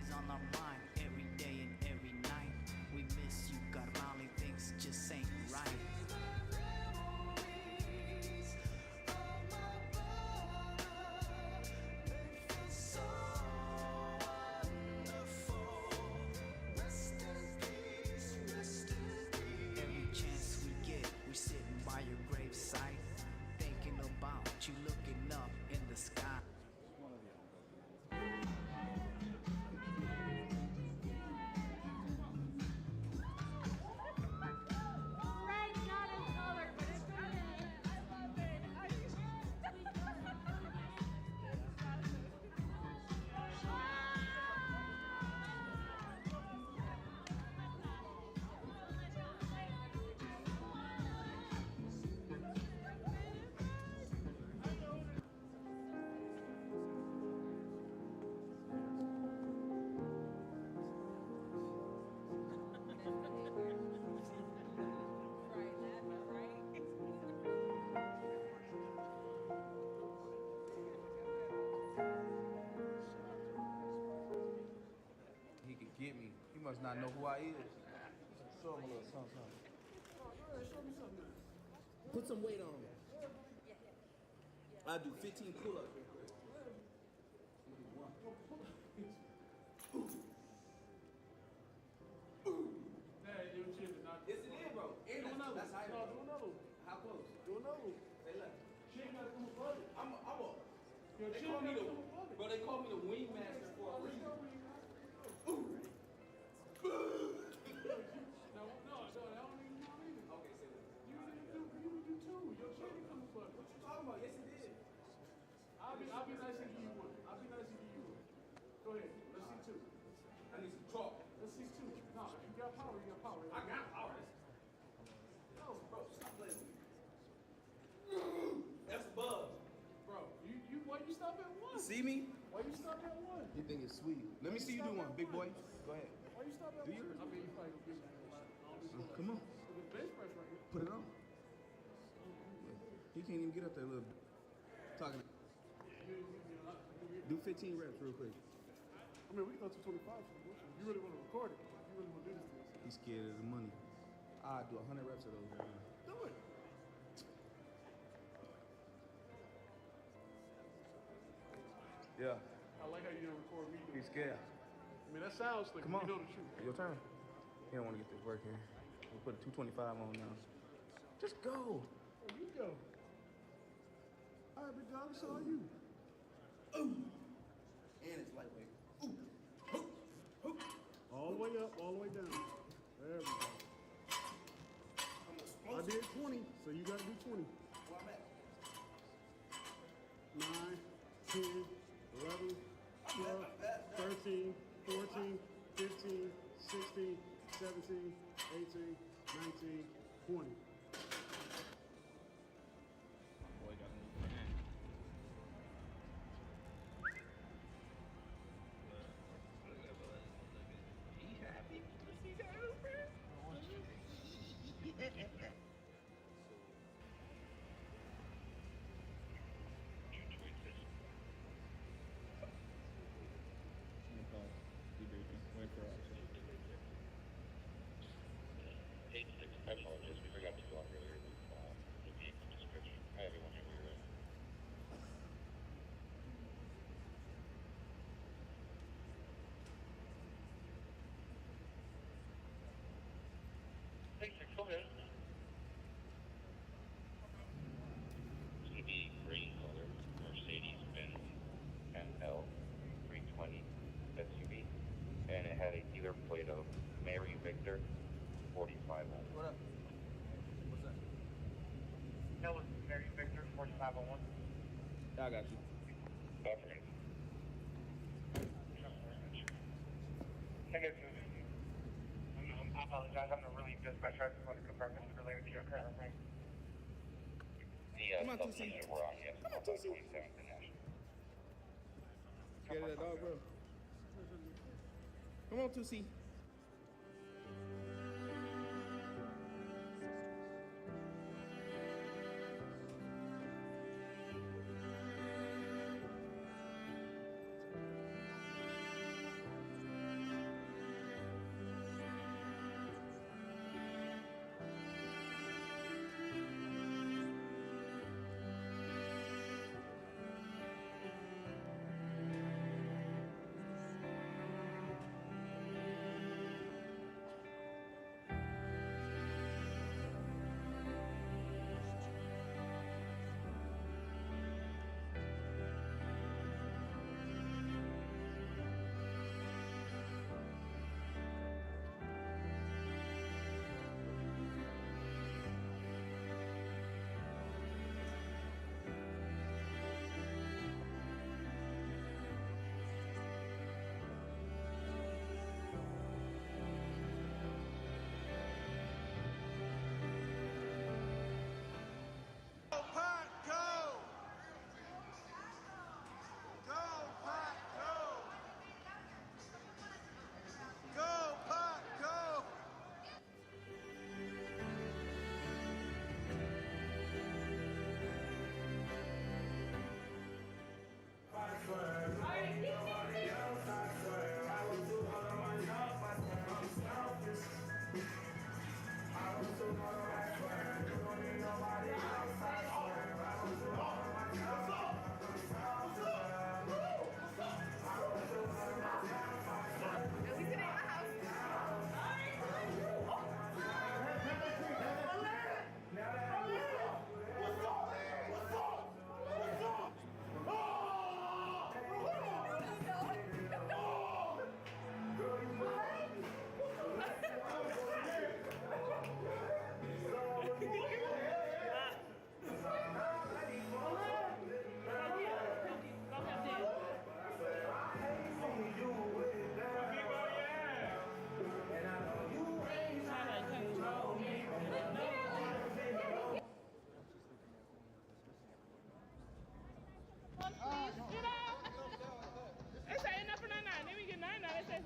always on our mind, every day and every night. We miss you, God, only things just ain't right. We're sitting by your gravesite, thinking about you, looking up in the sky. He can get me. He must not know who I is. Show him a little something. Show me something. Put some weight on me. I'll do 15 pull-ups real quick. Yes, it is, bro. That's high. No, do another. How close? Do another. Say left. She ain't gotta come above it. I'm a. They call me the wing master for a reason. No, that don't even know either. Okay, say that. You do too. Your chin come above it. What you talking about? Yes, it did. I'll be nice and give you one. Go ahead. Let's see two. I need some chalk. Let's see two. No, if you got power, you got power. I got power. No, bro, stop playing with me. That's above. Bro, why you stop at one? See me? Why you stop at one? You think it's sweet. Let me see you do one, big boy. Go ahead. Why you stop at one? Yours? I mean, you probably gonna get me. Come on. The bench press right here. Put it on. He can't even get up there, little talking. Do 15 reps real quick. I mean, we can go to 25. You really want to record it? You really want to do this to us? He's scared of the money. I'll do 100 reps of those. Do it. Yeah. I like how you didn't record me. He's scared. I mean, that sounds like. Come on. You know the truth. Your turn. You don't want to get this work here. We'll put a 225 on now. Just go. There you go. All right, big dog, it's all you. Ooh. And it's lightweight. Ooh. All the way up, all the way down. There we go. I did 20, so you got to do 20. Where I'm at? 9, 10, 11, 12, 13, 14, 15, 16, 17, 18, 19, 20. Boy, got me. He's happy. He's over. Page 6, I apologize. We forgot to go on earlier with the vehicle description. Hi, everyone. Here we are. Page 6, go ahead. It's going to be green color, Mercedes-Benz ML 320 SUV. And it had a dealer plate of Mary Victor 4501. What up? What's that? That was Mary Victor 4501. I got you. Perfect. I apologize. I'm the really dispatcher. I just want to confirm this is related to your current rank. Come on, 2C. We're on, yes. Come on, 2C. Scared of that dog, bro? Come on, 2C.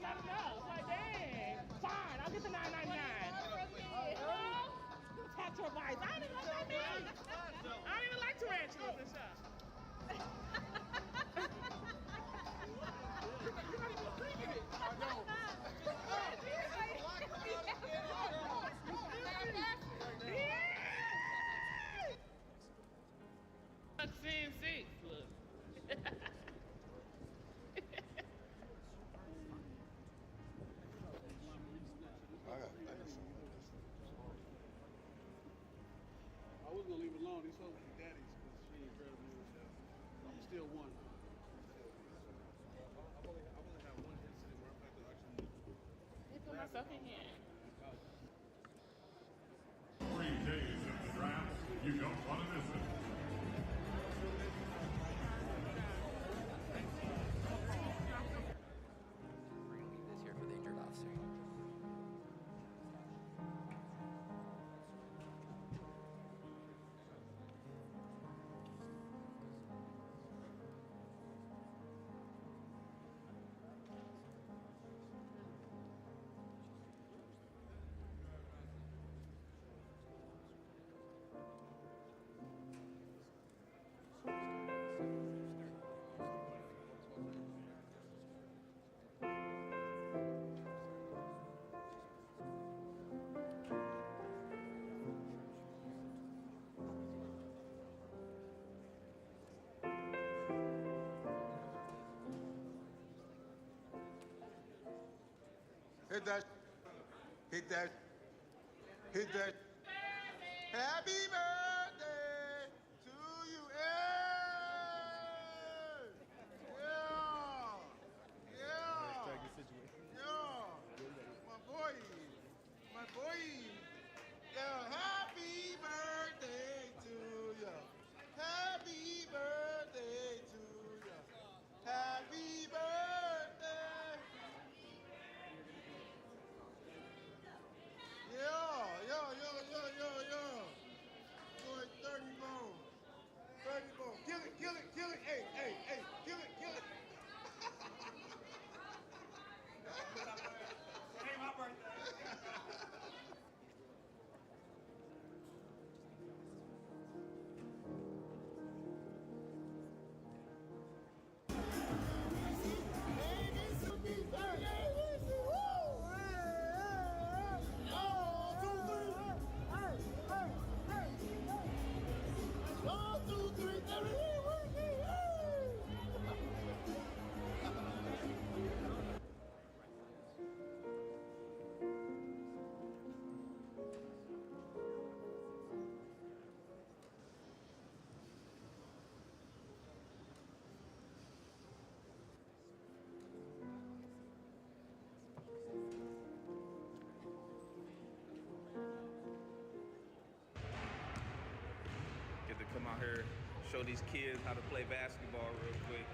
not enough. It's like, dang. Fine, I'll get the $9.99. Talk to her bites. I don't even like that meat. I don't even like tarantulas and stuff. You're not even thinking it. I know. Seeing six, look. I was gonna leave it alone. These folks be daddies because she ain't better than me. I'm still one. I've only had one incident where I've had to actually. They put myself in here. 3 days of the draft, you don't want to miss it. We're gonna leave this here for the injured officer. Hit that. Hit that. Hit that. Happy birthday to you. Hey! Yeah. Yeah. Yeah. My boy. My boy. Yeah. Happy birthday to you. Happy birthday to you. Happy birthday. Yeah. Boy, 30 more. 30 more. Kill it. Hey, kill it. It ain't my birthday. Get to come out here, show these kids how to play basketball real quick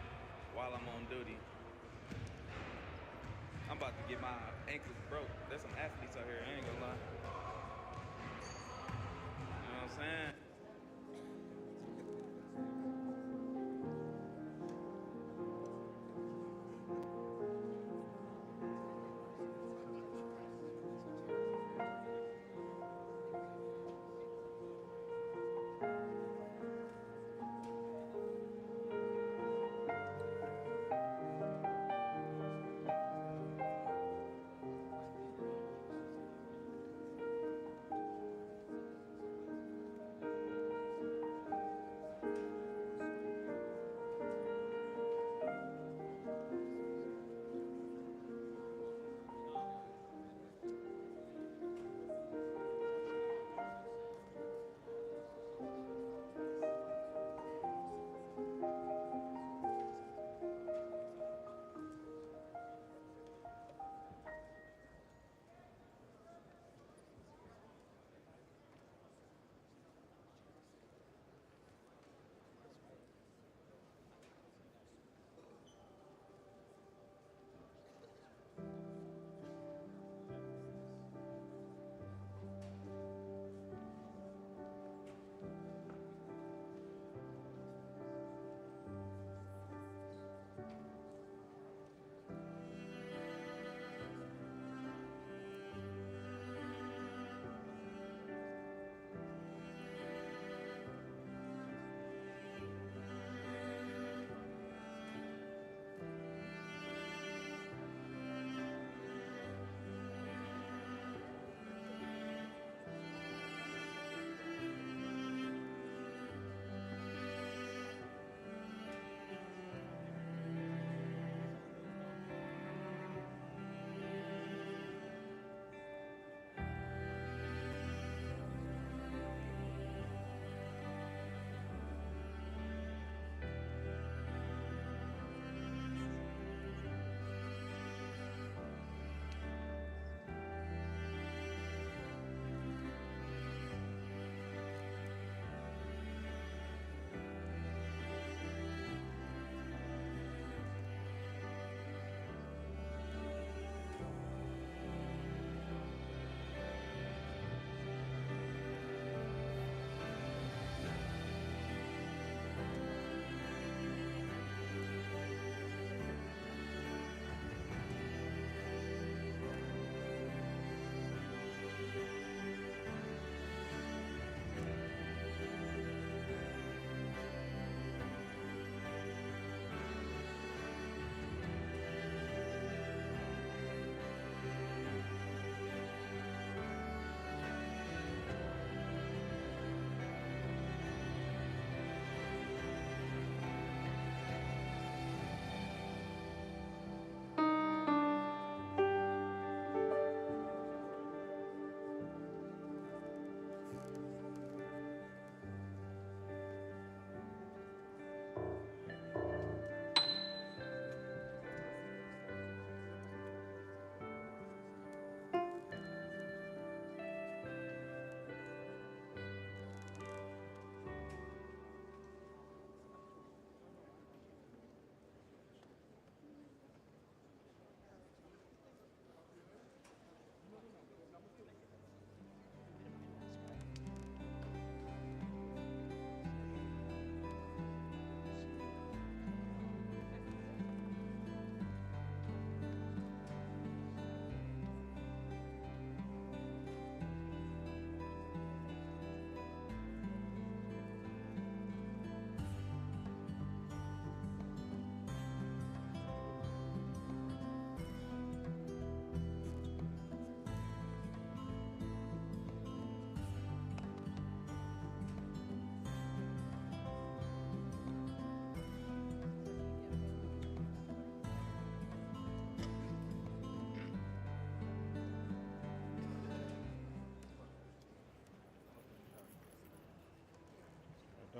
while I'm on duty. I'm about to get my ankles broke. There's some athletes out here, I ain't gonna lie. You know what I'm saying?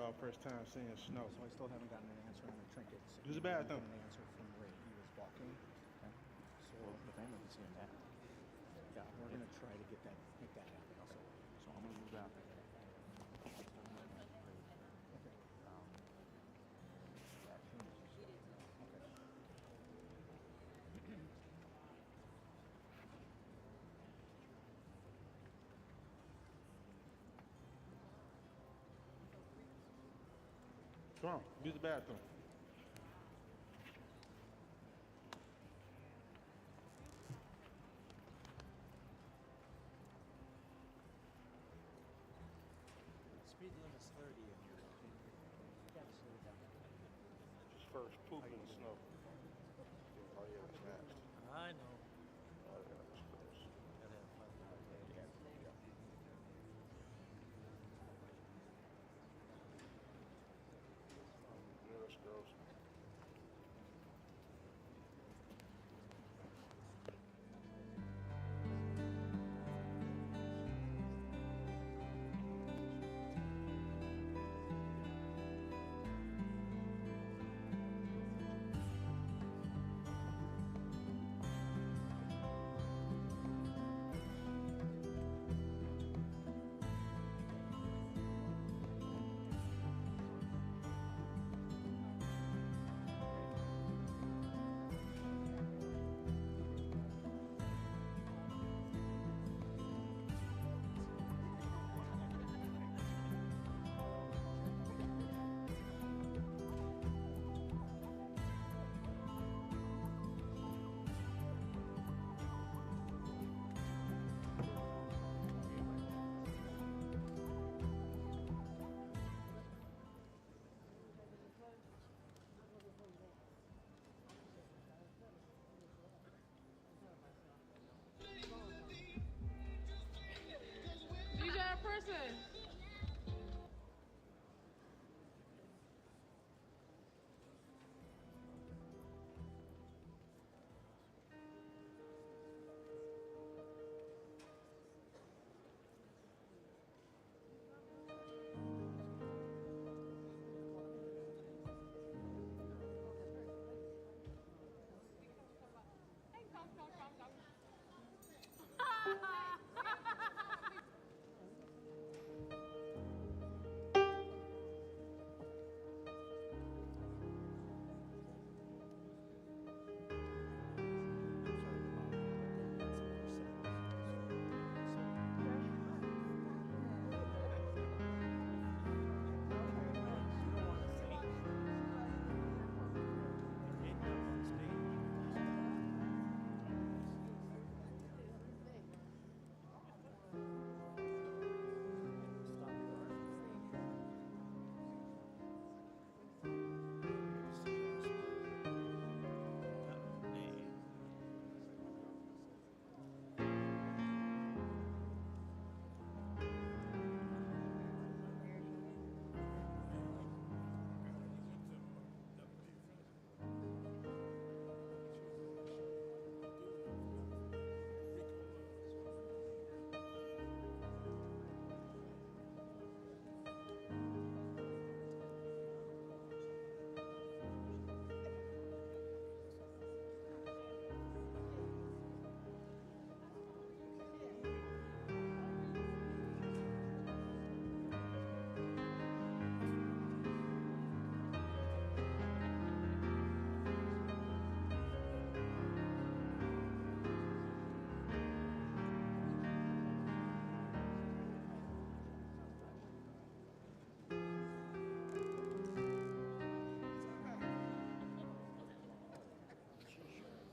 our first time seeing snow. So I still haven't gotten an answer on the trinkets. Use the bathroom. An answer from where he was walking. Okay. So the family can see him now. Yeah, we're gonna try to make that happen. So I'm gonna move out. Okay. Come on, use the bathroom. Speed limit's 30 in here. You gotta slow it down. Just first poop in the snow. Oh yeah, it's nasty. I know. Oh yeah, it's gross. Gotta have fun. Yeah, it's gross. DJ person.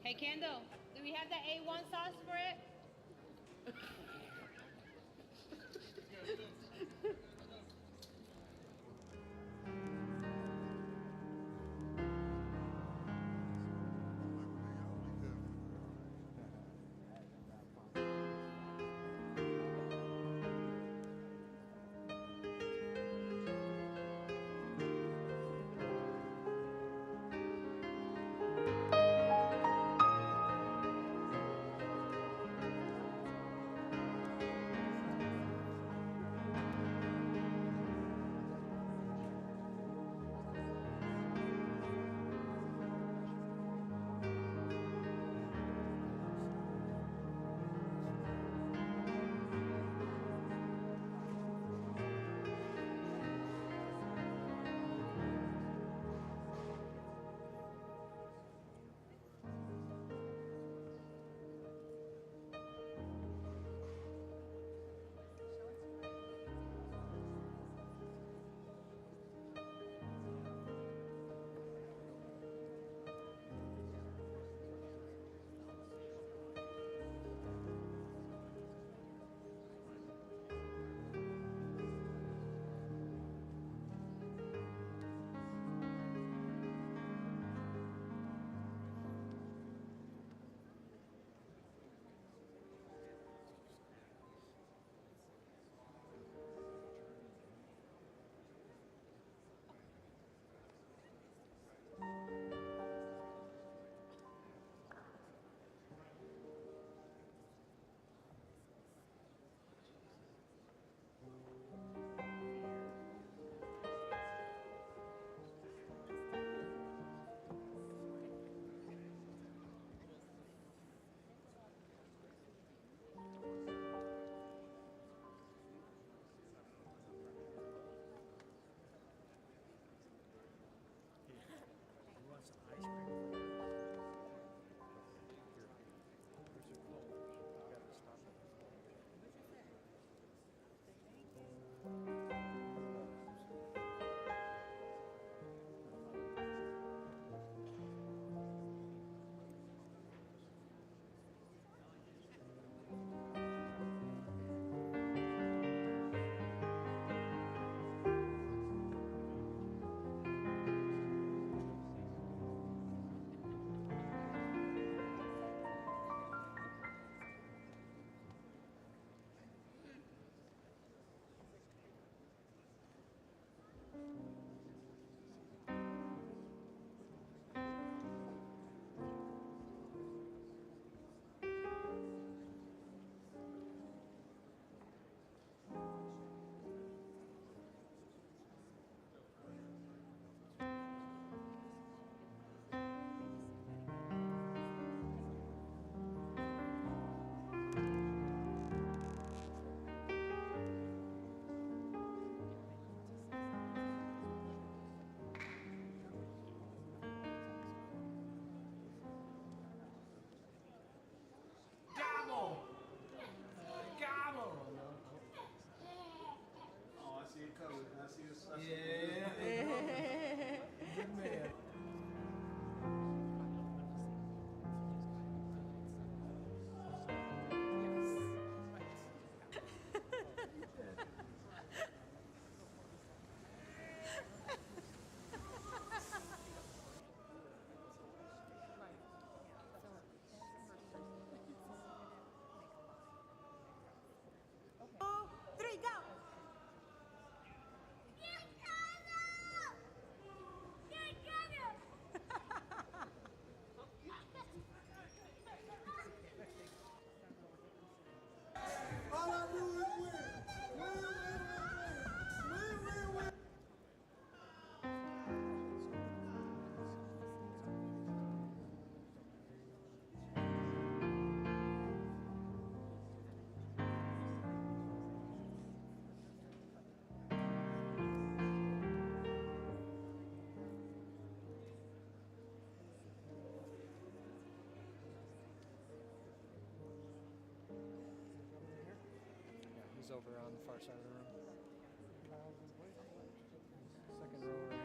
Hey, Kendall, do we have that A1 sauce for it? He's over on the far side of the room. Second row right here.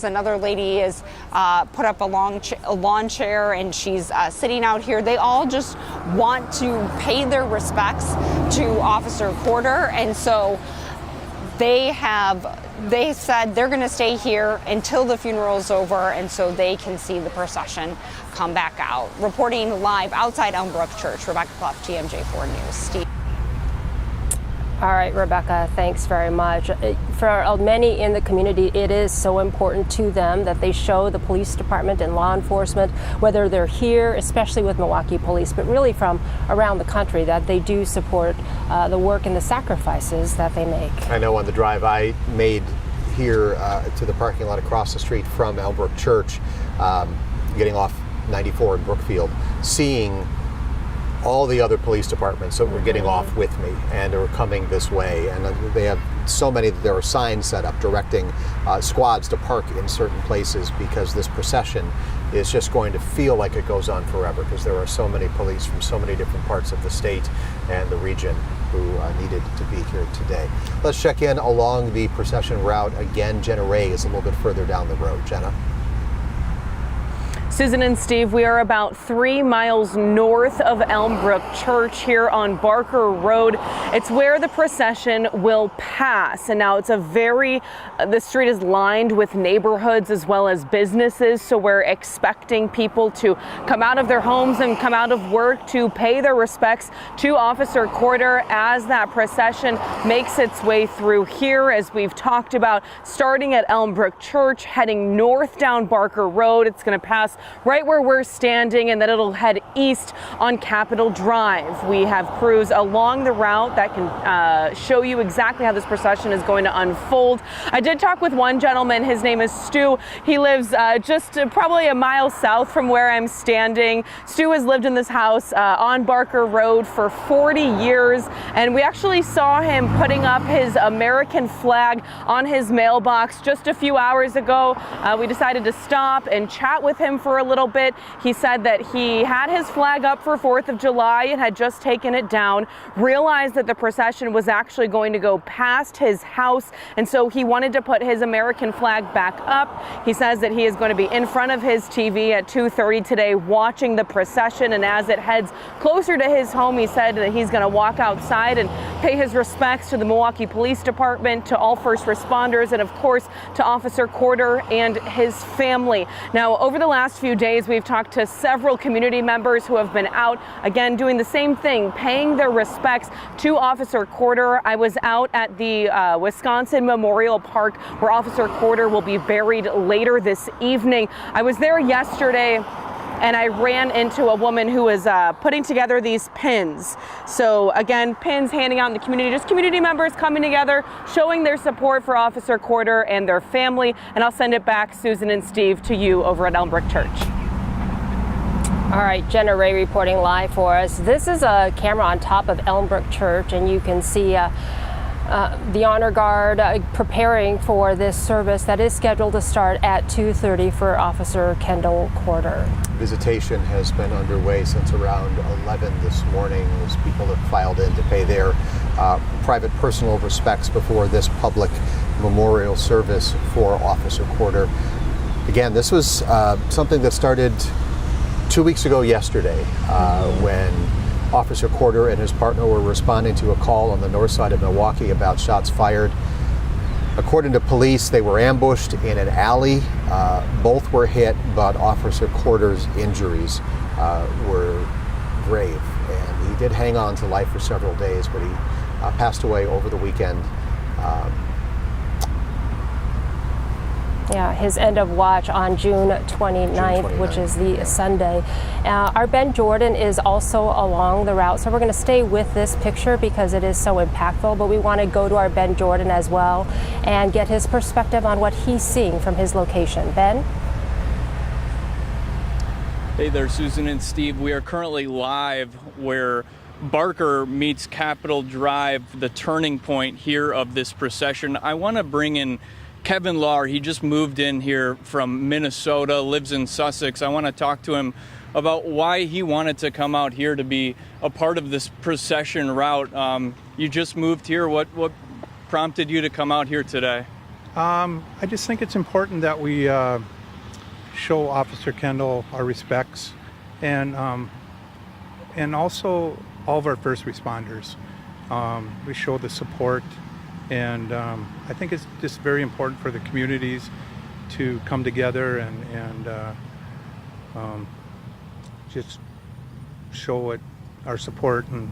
Another lady is put up a lawn chair and she's sitting out here. They all just want to pay their respects to Officer Corder, and so they said they're going to stay here until the funeral is over, and so they can see the procession come back out. Reporting live outside Elmbrook Church, Rebecca Clough, TMJ4 News. Steve. All right, Rebecca, thanks very much. For many in the community, it is so important to them that they show the police department and law enforcement, whether they're here, especially with Milwaukee police, but really from around the country, that they do support the work and the sacrifices that they make. I know on the drive I made here to the parking lot across the street from Elmbrook Church, getting off 94 in Brookfield, seeing all the other police departments that were getting off with me and are coming this way, and they have so many that there are signs set up directing squads to park in certain places, because this procession is just going to feel like it goes on forever, because there are so many police from so many different parts of the state and the region who needed to be here today. Let's check in along the procession route again. Jenna Ray is a little bit further down the road. Jenna. Susan and Steve, we are about 3 miles north of Elmbrook Church here on Barker Road. It's where the procession will pass. And now the street is lined with neighborhoods as well as businesses. So we're expecting people to come out of their homes and come out of work to pay their respects to Officer Corder as that procession makes its way through here, as we've talked about, starting at Elmbrook Church, heading north down Barker Road. It's going to pass right where we're standing, and then it'll head east on Capitol Drive. We have crews along the route that can show you exactly how this procession is going to unfold. I did talk with one gentleman. His name is Stu. He lives just probably a mile south from where I'm standing. Stu has lived in this house on Barker Road for 40 years, and we actually saw him putting up his American flag on his mailbox just a few hours ago. We decided to stop and chat with him for a little bit. He said that he had his flag up for 4th of July and had just taken it down, realized that the procession was actually going to go past his house, and so he wanted to put his American flag back up. He says that he is going to be in front of his TV at 2:30 today watching the procession, and as it heads closer to his home, he said that he's going to walk outside and pay his respects to the Milwaukee Police Department, to all first responders, and of course to Officer Corder and his family. Now, over the last few days, we've talked to several community members who have been out, again, doing the same thing, paying their respects to Officer Corder. I was out at the Wisconsin Memorial Park, where Officer Corder will be buried later this evening. I was there yesterday, and I ran into a woman who was putting together these pins. So again, pins handing out in the community, just community members coming together, showing their support for Officer Corder and their family. And I'll send it back, Susan and Steve, to you over at Elmbrook Church. All right, Jenna Ray reporting live for us. This is a camera on top of Elmbrook Church, and you can see the honor guard preparing for this service that is scheduled to start at 2:30 for Officer Kendall Corder. Visitation has been underway since around 11 this morning, as people have filed in to pay their private personal respects before this public memorial service for Officer Corder. Again, this was something that started 2 weeks ago yesterday, when Officer Corder and his partner were responding to a call on the north side of Milwaukee about shots fired. According to police, they were ambushed in an alley. Both were hit, but Officer Corder's injuries were grave. And he did hang on to life for several days, but he passed away over the weekend. Yeah, his end of watch on June 29th, which is the Sunday. Our Ben Jordan is also along the route, so we're going to stay with this picture because it is so impactful, but we want to go to our Ben Jordan as well and get his perspective on what he's seeing from his location. Ben? Hey there, Susan and Steve. We are currently live where Barker meets Capitol Drive, the turning point here of this procession. I want to bring in Kevin Lahr. He just moved in here from Minnesota, lives in Sussex. I want to talk to him about why he wanted to come out here to be a part of this procession route. You just moved here. What prompted you to come out here today? I just think it's important that we show Officer Kendall our respects, and also all of our first responders. We show the support And I think it's just very important for the communities to come together and just show our support. And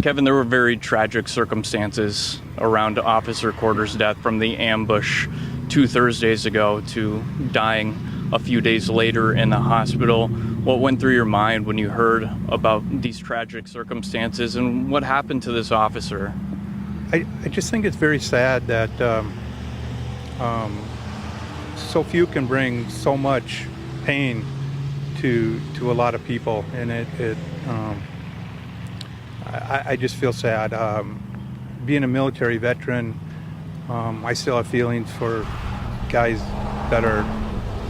Kevin, there were very tragic circumstances around Officer Corder's death, from the ambush 2 Thursdays ago to dying a few days later in the hospital. What went through your mind when you heard about these tragic circumstances, and what happened to this officer? I just think it's very sad that so few can bring so much pain to a lot of people, and I just feel sad. Being a military veteran, I still have feelings for guys that are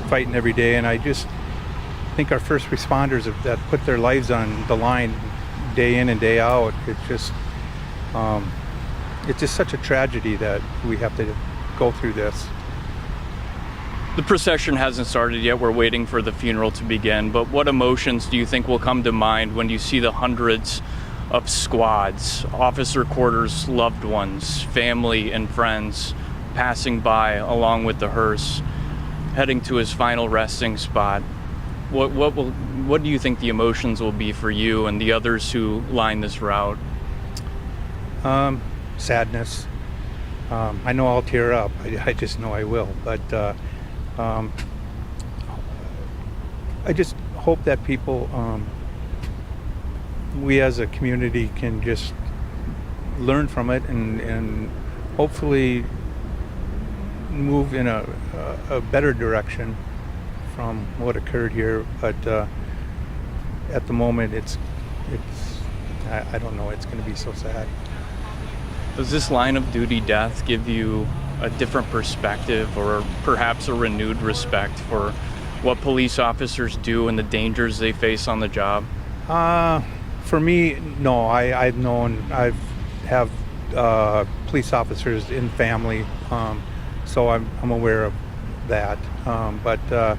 fighting every day, and I just think our first responders that put their lives on the line day in and day out, it's just such a tragedy that we have to go through this. The procession hasn't started yet. We're waiting for the funeral to begin, but what emotions do you think will come to mind when you see the hundreds of squads, Officer Corder's loved ones, family and friends passing by along with the hearse, heading to his final resting spot? What do you think the emotions will be for you and the others who line this route? Sadness. I know I'll tear up. I just know I will. But I just hope that people, we as a community, can just learn from it and hopefully move in a better direction from what occurred here. But at the moment, I don't know, it's going to be so sad. Does this line of duty death give you a different perspective, or perhaps a renewed respect for what police officers do and the dangers they face on the job? For me, no. I have police officers in family, so I'm aware of that. But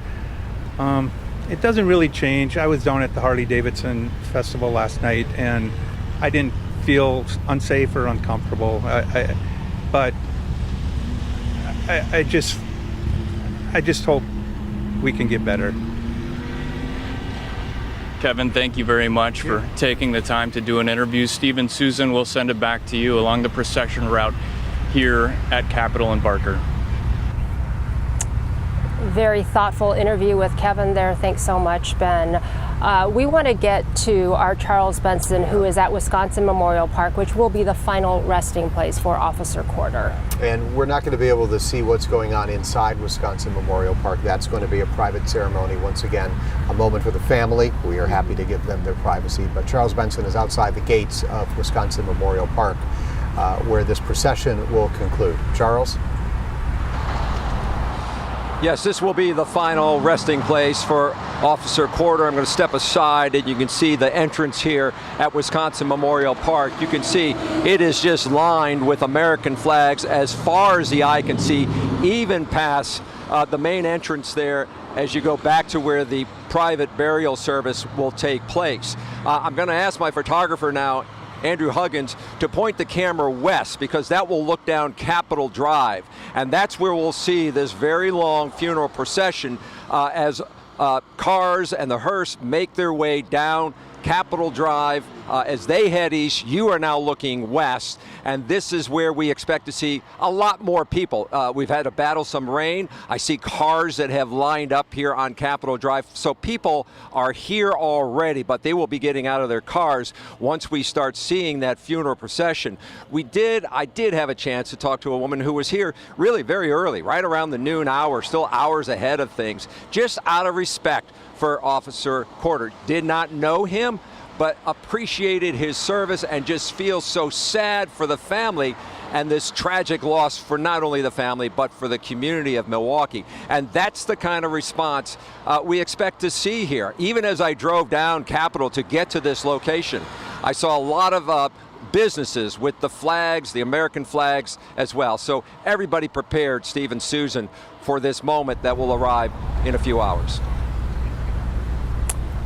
it doesn't really change. I was down at the Harley-Davidson Festival last night, and I didn't feel unsafe or uncomfortable. But I just hope we can get better. Kevin, thank you very much for taking the time to do an interview. Steve and Susan, we'll send it back to you along the procession route here at Capitol and Barker. Very thoughtful interview with Kevin there. Thanks so much, Ben. We want to get to our Charles Benson, who is at Wisconsin Memorial Park, which will be the final resting place for Officer Corder. And we're not going to be able to see what's going on inside Wisconsin Memorial Park. That's going to be a private ceremony. Once again, a moment for the family. We are happy to give them their privacy. But Charles Benson is outside the gates of Wisconsin Memorial Park, where this procession will conclude. Charles? Yes, this will be the final resting place for Officer Corder. I'm going to step aside and you can see the entrance here at Wisconsin Memorial Park. You can see it is just lined with American flags as far as the eye can see, even past the main entrance there as you go back to where the private burial service will take place. I'm going to ask my photographer now, Andrew Huggins, to point the camera west, because that will look down Capitol Drive, and that's where we'll see this very long funeral procession as cars and the hearse make their way down Capitol Drive. As they head east, you are now looking west, and this is where we expect to see a lot more people. We've had to battle some rain. I see cars that have lined up here on Capitol Drive, so people are here already, but they will be getting out of their cars once we start seeing that funeral procession. I did have a chance to talk to a woman who was here really very early, right around the noon hour, still hours ahead of things, just out of respect for Officer Corder. Did not know him, but appreciated his service and just feels so sad for the family and this tragic loss for not only the family, but for the community of Milwaukee. And that's the kind of response we expect to see here. Even as I drove down Capitol to get to this location, I saw a lot of businesses with the flags, the American flags as well. So everybody prepared, Steve and Susan, for this moment that will arrive in a few hours.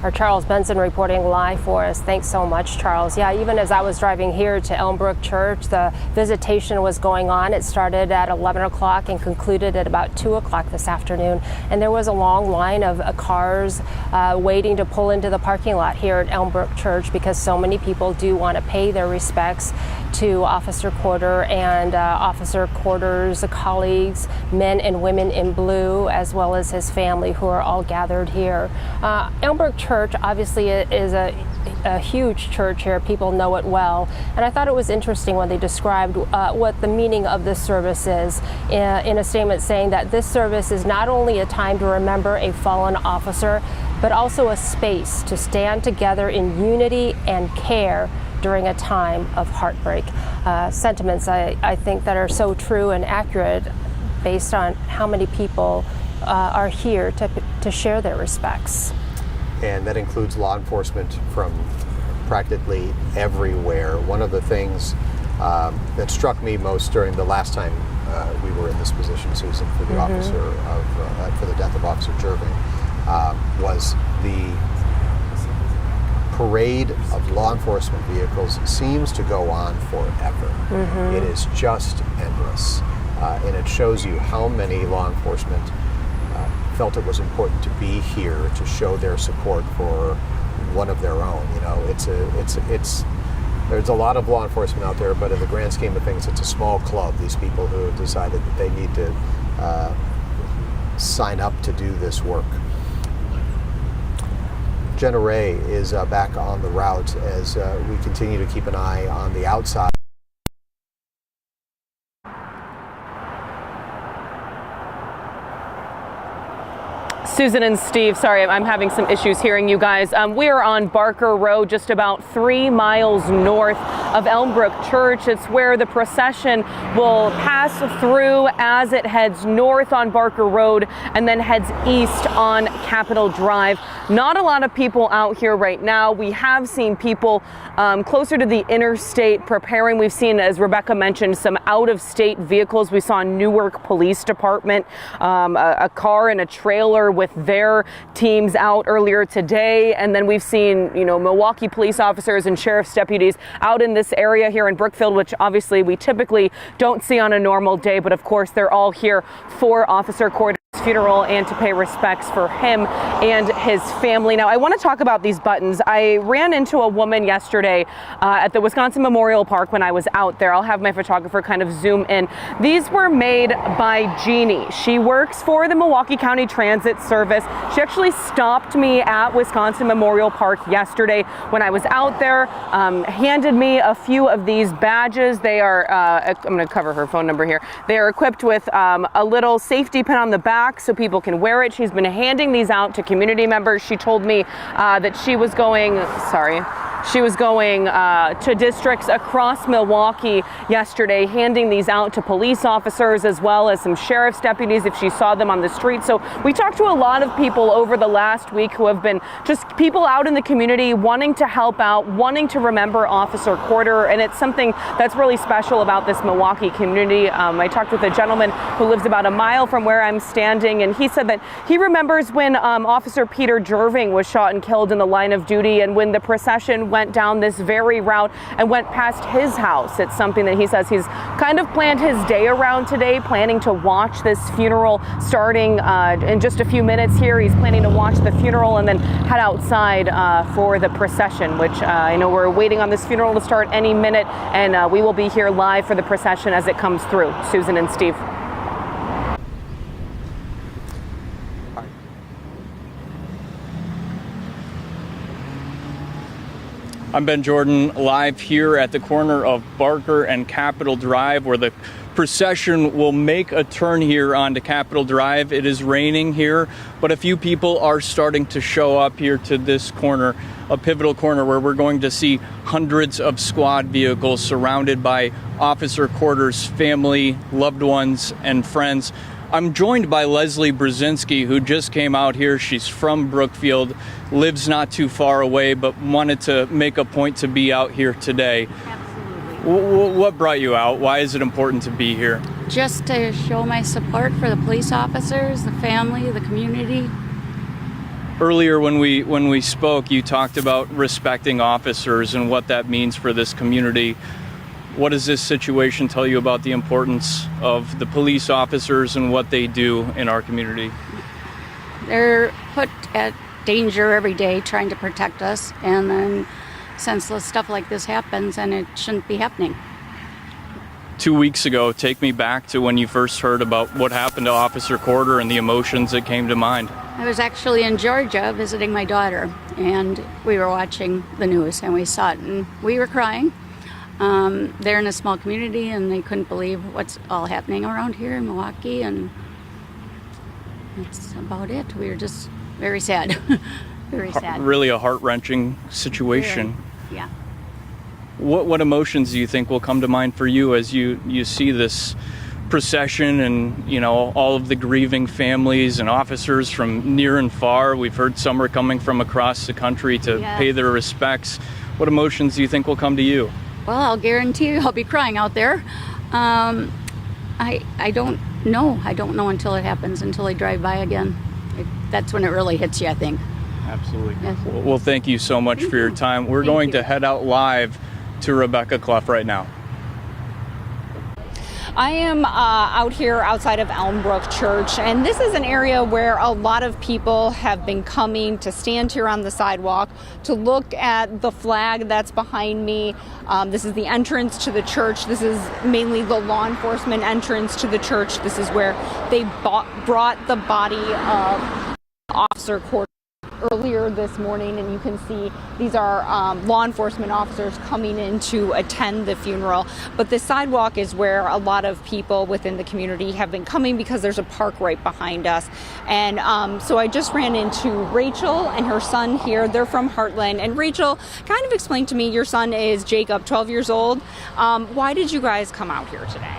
Our Charles Benson reporting live for us. Thanks so much, Charles. Yeah, even as I was driving here to Elmbrook Church, the visitation was going on. It started at 11 o'clock and concluded at about 2 o'clock this afternoon. And there was a long line of cars waiting to pull into the parking lot here at Elmbrook Church because so many people do want to pay their respects to Officer Corder and Officer Corder's colleagues, men and women in blue, as well as his family, who are all gathered here. Elmbrook Church obviously is a huge church here. People know it well. And I thought it was interesting when they described what the meaning of this service is in a statement saying that this service is not only a time to remember a fallen officer, but also a space to stand together in unity and care during a time of heartbreak. Sentiments I think that are so true and accurate based on how many people are here to share their respects. And that includes law enforcement from practically everywhere. One of the things that struck me most during the last time we were in this position, Susan, for the officer of for the death of Officer Jerving, was the parade of law enforcement vehicles seems to go on forever. It is just endless, and it shows you how many law enforcement felt it was important to be here to show their support for one of their own. You know, there's a lot of law enforcement out there, but in the grand scheme of things, it's a small club. These people who have decided that they need to sign up to do this work. Jenna Ray is back on the route as we continue to keep an eye on the outside. Susan and Steve, sorry, I'm having some issues hearing you guys. We are on Barker Road, just about 3 miles north of Elmbrook Church. It's where the procession will pass through as it heads north on Barker Road and then heads east on Capitol Drive. Not a lot of people out here right now. We have seen people closer to the interstate preparing. We've seen, as Rebecca mentioned, some out-of-state vehicles. We saw Newark Police Department, a car and a trailer with their teams out earlier today. And then we've seen, Milwaukee police officers and sheriff's deputies out in this area here in Brookfield, which obviously we typically don't see on a normal day. But of course, they're all here for Officer Corder's funeral and to pay respects for him and his family. Now, I want to talk about these buttons. I ran into a woman yesterday at the Wisconsin Memorial Park when I was out there. I'll have my photographer kind of zoom in. These were made by Jeannie. She works for the Milwaukee County Transit Service. She actually stopped me at Wisconsin Memorial Park yesterday when I was out there, handed me a few of these badges. They are, I'm going to cover her phone number here. They are equipped with a little safety pin on the back so people can wear it. She's been handing these out to community members. She told me that she was going, to districts across Milwaukee yesterday, handing these out to police officers as well as some sheriff's deputies if she saw them on the street. So we talked to a lot of people over the last week who have been just people out in the community wanting to help out, wanting to remember Officer Corder, and it's something that's really special about this Milwaukee community. I talked with a gentleman who lives about a mile from where I'm standing, and he said that he remembers when Officer Peter Jerving was shot and killed in the line of duty, and when the procession went down this very route and went past his house. It's something that he says he's kind of planned his day around today, planning to watch this funeral starting in just a few minutes here. He's planning to watch the funeral and then head outside for the procession, which I know we're waiting on this funeral to start any minute, and we will be here live for the procession as it comes through. Susan and Steve. I'm Ben Jordan, live here at the corner of Barker and Capitol Drive, where the procession will make a turn here onto Capitol Drive. It is raining here, but a few people are starting to show up here to this corner, a pivotal corner where we're going to see hundreds of squad vehicles surrounded by Officer Corder's family, loved ones, and friends. I'm joined by Leslie Brzezinski, who just came out here. She's from Brookfield, lives not too far away, but wanted to make a point to be out here today. Absolutely. What brought you out? Why is it important to be here? Just to show my support for the police officers, the family, the community. Earlier when we spoke, you talked about respecting officers and what that means for this community. What does this situation tell you about the importance of the police officers and what they do in our community? They're put at danger every day trying to protect us, and then senseless stuff like this happens, and it shouldn't be happening. 2 weeks ago, take me back to when you first heard about what happened to Officer Corder and the emotions that came to mind. I was actually in Georgia visiting my daughter, and we were watching the news, and we saw it, and we were crying. They're in a small community, and they couldn't believe what's all happening around here in Milwaukee, and that's about it. We were just very sad. Very sad. Really a heart-wrenching situation. Really. Yeah. What emotions do you think will come to mind for you as you see this procession and, you know, all of the grieving families and officers from near and far? We've heard some are coming from across the country to pay their respects. What emotions do you think will come to you? Well, I'll guarantee you I'll be crying out there. I don't know. I don't know until it happens, until I drive by again. That's when it really hits you, I think. Absolutely. Yes. Well, thank you so much for your time. We're going to head out live to Rebecca Clough right now. I am out here outside of Elmbrook Church, and this is an area where a lot of people have been coming to stand here on the sidewalk to look at the flag that's behind me. This is the entrance to the church. This is mainly the law enforcement entrance to the church. This is where they brought the body of Officer Corder earlier this morning, and you can see these are law enforcement officers coming in to attend the funeral. But the sidewalk is where a lot of people within the community have been coming because there's a park right behind us. And so I just ran into Rachel and her son here. They're from Heartland. And Rachel, kind of explain to me, your son is Jacob, 12 years old. Why did you guys come out here today?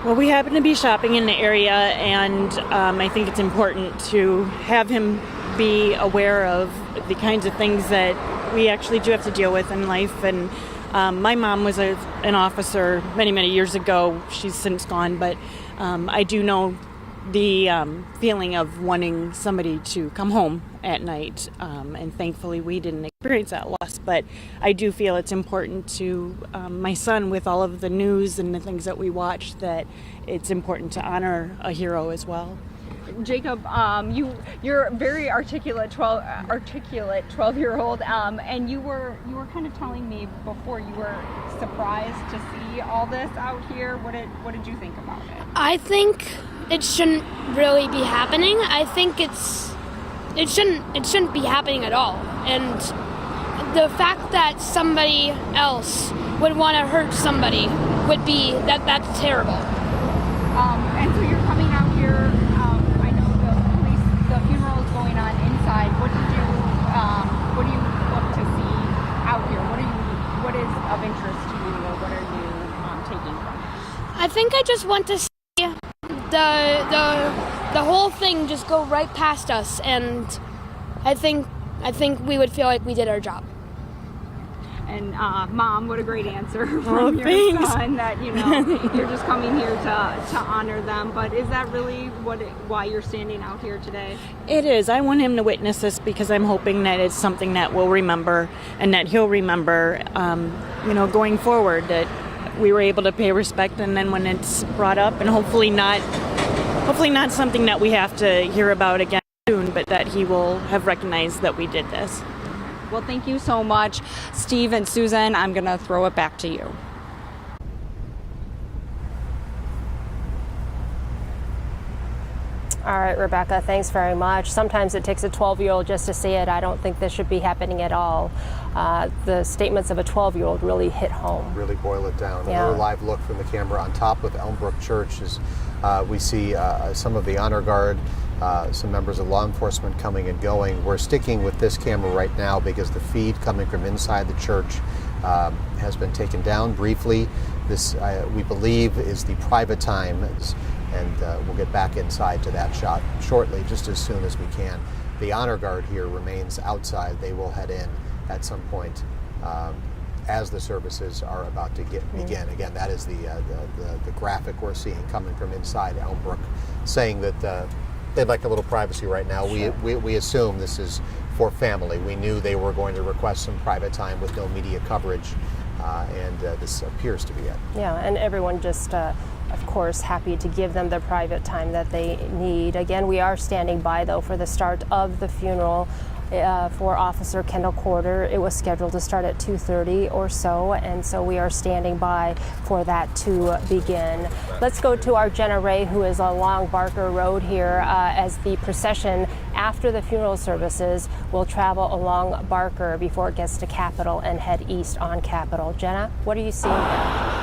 Well, we happen to be shopping in the area, and I think it's important to have him be aware of the kinds of things that we actually do have to deal with in life. And my mom was an officer many, many years ago. She's since gone, but I do know the feeling of wanting somebody to come home at night, and thankfully we didn't experience that loss. But I do feel it's important to my son, with all of the news and the things that we watch, that it's important to honor a hero as well. Jacob, you're very articulate 12-year-old, and you were kind of telling me before you were surprised to see all this out here. What did you think about it? I think it shouldn't really be happening. I think it shouldn't be happening at all. And the fact that somebody else would want to hurt somebody would be that's terrible. And so you're coming out here. I know the funeral is going on inside. What do you look to see out here? What is of interest to you, or what are you taking from it? I think I just want to see the whole thing just go right past us, and I think we would feel like we did our job. And Mom, what a great answer from your son, that you're just coming here to honor them. But is that really why you're standing out here today? It is. I want him to witness this because I'm hoping that it's something that we'll remember, and that he'll remember, going forward, that we were able to pay respect, and then when it's brought up, and hopefully not something that we have to hear about again soon, but that he will have recognized that we did this. Well, thank you so much, Steve and Susan. I'm going to throw it back to you. All right, Rebecca, thanks very much. Sometimes it takes a 12-year-old just to see it. I don't think this should be happening at all. The statements of a 12-year-old really hit home. Really boil it down. Yeah. Another live look from the camera on top of Elmbrook Church as we see some of the honor guard, some members of law enforcement coming and going. We're sticking with this camera right now because the feed coming from inside the church has been taken down briefly. This, we believe, is the private time, and we'll get back inside to that shot shortly, just as soon as we can. The honor guard here remains outside. They will head in at some point as the services are about to begin. Again, that is the graphic we're seeing coming from inside Elmbrook, saying that they'd like a little privacy right now. Sure. We assume this is for family. We knew they were going to request some private time with no media coverage, and this appears to be it. Yeah, and everyone just, of course, happy to give them the private time that they need. Again, we are standing by, though, for the start of the funeral for Officer Kendall Corder. It was scheduled to start at 2:30 or so, and so we are standing by for that to begin. Let's go to our Jenna Ray, who is along Barker Road here, as the procession after the funeral services will travel along Barker before it gets to Capitol and head east on Capitol. Jenna, what are you seeing there?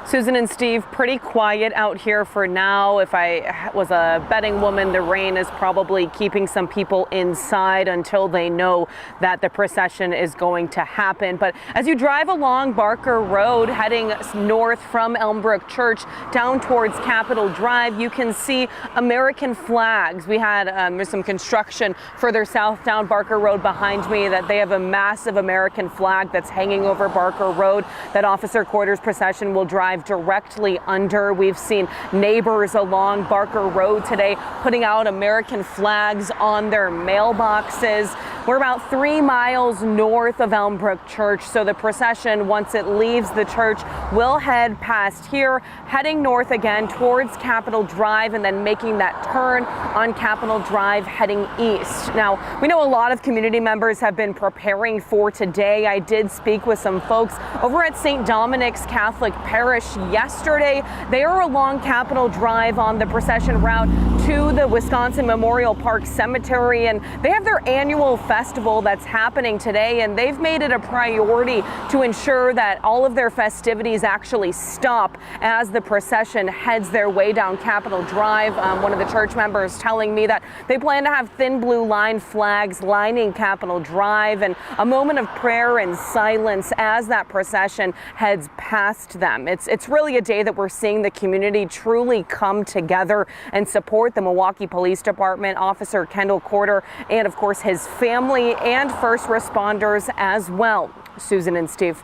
Susan and Steve, pretty quiet out here for now. If I was a betting woman, the rain is probably keeping some people inside until they know that the procession is going to happen. But as you drive along Barker Road, heading north from Elmbrook Church down towards Capitol Drive, you can see American flags. We had there's some construction further south down Barker Road behind me that they have a massive American flag that's hanging over Barker Road that Officer Corder's procession will drive directly under. We've seen neighbors along Barker Road today putting out American flags on their mailboxes. We're about 3 miles north of Elmbrook Church, so the procession, once it leaves the church, will head past here, heading north again towards Capitol Drive, and then making that turn on Capitol Drive, heading east. Now, we know a lot of community members have been preparing for today. I did speak with some folks over at St. Dominic's Catholic Parish yesterday. They are along Capitol Drive on the procession route to the Wisconsin Memorial Park Cemetery, and they have their annual festival that's happening today, and they've made it a priority to ensure that all of their festivities actually stop as the procession heads their way down Capitol Drive. One of the church members telling me that they plan to have thin blue line flags lining Capitol Drive and a moment of prayer and silence as that procession heads past them. It's really a day that we're seeing the community truly come together and support the Milwaukee Police Department, Officer Kendall Corder, and of course his family and first responders as well. Susan and Steve.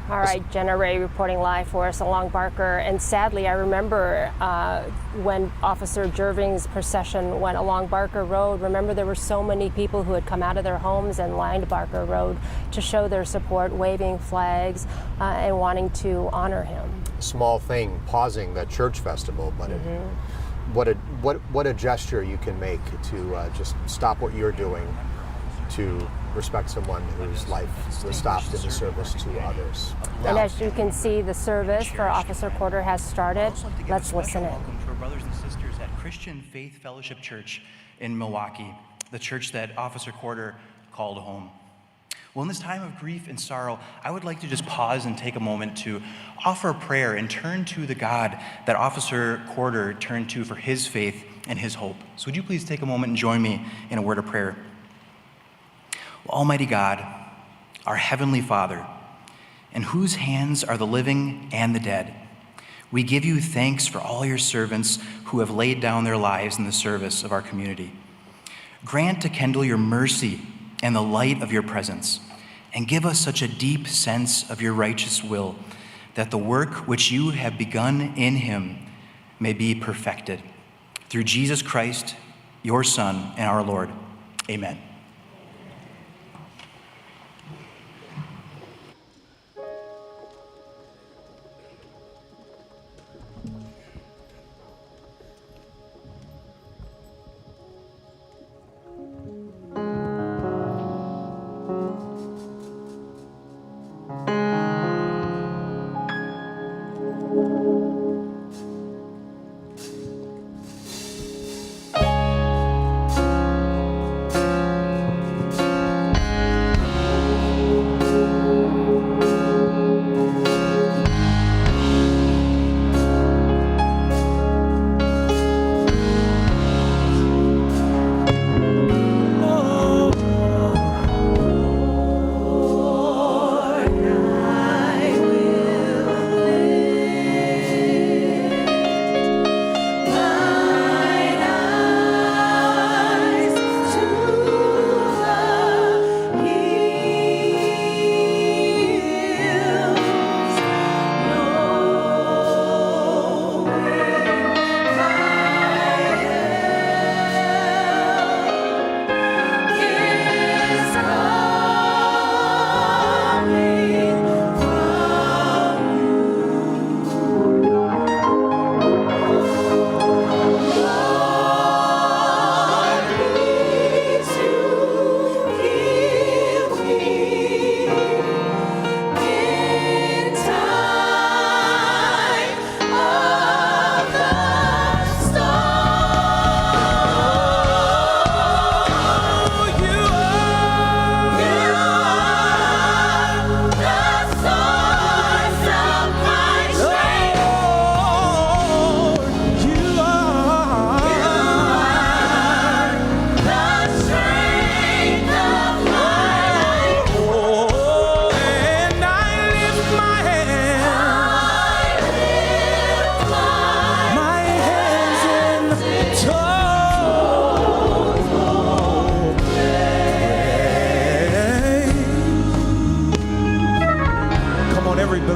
All right, Jenna Ray reporting live for us along Barker. And sadly, I remember when Officer Jerving's procession went along Barker Road, remember there were so many people who had come out of their homes and lined Barker Road to show their support, waving flags and wanting to honor him. Small thing, pausing the church festival, but what a gesture you can make to just stop what you're doing to respect someone whose life was stopped in the service to others. And as you can see, the service for Officer Corder has started. Let's listen in. Welcome to our brothers and sisters at Christian Faith Fellowship Church in Milwaukee, the church that Officer Corder called home. Well, in this time of grief and sorrow, I would like to just pause and take a moment to offer a prayer and turn to the God that Officer Corder turned to for his faith and his hope. So would you please take a moment and join me in a word of prayer? Almighty God, our Heavenly Father, in whose hands are the living and the dead, we give you thanks for all your servants who have laid down their lives in the service of our community. Grant to Kendall your mercy and the light of your presence, and give us such a deep sense of your righteous will that the work which you have begun in him may be perfected. Through Jesus Christ, your Son and our Lord. Amen.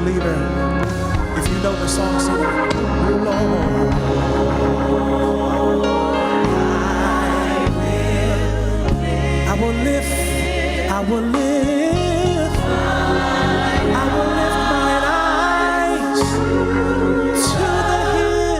believer. If you know the song, sing it. Lord, I will lift, I will lift, I will lift mine eyes to the hill.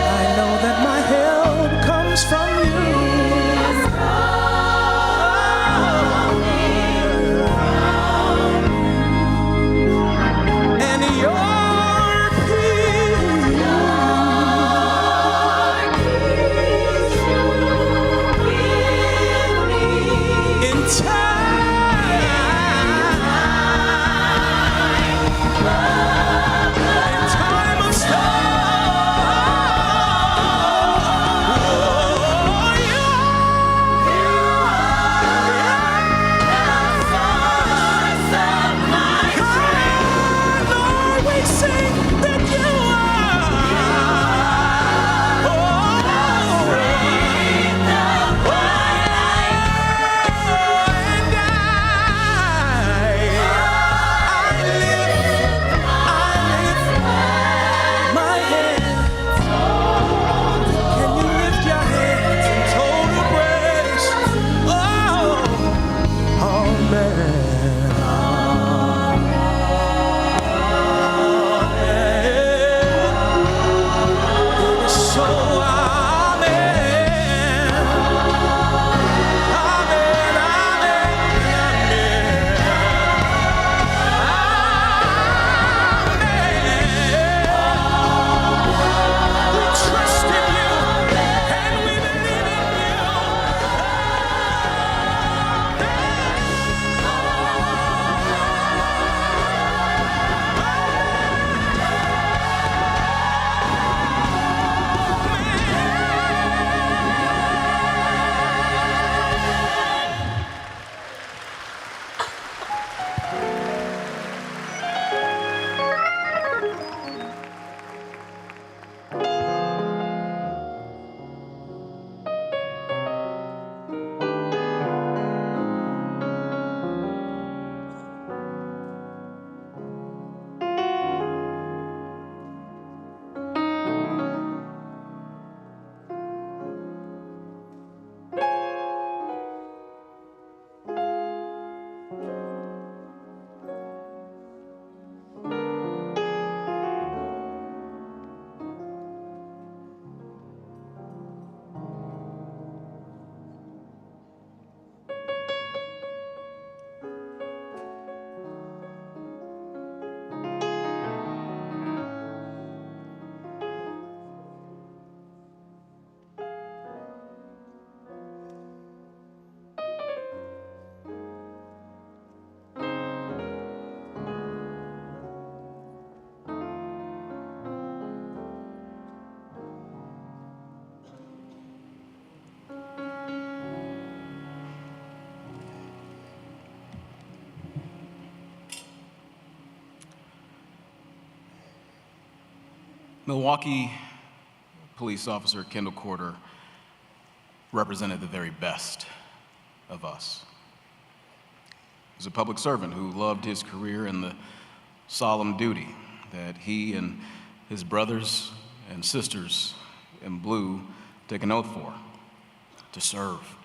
I know that my help comes from you. And your peace in time of storm. Milwaukee police officer Kendall Corder represented the very best of us. He was a public servant who loved his career and the solemn duty that he and his brothers and sisters in blue take an oath for, to serve,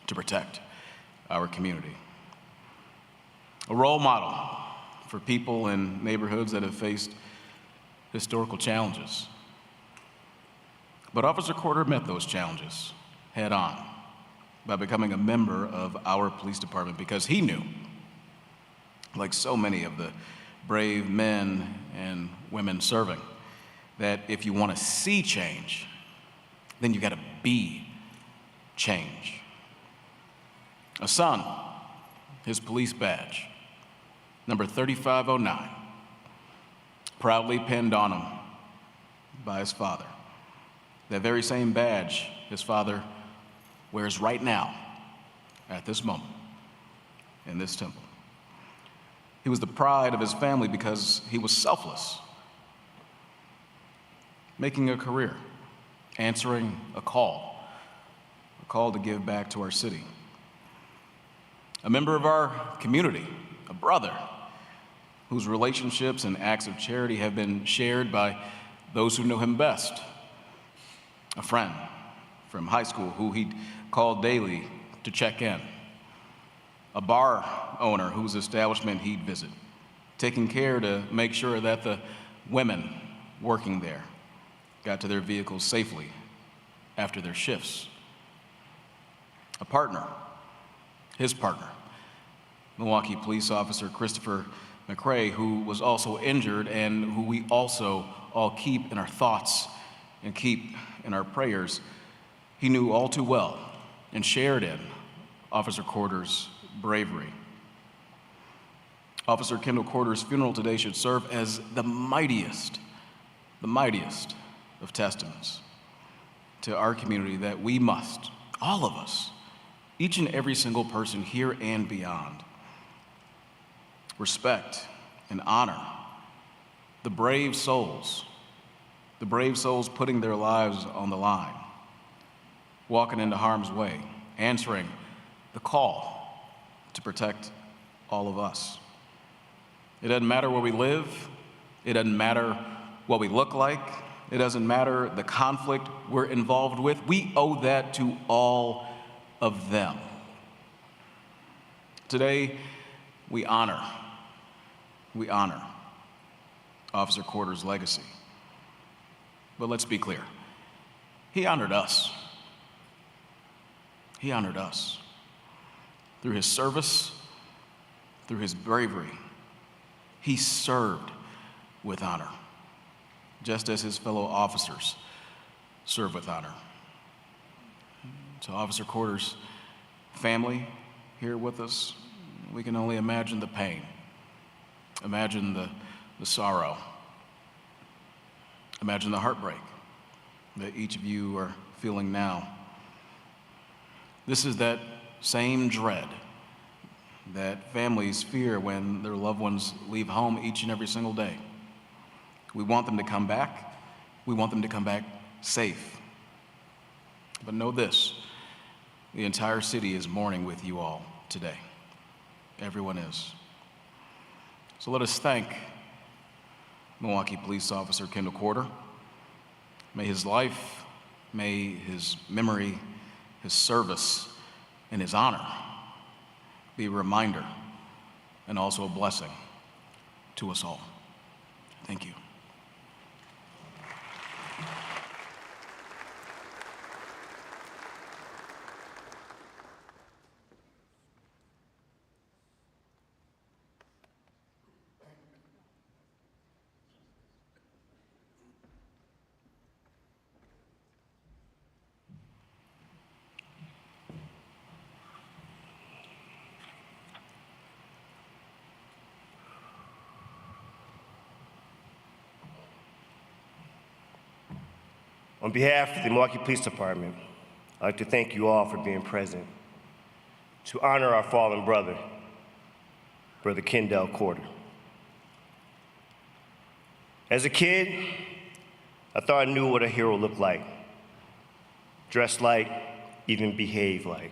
to protect our community. A role model for people in neighborhoods that have faced historical challenges. But Officer Corder met those challenges head on by becoming a member of our police department because he knew, like so many of the brave men and women serving, that if you want to see change, then you got to be change. A son, his police badge, number 3509, proudly pinned on him by his father. That very same badge his father wears right now, at this moment, in this temple. He was the pride of his family because he was selfless, making a career answering a call to give back to our city. A member of our community, a brother, whose relationships and acts of charity have been shared by those who know him best. A friend from high school who he'd call daily to check in. A bar owner whose establishment he'd visit, taking care to make sure that the women working there got to their vehicles safely after their shifts. A partner, his partner, Milwaukee police officer Christopher McRae, who was also injured and who we also all keep in our thoughts and keep in our prayers. He knew all too well and shared in Officer Corder's bravery. Officer Kendall Corder's funeral today should serve as the mightiest of testaments to our community that we must, all of us, each and every single person here and beyond, respect and honor the brave souls putting their lives on the line, walking into harm's way, answering the call to protect all of us. It doesn't matter where we live. It doesn't matter what we look like. It doesn't matter the conflict we're involved with. We owe that to all of them. Today, we honor Officer Corder's legacy. But let's be clear. He honored us. He honored us. Through his service, through his bravery, he served with honor, just as his fellow officers serve with honor. To Officer Corder's family here with us, we can only imagine the pain, imagine the sorrow, imagine the heartbreak that each of you are feeling now. This is that same dread that families fear when their loved ones leave home each and every single day. We want them to come back. We want them to come back safe. But know this, the entire city is mourning with you all today. Everyone is. So let us thank Milwaukee Police Officer Kendall Corder. May his life, may his memory, his service, and his honor be a reminder and also a blessing to us all. Thank you. On behalf of the Milwaukee Police Department, I'd like to thank you all for being present to honor our fallen brother, Brother Kendall Corder. As a kid, I thought I knew what a hero looked like, dressed like, even behaved like.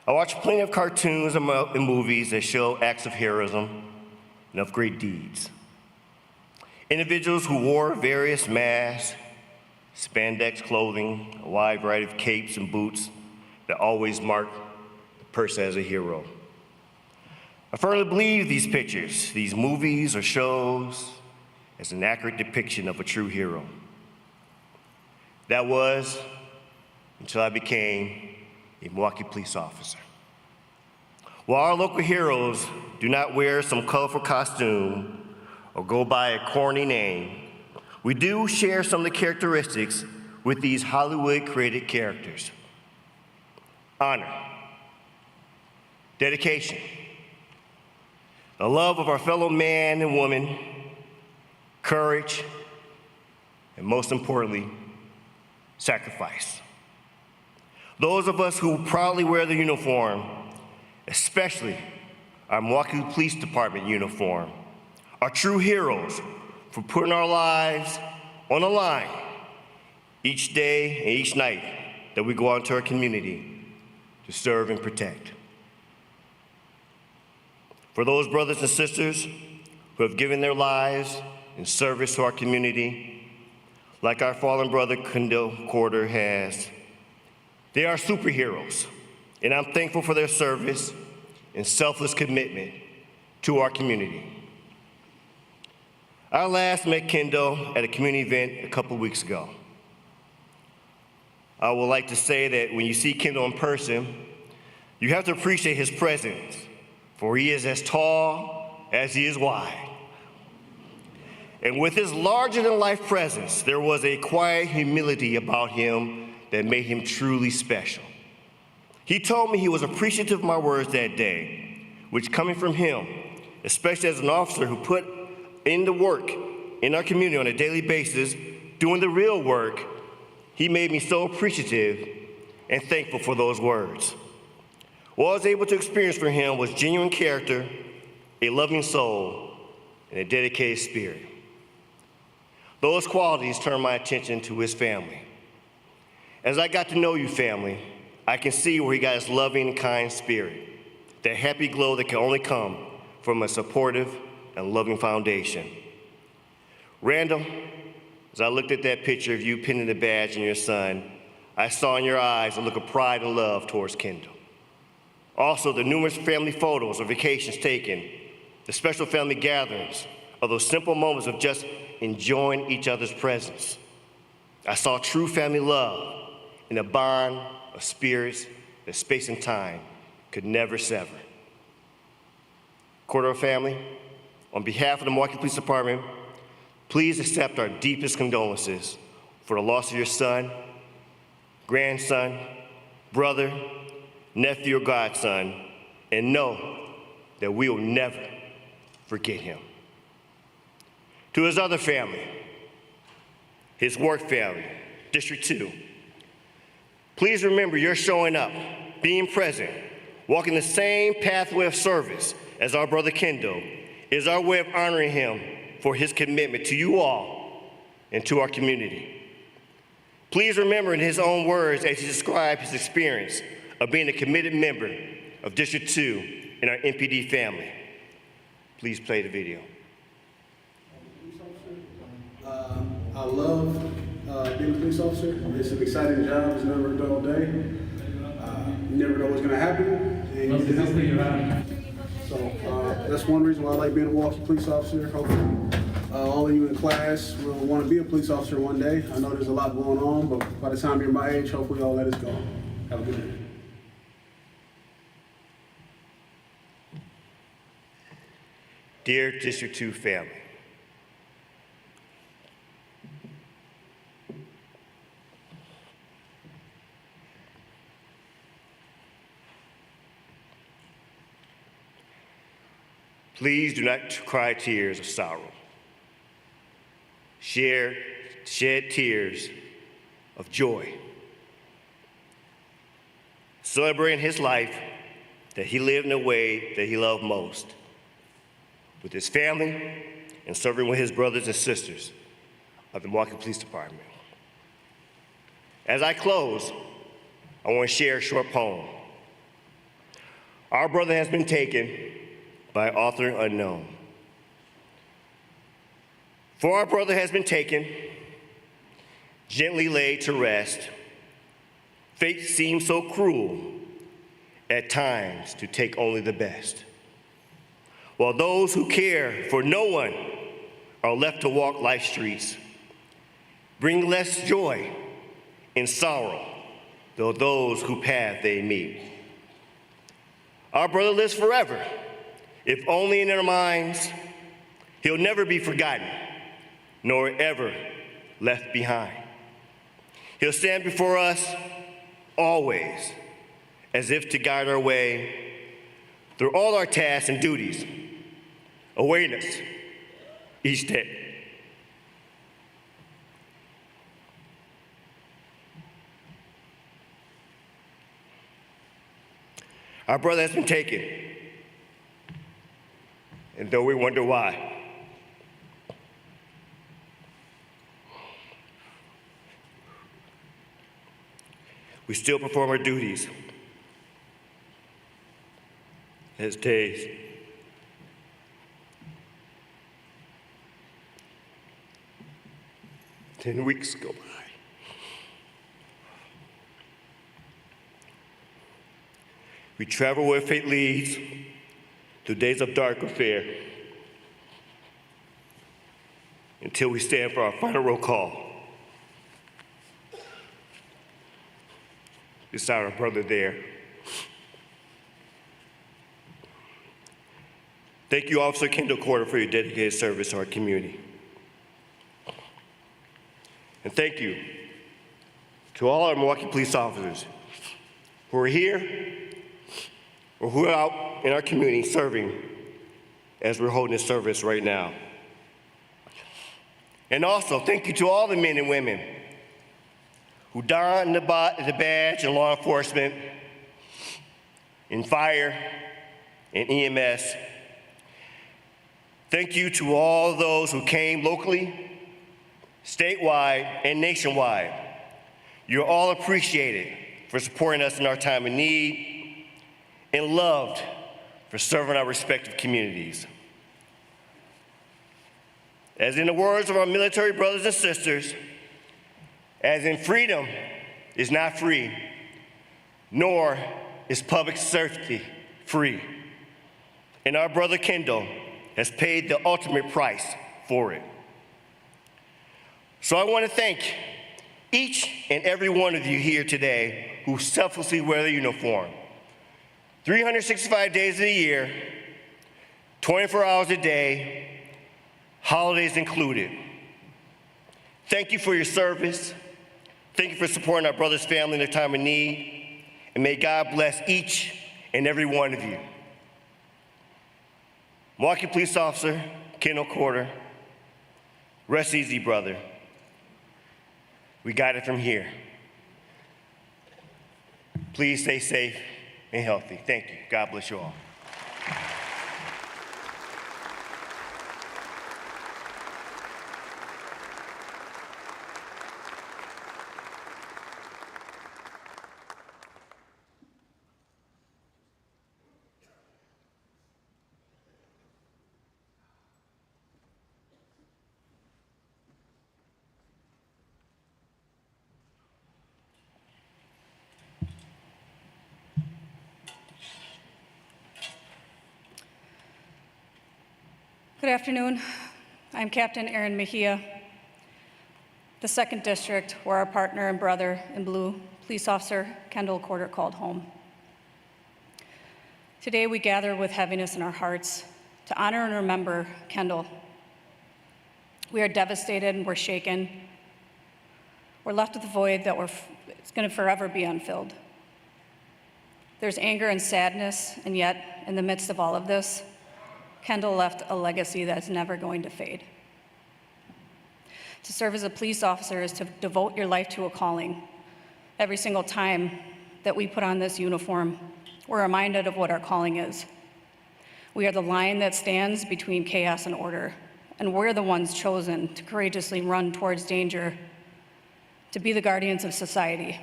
I watched plenty of cartoons and movies that show acts of heroism and of great deeds. Individuals who wore various masks, spandex clothing, a wide variety of capes and boots that always mark the person as a hero. I firmly believe these pictures, these movies or shows, as an accurate depiction of a true hero. That was until I became a Milwaukee police officer. While our local heroes do not wear some colorful costume or go by a corny name, we do share some of the characteristics with these Hollywood-created characters. Honor, dedication, the love of our fellow man and woman, courage, and most importantly, sacrifice. Those of us who proudly wear the uniform, especially our Milwaukee Police Department uniform, are true heroes for putting our lives on the line each day and each night that we go out into our community to serve and protect. For those brothers and sisters who have given their lives in service to our community, like our fallen brother Kendall Corder has, they are superheroes, and I'm thankful for their service and selfless commitment to our community. I last met Kendall at a community event a couple weeks ago. I would like to say that when you see Kendall in person, you have to appreciate his presence, for he is as tall as he is wide. And with his larger-than-life presence, there was a quiet humility about him that made him truly special. He told me he was appreciative of my words that day, which coming from him, especially as an officer who put in the work in our community on a daily basis, doing the real work, he made me so appreciative and thankful for those words. What I was able to experience from him was genuine character, a loving soul, and a dedicated spirit. Those qualities turned my attention to his family. As I got to know you, family, I can see where he got his loving, kind spirit, that happy glow that can only come from a supportive and loving foundation. Randall, as I looked at that picture of you pinning the badge on your son, I saw in your eyes a look of pride and love towards Kendall. Also, the numerous family photos or vacations taken, the special family gatherings, or those simple moments of just enjoying each other's presence. I saw true family love in a bond of spirits that space and time could never sever. Corder family, on behalf of the Milwaukee Police Department, please accept our deepest condolences for the loss of your son, grandson, brother, nephew, or godson, and know that we will never forget him. To his other family, his work family, District 2, please remember you're showing up, being present, walking the same pathway of service as our brother Kendall is our way of honoring him for his commitment to you all and to our community. Please remember in his own words as he described his experience of being a committed member of District 2 in our MPD family. Please play the video. I love being a police officer. It's an exciting job. It's never a dull day. You never know what's going to happen. So that's one reason why I like being a Milwaukee police officer. Hopefully all of you in class will want to be a police officer one day. I know there's a lot going on, but by the time you're my age, hopefully y'all let us go. Have a good day. Dear District 2 family, please do not cry tears of sorrow. Shed tears of joy. Celebrating his life that he lived in a way that he loved most, with his family and serving with his brothers and sisters of the Milwaukee Police Department. As I close, I want to share a short poem. Our brother has been taken by author unknown. For our brother has been taken, gently laid to rest. Fate seems so cruel at times to take only the best. While those who care for no one are left to walk life's streets, bring less joy and sorrow than those whose path they meet. Our brother lives forever, if only in our minds. He'll never be forgotten, nor ever left behind. He'll stand before us always, as if to guide our way through all our tasks and duties, awaiting us each day. Our brother has been taken, and though we wonder why, we still perform our duties as days 10 weeks go by. We travel where fate leads through days of dark affair until we stand for our final roll call beside our brother there. Thank you, Officer Kendall Corder, for your dedicated service to our community. And thank you to all our Milwaukee police officers who are here or who are out in our community serving as we're holding this service right now. And also, thank you to all the men and women who don the badge in law enforcement, in fire, and EMS. Thank you to all those who came locally, statewide, and nationwide. You're all appreciated for supporting us in our time of need and loved for serving our respective communities. As in the words of our military brothers and sisters, as in freedom is not free, nor is public safety free. And our brother Kendall has paid the ultimate price for it. So I want to thank each and every one of you here today who selflessly wear the uniform, 365 days of the year, 24 hours a day, holidays included. Thank you for your service. Thank you for supporting our brother's family in their time of need. And may God bless each and every one of you. Milwaukee Police Officer Kendall Corder, rest easy, brother. We got it from here. Please stay safe and healthy. Thank you. God bless you all. Good afternoon. I'm Captain Aaron Mejia, the 2nd District, where our partner and brother in blue, Police Officer Kendall Corder, called home. Today we gather with heaviness in our hearts to honor and remember Kendall. We are devastated and we're shaken. We're left with a void that it's going to forever be unfilled. There's anger and sadness, and yet, in the midst of all of this, Kendall left a legacy that's never going to fade. To serve as a police officer is to devote your life to a calling. Every single time that we put on this uniform, we're reminded of what our calling is. We are the line that stands between chaos and order, and we're the ones chosen to courageously run towards danger, to be the guardians of society.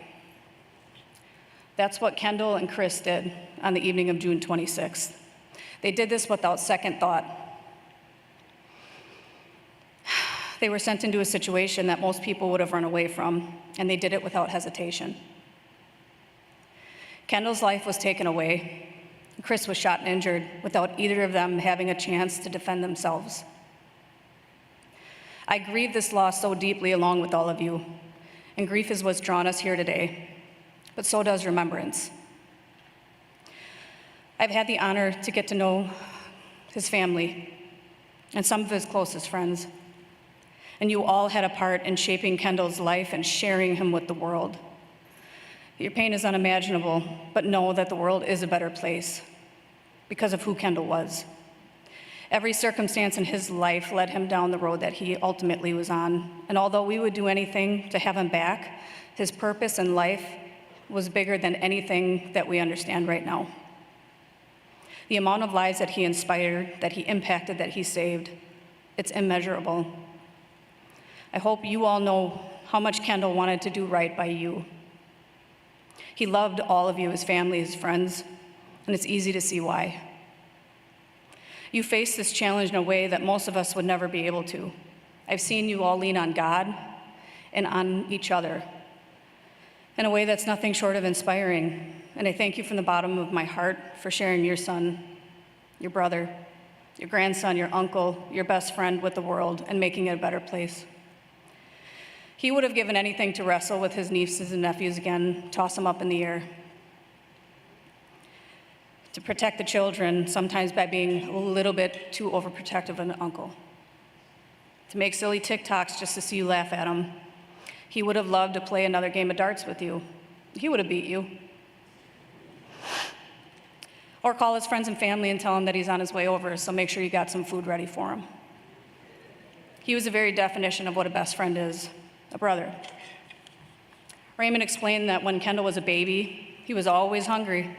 That's what Kendall and Chris did on the evening of June 26th. They did this without second thought. They were sent into a situation that most people would have run away from, and they did it without hesitation. Kendall's life was taken away. Chris was shot and injured without either of them having a chance to defend themselves. I grieve this loss so deeply along with all of you, and grief is what's drawn us here today, but so does remembrance. I've had the honor to get to know his family and some of his closest friends, and you all had a part in shaping Kendall's life and sharing him with the world. Your pain is unimaginable, but know that the world is a better place because of who Kendall was. Every circumstance in his life led him down the road that he ultimately was on, and although we would do anything to have him back, his purpose in life was bigger than anything that we understand right now. The amount of lives that he inspired, that he impacted, that he saved, it's immeasurable. I hope you all know how much Kendall wanted to do right by you. He loved all of you, his family, his friends, and it's easy to see why. You face this challenge in a way that most of us would never be able to. I've seen you all lean on God and on each other in a way that's nothing short of inspiring. And I thank you from the bottom of my heart for sharing your son, your brother, your grandson, your uncle, your best friend with the world and making it a better place. He would have given anything to wrestle with his nieces and nephews again, toss them up in the air. To protect the children, sometimes by being a little bit too overprotective of an uncle. To make silly TikToks just to see you laugh at him. He would have loved to play another game of darts with you. He would have beat you. Or call his friends and family and tell him that he's on his way over, so make sure you got some food ready for him. He was the very definition of what a best friend is, a brother. Raymond explained that when Kendall was a baby, he was always hungry.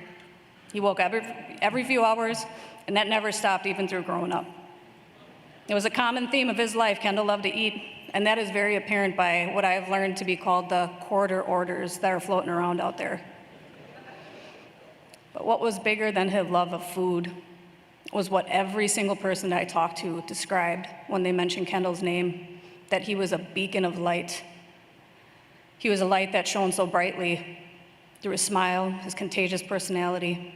He woke every few hours, and that never stopped even through growing up. It was a common theme of his life. Kendall loved to eat, and that is very apparent by what I have learned to be called the Corder orders that are floating around out there. But what was bigger than his love of food was what every single person that I talked to described when they mentioned Kendall's name, that he was a beacon of light. He was a light that shone so brightly through his smile, his contagious personality.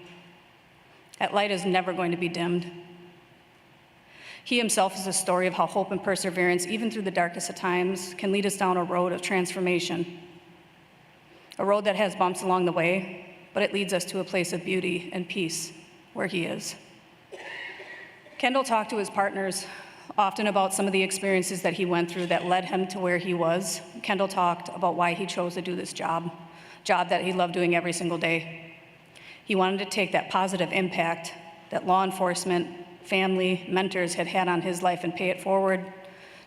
That light is never going to be dimmed. He himself is a story of how hope and perseverance, even through the darkest of times, can lead us down a road of transformation. A road that has bumps along the way, but it leads us to a place of beauty and peace where he is. Kendall talked to his partners often about some of the experiences that he went through that led him to where he was. Kendall talked about why he chose to do this job that he loved doing every single day. He wanted to take that positive impact that law enforcement, family, mentors had had on his life and pay it forward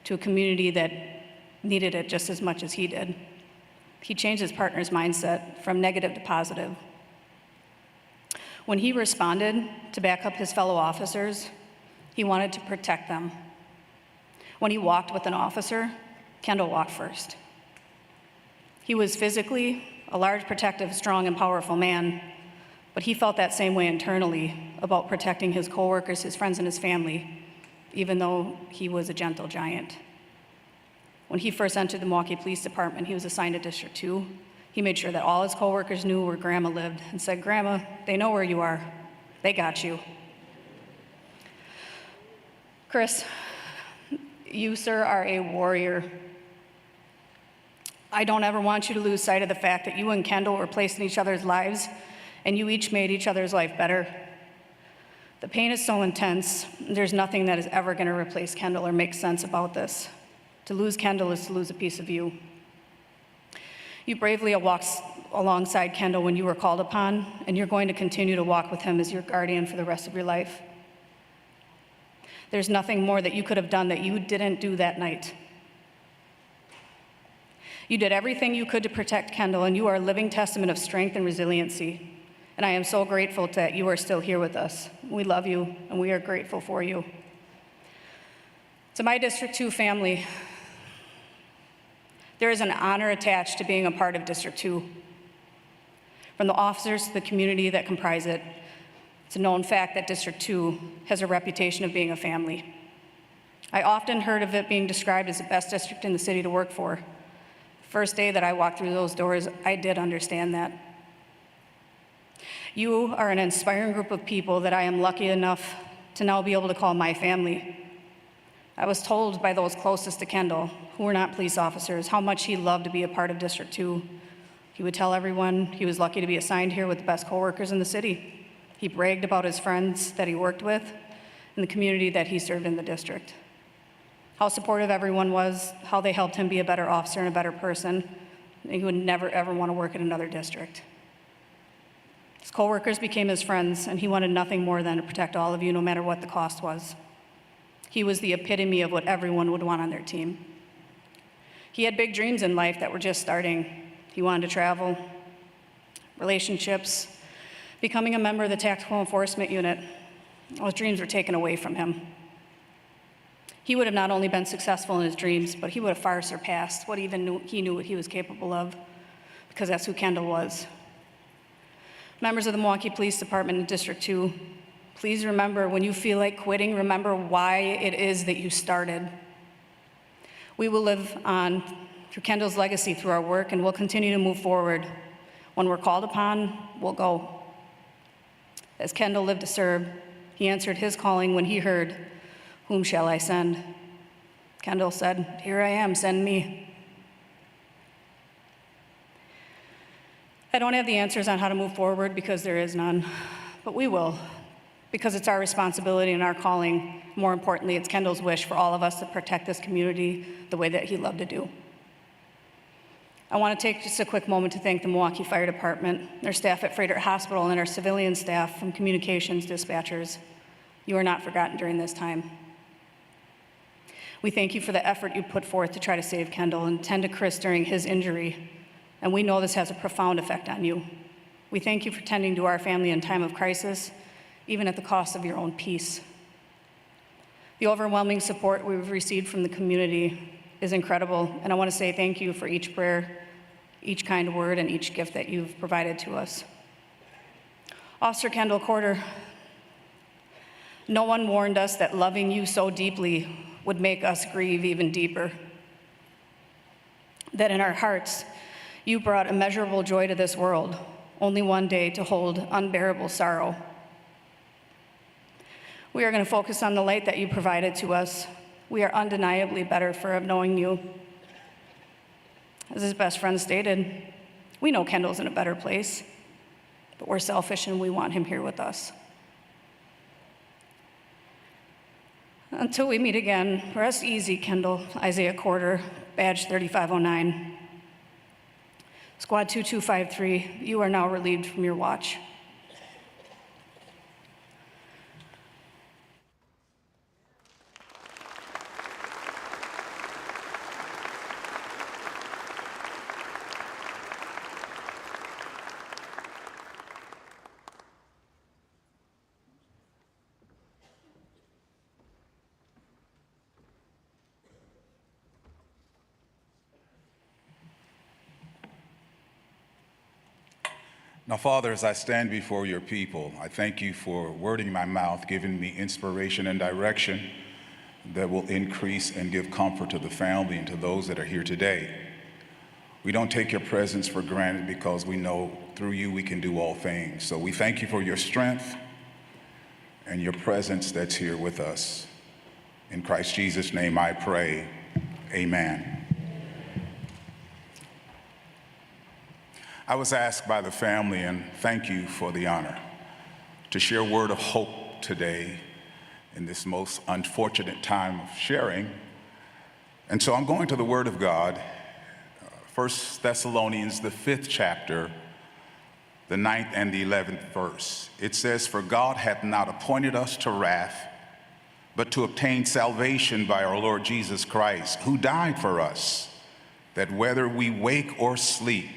to a community that needed it just as much as he did. He changed his partner's mindset from negative to positive. When he responded to back up his fellow officers, he wanted to protect them. When he walked with an officer, Kendall walked first. He was physically a large, protective, strong, and powerful man, but he felt that same way internally about protecting his coworkers, his friends, and his family, even though he was a gentle giant. When he first entered the Milwaukee Police Department, he was assigned to District 2. He made sure that all his coworkers knew where Grandma lived and said, "Grandma, they know where you are. They got you." Chris, you, sir, are a warrior. I don't ever want you to lose sight of the fact that you and Kendall were placed in each other's lives, and you each made each other's life better. The pain is so intense, there's nothing that is ever going to replace Kendall or make sense about this. To lose Kendall is to lose a piece of you. You bravely walked alongside Kendall when you were called upon, and you're going to continue to walk with him as your guardian for the rest of your life. There's nothing more that you could have done that you didn't do that night. You did everything you could to protect Kendall, and you are a living testament of strength and resiliency. And I am so grateful that you are still here with us. We love you, and we are grateful for you. To my District 2 family, there is an honor attached to being a part of District 2. From the officers to the community that comprise it, it's a known fact that District 2 has a reputation of being a family. I often heard of it being described as the best district in the city to work for. The first day that I walked through those doors, I did understand that. You are an inspiring group of people that I am lucky enough to now be able to call my family. I was told by those closest to Kendall, who were not police officers, how much he loved to be a part of District 2. He would tell everyone he was lucky to be assigned here with the best coworkers in the city. He bragged about his friends that he worked with and the community that he served in the district. How supportive everyone was, how they helped him be a better officer and a better person. And he would never, ever want to work in another district. His coworkers became his friends, and he wanted nothing more than to protect all of you, no matter what the cost was. He was the epitome of what everyone would want on their team. He had big dreams in life that were just starting. He wanted to travel, relationships, becoming a member of the Tactical Enforcement Unit. Those dreams were taken away from him. He would have not only been successful in his dreams, but he would have far surpassed what he knew what he was capable of, because that's who Kendall was. Members of the Milwaukee Police Department in District 2, please remember when you feel like quitting, remember why it is that you started. We will live on through Kendall's legacy through our work, and we'll continue to move forward. When we're called upon, we'll go. As Kendall lived to serve, he answered his calling when he heard, "Whom shall I send?" Kendall said, "Here I am, send me." I don't have the answers on how to move forward because there is none, but we will, because it's our responsibility and our calling. More importantly, it's Kendall's wish for all of us to protect this community the way that he loved to do. I want to take just a quick moment to thank the Milwaukee Fire Department, their staff at Frederick Hospital, and our civilian staff from communications dispatchers. You are not forgotten during this time. We thank you for the effort you put forth to try to save Kendall and tend to Chris during his injury, and we know this has a profound effect on you. We thank you for tending to our family in time of crisis, even at the cost of your own peace. The overwhelming support we've received from the community is incredible, and I want to say thank you for each prayer, each kind word, and each gift that you've provided to us. Officer Kendall Corder, no one warned us that loving you so deeply would make us grieve even deeper. That in our hearts, you brought immeasurable joy to this world, only one day to hold unbearable sorrow. We are going to focus on the light that you provided to us. We are undeniably better for knowing you. As his best friend stated, we know Kendall's in a better place, but we're selfish and we want him here with us. Until we meet again, rest easy, Kendall. Isaiah Corder, badge 3509. Squad 2253, you are now relieved from your watch. Now, Father, as I stand before your people, I thank you for wording my mouth, giving me inspiration and direction that will increase and give comfort to the family and to those that are here today. We don't take your presence for granted because we know through you we can do all things. So we thank you for your strength and your presence that's here with us. In Christ Jesus' name I pray, amen. I was asked by the family, and thank you for the honor, to share a word of hope today in this most unfortunate time of sharing. And so I'm going to the Word of God, 1 Thessalonians, the 5th chapter, the 9th and the 11th verse. It says, "For God hath not appointed us to wrath, but to obtain salvation by our Lord Jesus Christ, who died for us, that whether we wake or sleep,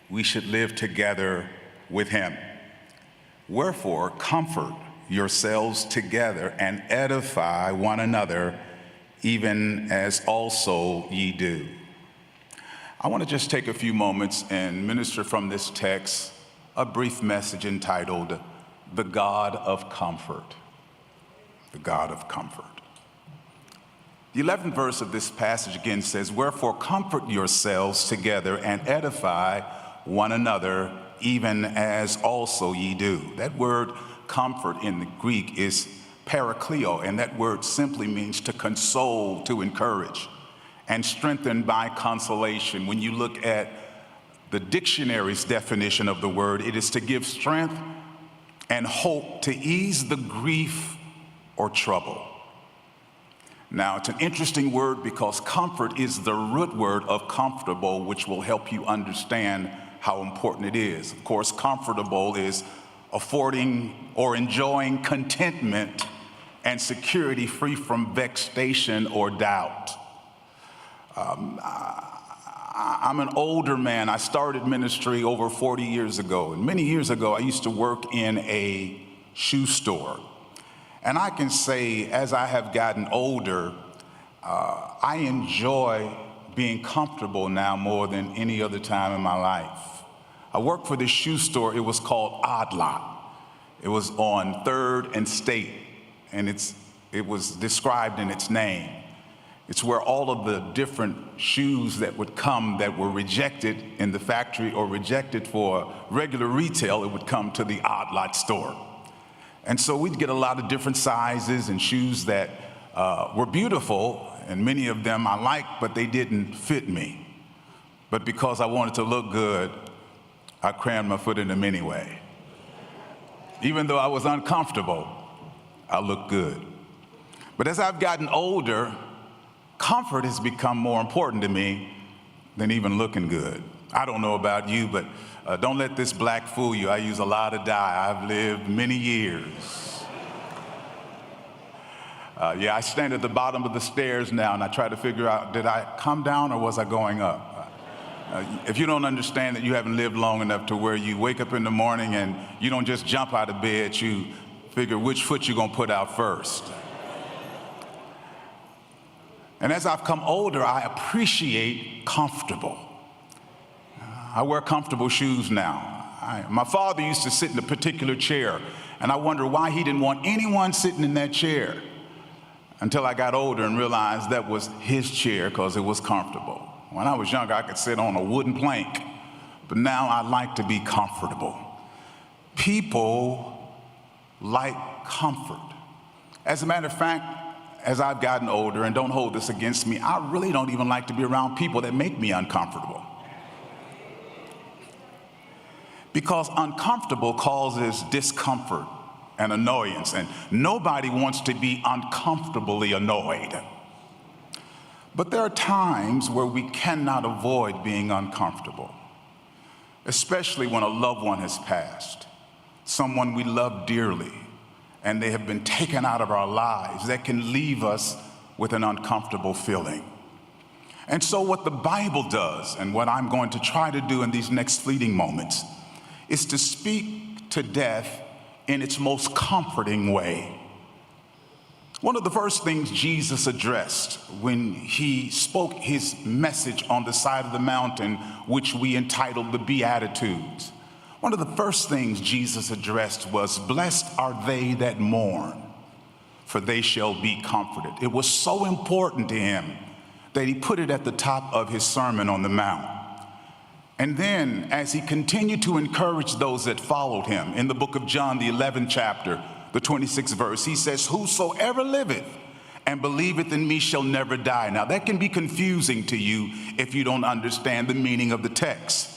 we should live together with him. Wherefore, comfort yourselves together and edify one another, even as also ye do." I want to just take a few moments and minister from this text a brief message entitled, "The God of Comfort." The God of Comfort. The 11th verse of this passage again says, "Wherefore comfort yourselves together and edify one another, even as also ye do." That word comfort in the Greek is parakleo, and that word simply means to console, to encourage, and strengthen by consolation. When you look at the dictionary's definition of the word, it is to give strength and hope to ease the grief or trouble. Now, it's an interesting word because comfort is the root word of comfortable, which will help you understand how important it is. Of course, comfortable is affording or enjoying contentment and security free from vexation or doubt. I'm an older man. I started ministry over 40 years ago. And many years ago, I used to work in a shoe store. And I can say, as I have gotten older, I enjoy being comfortable now more than any other time in my life. I worked for this shoe store. It was called Odd Lot. It was on 3rd and State, and it was described in its name. It's where all of the different shoes that would come that were rejected in the factory or rejected for regular retail, it would come to the Odd Lot store. And so we'd get a lot of different sizes and shoes that were beautiful, and many of them I liked, but they didn't fit me. But because I wanted to look good, I crammed my foot in them anyway. Even though I was uncomfortable, I looked good. But as I've gotten older, comfort has become more important to me than even looking good. I don't know about you, but don't let this black fool you. I use a lot of dye. I've lived many years. I stand at the bottom of the stairs now, and I try to figure out, did I come down or was I going up? If you don't understand that you haven't lived long enough to where you wake up in the morning and you don't just jump out of bed, you figure which foot you're gonna put out first. And as I've come older, I appreciate comfortable. I wear comfortable shoes now. My father used to sit in a particular chair, and I wonder why he didn't want anyone sitting in that chair, until I got older and realized that was his chair because it was comfortable. When I was younger, I could sit on a wooden plank, but now I like to be comfortable. People like comfort. As a matter of fact, as I've gotten older, and don't hold this against me, I really don't even like to be around people that make me uncomfortable. Because uncomfortable causes discomfort and annoyance, and nobody wants to be uncomfortably annoyed. But there are times where we cannot avoid being uncomfortable, especially when a loved one has passed, someone we love dearly, and they have been taken out of our lives. That can leave us with an uncomfortable feeling. And so what the Bible does, and what I'm going to try to do in these next fleeting moments, is to speak to death in its most comforting way. One of the first things Jesus addressed when he spoke his message on the side of the mountain, which we entitled the Beatitudes, one of the first things Jesus addressed was, "Blessed are they that mourn, for they shall be comforted." It was so important to him that he put it at the top of his Sermon on the Mount. And then, as he continued to encourage those that followed him, in the book of John, the 11th chapter, the 26th verse, he says, "Whosoever liveth and believeth in me shall never die." Now, that can be confusing to you if you don't understand the meaning of the text.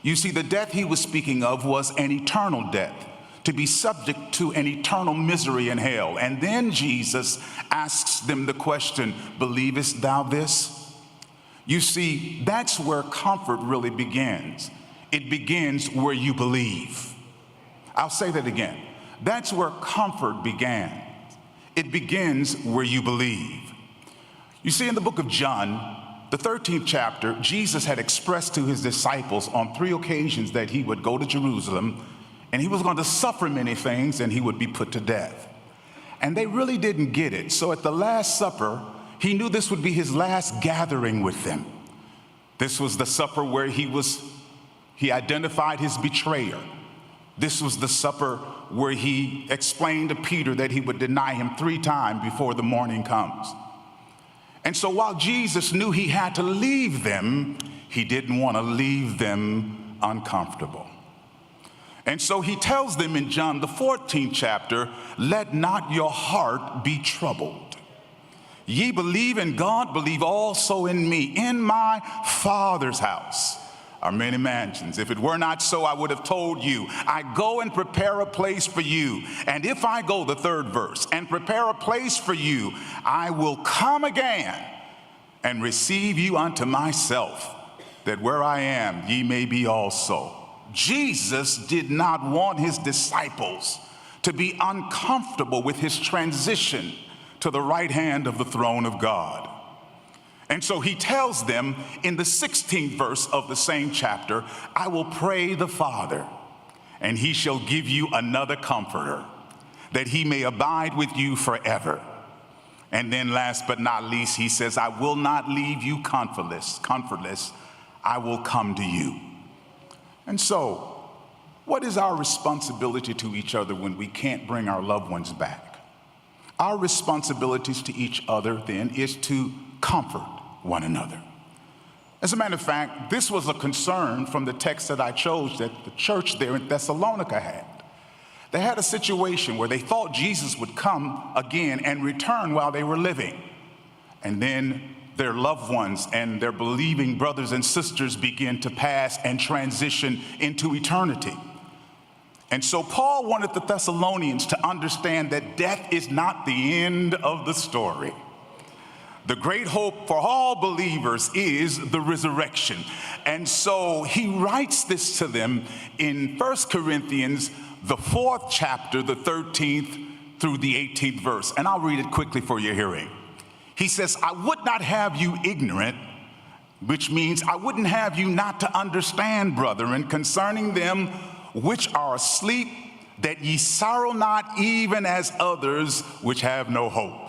You see, the death he was speaking of was an eternal death, to be subject to an eternal misery in hell. And then Jesus asks them the question, "Believest thou this?" You see, that's where comfort really begins. It begins where you believe. I'll say that again. That's where comfort began. It begins where you believe. You see, in the book of John, the 13th chapter, Jesus had expressed to his disciples on 3 occasions that he would go to Jerusalem and he was going to suffer many things and he would be put to death. And they really didn't get it. So at the Last Supper, he knew this would be his last gathering with them. This was the supper where he identified his betrayer. This was the supper where he explained to Peter that he would deny him 3 times before the morning comes. And so while Jesus knew he had to leave them, he didn't want to leave them uncomfortable. And so he tells them in John, the 14th chapter, "Let not your heart be troubled. Ye believe in God, believe also in me. In my Father's house are many mansions. If it were not so, I would have told you. I go and prepare a place for you. And if I go," the 3rd verse, "and prepare a place for you, I will come again and receive you unto myself, that where I am, ye may be also." Jesus did not want his disciples to be uncomfortable with his transition to the right hand of the throne of God. And so he tells them in the 16th verse of the same chapter, "I will pray the Father, and he shall give you another comforter, that he may abide with you forever." And then last but not least, he says, "I will not leave you comfortless. I will come to you." And so, what is our responsibility to each other when we can't bring our loved ones back? Our responsibilities to each other then is to comfort one another. As a matter of fact, this was a concern from the text that I chose that the church there in Thessalonica had. They had a situation where they thought Jesus would come again and return while they were living. And then their loved ones and their believing brothers and sisters begin to pass and transition into eternity. And so Paul wanted the Thessalonians to understand that death is not the end of the story. The great hope for all believers is the resurrection. And so he writes this to them in 1 Corinthians, the 4th chapter, the 13th through the 18th verse. And I'll read it quickly for your hearing. He says, I would not have you ignorant, which means I wouldn't have you not to understand, brethren, concerning them which are asleep, that ye sorrow not even as others which have no hope.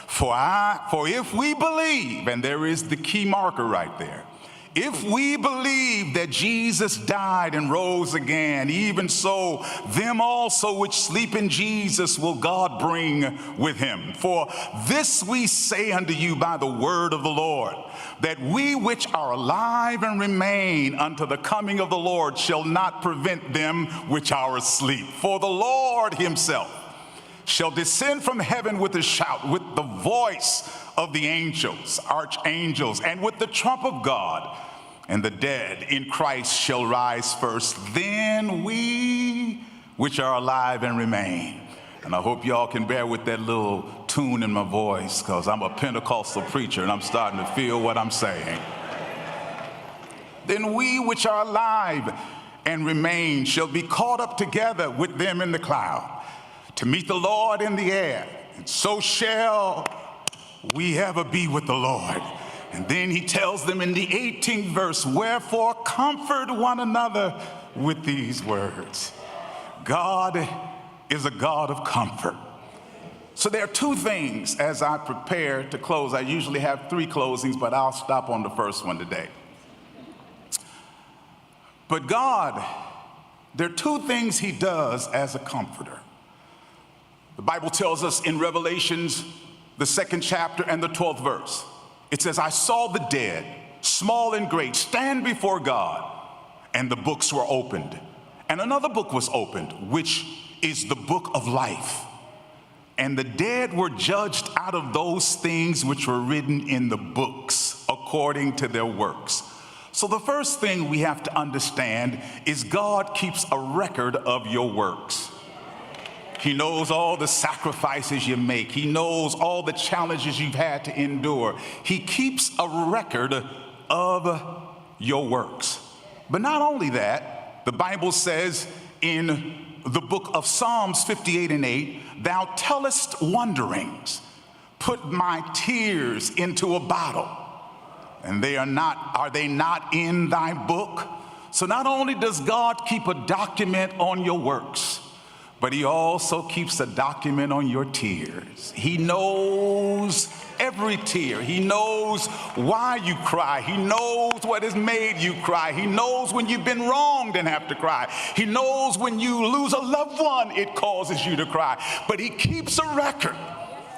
For if we believe, and there is the key marker right there, if we believe that Jesus died and rose again, even so, them also which sleep in Jesus will God bring with him. For this we say unto you by the word of the Lord, that we which are alive and remain unto the coming of the Lord shall not prevent them which are asleep. For the Lord himself shall descend from heaven with a shout, with the voice of the angels, archangels, and with the trump of God, and the dead in Christ shall rise first. Then we which are alive and remain. And I hope y'all can bear with that little tune in my voice, because I'm a Pentecostal preacher and I'm starting to feel what I'm saying. Then we which are alive and remain shall be caught up together with them in the cloud, to meet the Lord in the air, and so shall we ever be with the Lord. And then he tells them in the 18th verse, wherefore comfort one another with these words. God is a God of comfort. So there are two things as I prepare to close. I usually have 3 closings, but I'll stop on the first one today. But God, there are 2 things he does as a comforter. The Bible tells us in Revelations, the 2nd chapter and the 12th verse, it says, I saw the dead, small and great, stand before God, and the books were opened. And another book was opened, which is the book of life. And the dead were judged out of those things which were written in the books, according to their works. So the first thing we have to understand is God keeps a record of your works. He knows all the sacrifices you make. He knows all the challenges you've had to endure. He keeps a record of your works. But not only that, the Bible says in the book of Psalms 58 and 8, thou tellest wonderings, put my tears into a bottle, and are they not in thy book? So not only does God keep a document on your works, but he also keeps a document on your tears. He knows every tear. He knows why you cry. He knows what has made you cry. He knows when you've been wronged and have to cry. He knows when you lose a loved one, it causes you to cry. But he keeps a record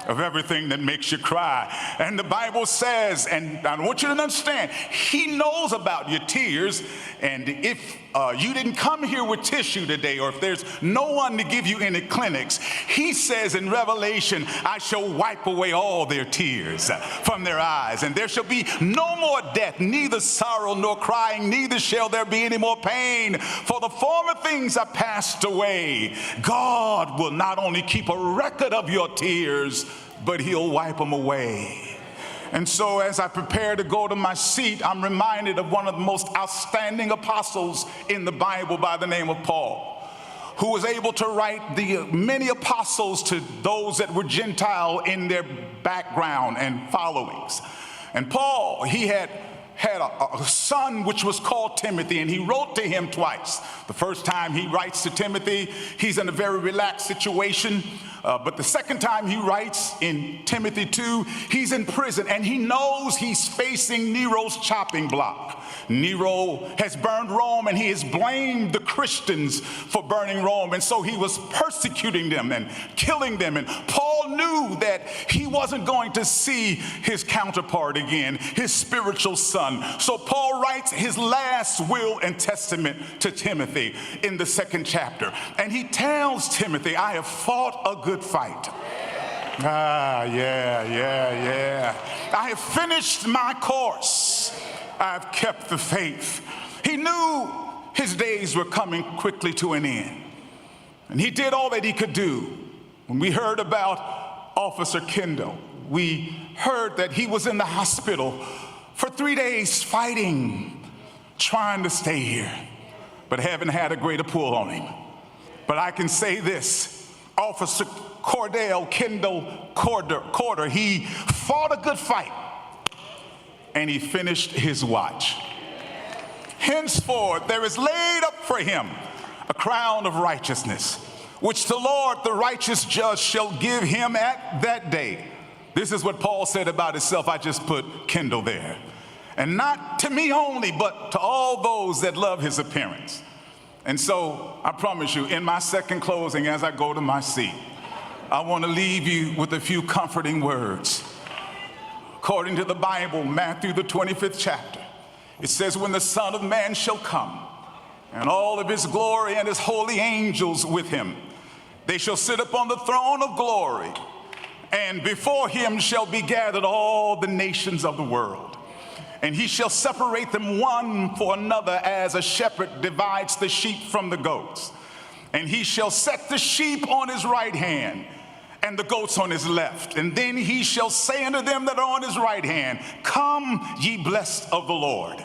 of everything that makes you cry. And the Bible says, and I want you to understand, he knows about your tears. And if you didn't come here with tissue today, or if there's no one to give you any clinics, he says in Revelation, I shall wipe away all their tears from their eyes, and there shall be no more death, neither sorrow nor crying, neither shall there be any more pain, for the former things are passed away. God will not only keep a record of your tears, but he'll wipe them away. And so as I prepare to go to my seat, I'm reminded of one of the most outstanding apostles in the Bible by the name of Paul, who was able to write the many apostles to those that were Gentile in their background and followings. And Paul, he had had a son which was called Timothy, and he wrote to him twice. The first time he writes to Timothy, he's in a very relaxed situation. But the second time he writes in Timothy 2, he's in prison, and he knows he's facing Nero's chopping block. Nero has burned Rome, and he has blamed the Christians for burning Rome, and so he was persecuting them and killing them. And Paul knew that he wasn't going to see his counterpart again, his spiritual son. So Paul writes his last will and testament to Timothy in the 2nd chapter. And he tells Timothy, I have fought a good fight. I have finished my course. I've kept the faith. He knew his days were coming quickly to an end. And he did all that he could do. When we heard about Officer Kendall, we heard that he was in the hospital for 3 days fighting, trying to stay here, but haven't had a greater pull on him. But I can say this, Officer Kendall Corder, he fought a good fight, and he finished his watch. Henceforth, there is laid up for him a crown of righteousness, which the Lord, the righteous judge, shall give him at that day. This is what Paul said about himself. I just put Kendall there. And not to me only, but to all those that love his appearance. And so I promise you, in my second closing, as I go to my seat, I want to leave you with a few comforting words. According to the Bible, Matthew the 25th chapter, it says, when the Son of Man shall come, and all of his glory and his holy angels with him, they shall sit upon the throne of glory, and before him shall be gathered all the nations of the world. And he shall separate them one for another, as a shepherd divides the sheep from the goats. And he shall set the sheep on his right hand, and the goats on his left. And then he shall say unto them that are on his right hand, come, ye blessed of the Lord,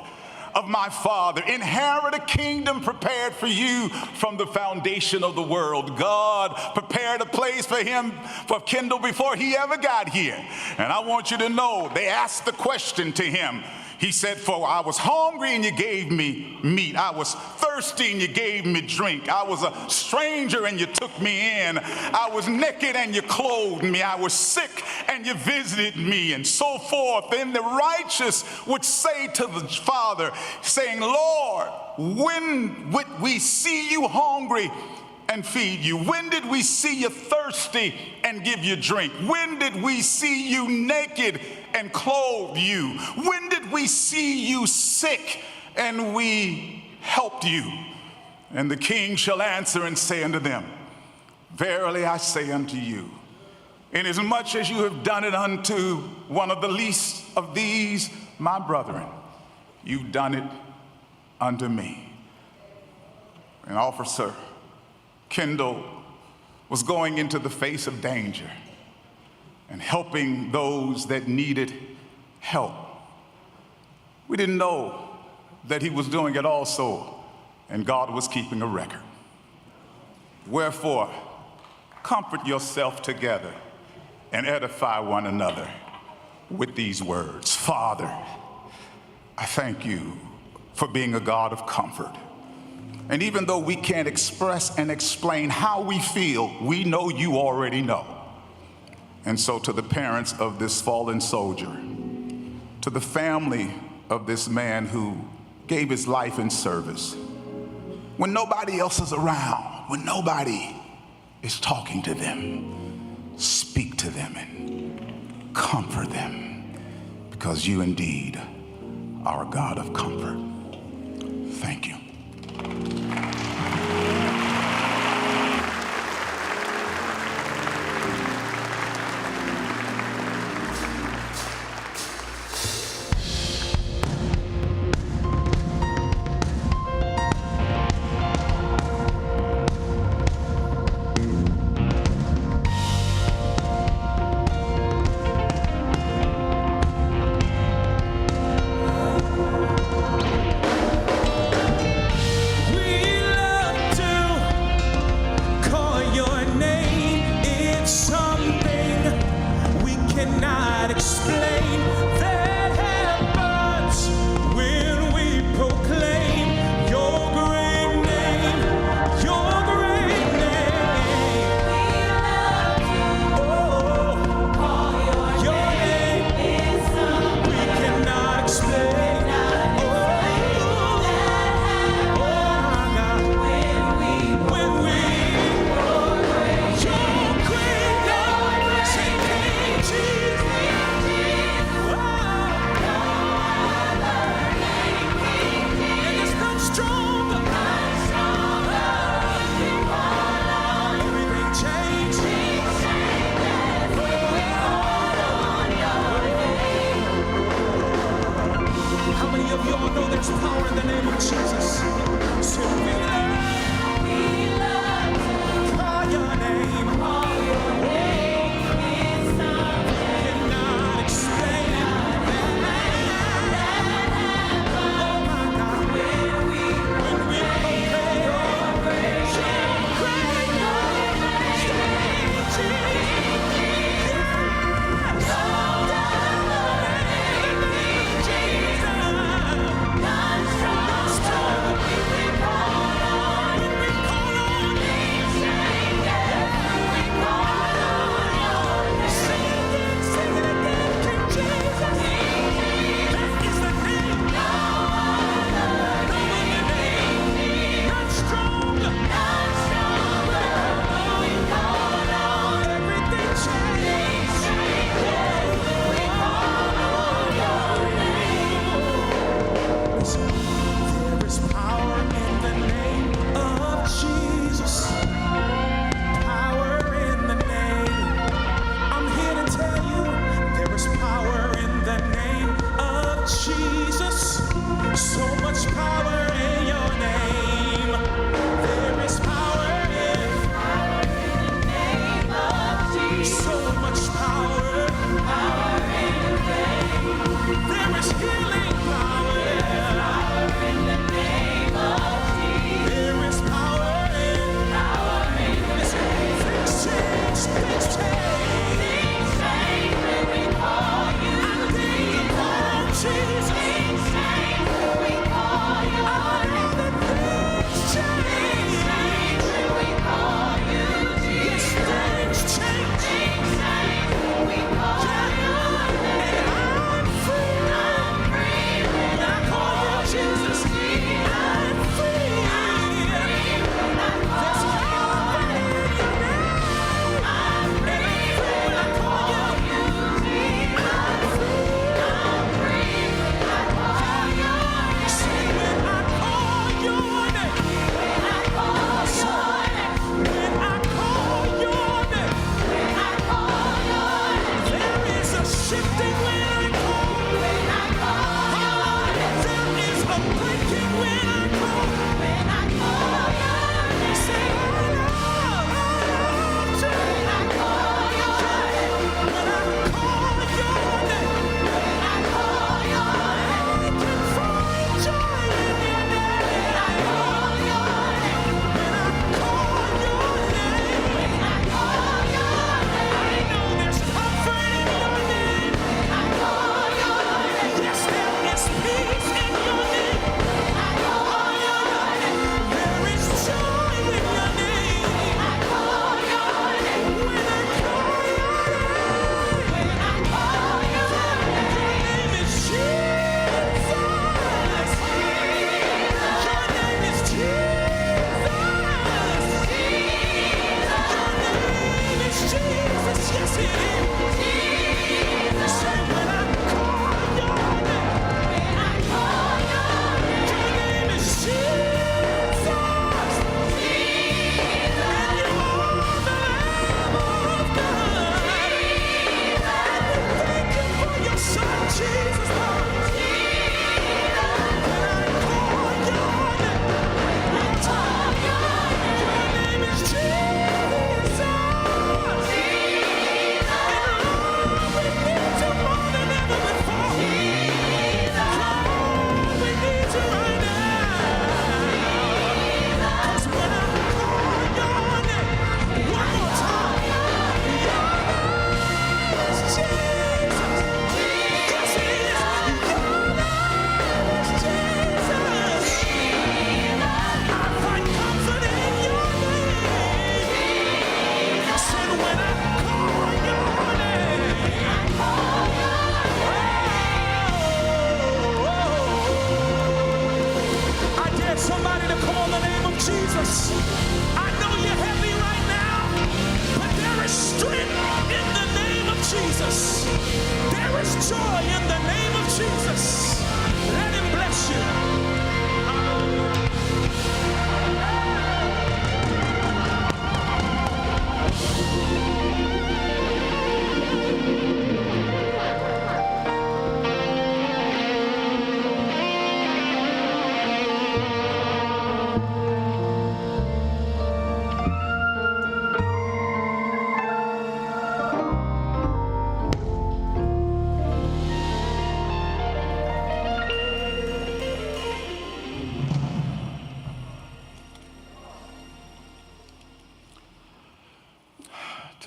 of my Father, inherit a kingdom prepared for you from the foundation of the world. God prepared a place for him, for Kendall, before he ever got here. And I want you to know, they asked the question to him. He said, for I was hungry and you gave me meat. I was thirsty and you gave me drink. I was a stranger and you took me in. I was naked and you clothed me. I was sick and you visited me, and so forth. Then the righteous would say to the Father, saying, Lord, when would we see you hungry and feed you? When did we see you thirsty and give you drink? When did we see you naked and clothe you? When did we see you sick and we helped you? And the king shall answer and say unto them, verily I say unto you, inasmuch as you have done it unto one of the least of these my brethren, you've done it unto me. And Officer Kendall was going into the face of danger and helping those that needed help. We didn't know that he was doing it also, and God was keeping a record. Wherefore, comfort yourself together and edify one another with these words. Father, I thank you for being a God of comfort. And even though we can't express and explain how we feel, we know you already know. And so to the parents of this fallen soldier, to the family of this man who gave his life in service, when nobody else is around, when nobody is talking to them, speak to them and comfort them, because you indeed are a God of comfort. Thank you. We There's power in the name of Jesus. So we love, call your name. Cannot explain it. Oh my God, when we obey your grace, there is power in the name of Jesus. Power in the name. I'm here to tell you there is power in the name of Jesus. So much power in your name. There is power in the name of Jesus. So much power in the name. There is healing power in the name of Jesus. There is power in listen, things change, things change. Things change when we call you. I think you call Jesus. Things change when we call you. I know that things change when we call you Jesus. Yes, things change. Things change when we call you. And I'm free. I'm free when I call you Jesus. I'm free. When I call you. I'm free when I call you Jesus. I'm free when I call you. Say when I call your name. When I call your name. When I call your name. When I call your name. There is a shifting when I call. When I call your name. There is a breaking when I call. When I call your name. Say I love you. When I call your name. When I call your name. When I call your name. I can find joy in your name. When I call your name. When I call your name. When I call your name. I know there's comfort in your name. When I call your name. Yes, there is peace in your name. When I call your name. There is joy in your name. When I call your name. When I call your name. When I call your name. Your name is Jesus. Your name is Jesus. Your name is Jesus. Yes, it is. Say when I call your name. When I call your name. Your name is Jesus. And you are the Lamb of God. And we thank you for your Son, Jesus. When I call your name. When I call your name. Your name is Jesus. Somebody to call the name of Jesus. I know you're heavy right now, but there is strength in the name of Jesus. There is joy in the name of Jesus. Let him bless you.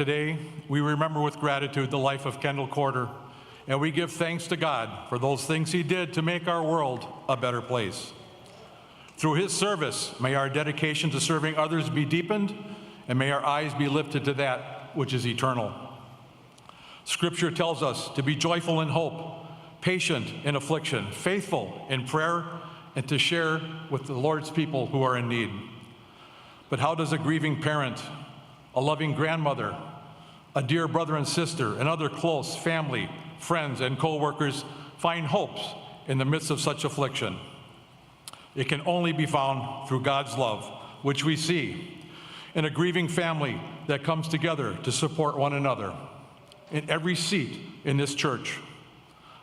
today, we remember with gratitude the life of Kendall Corder, and we give thanks to God for those things he did to make our world a better place. Through his service, may our dedication to serving others be deepened, and may our eyes be lifted to that which is eternal. Scripture tells us to be joyful in hope, patient in affliction, faithful in prayer, and to share with the Lord's people who are in need. But how does a grieving parent, a loving grandmother, a dear brother and sister, and other close family, friends, and co-workers find hopes in the midst of such affliction? It can only be found through God's love, which we see in a grieving family that comes together to support one another. In every seat in this church,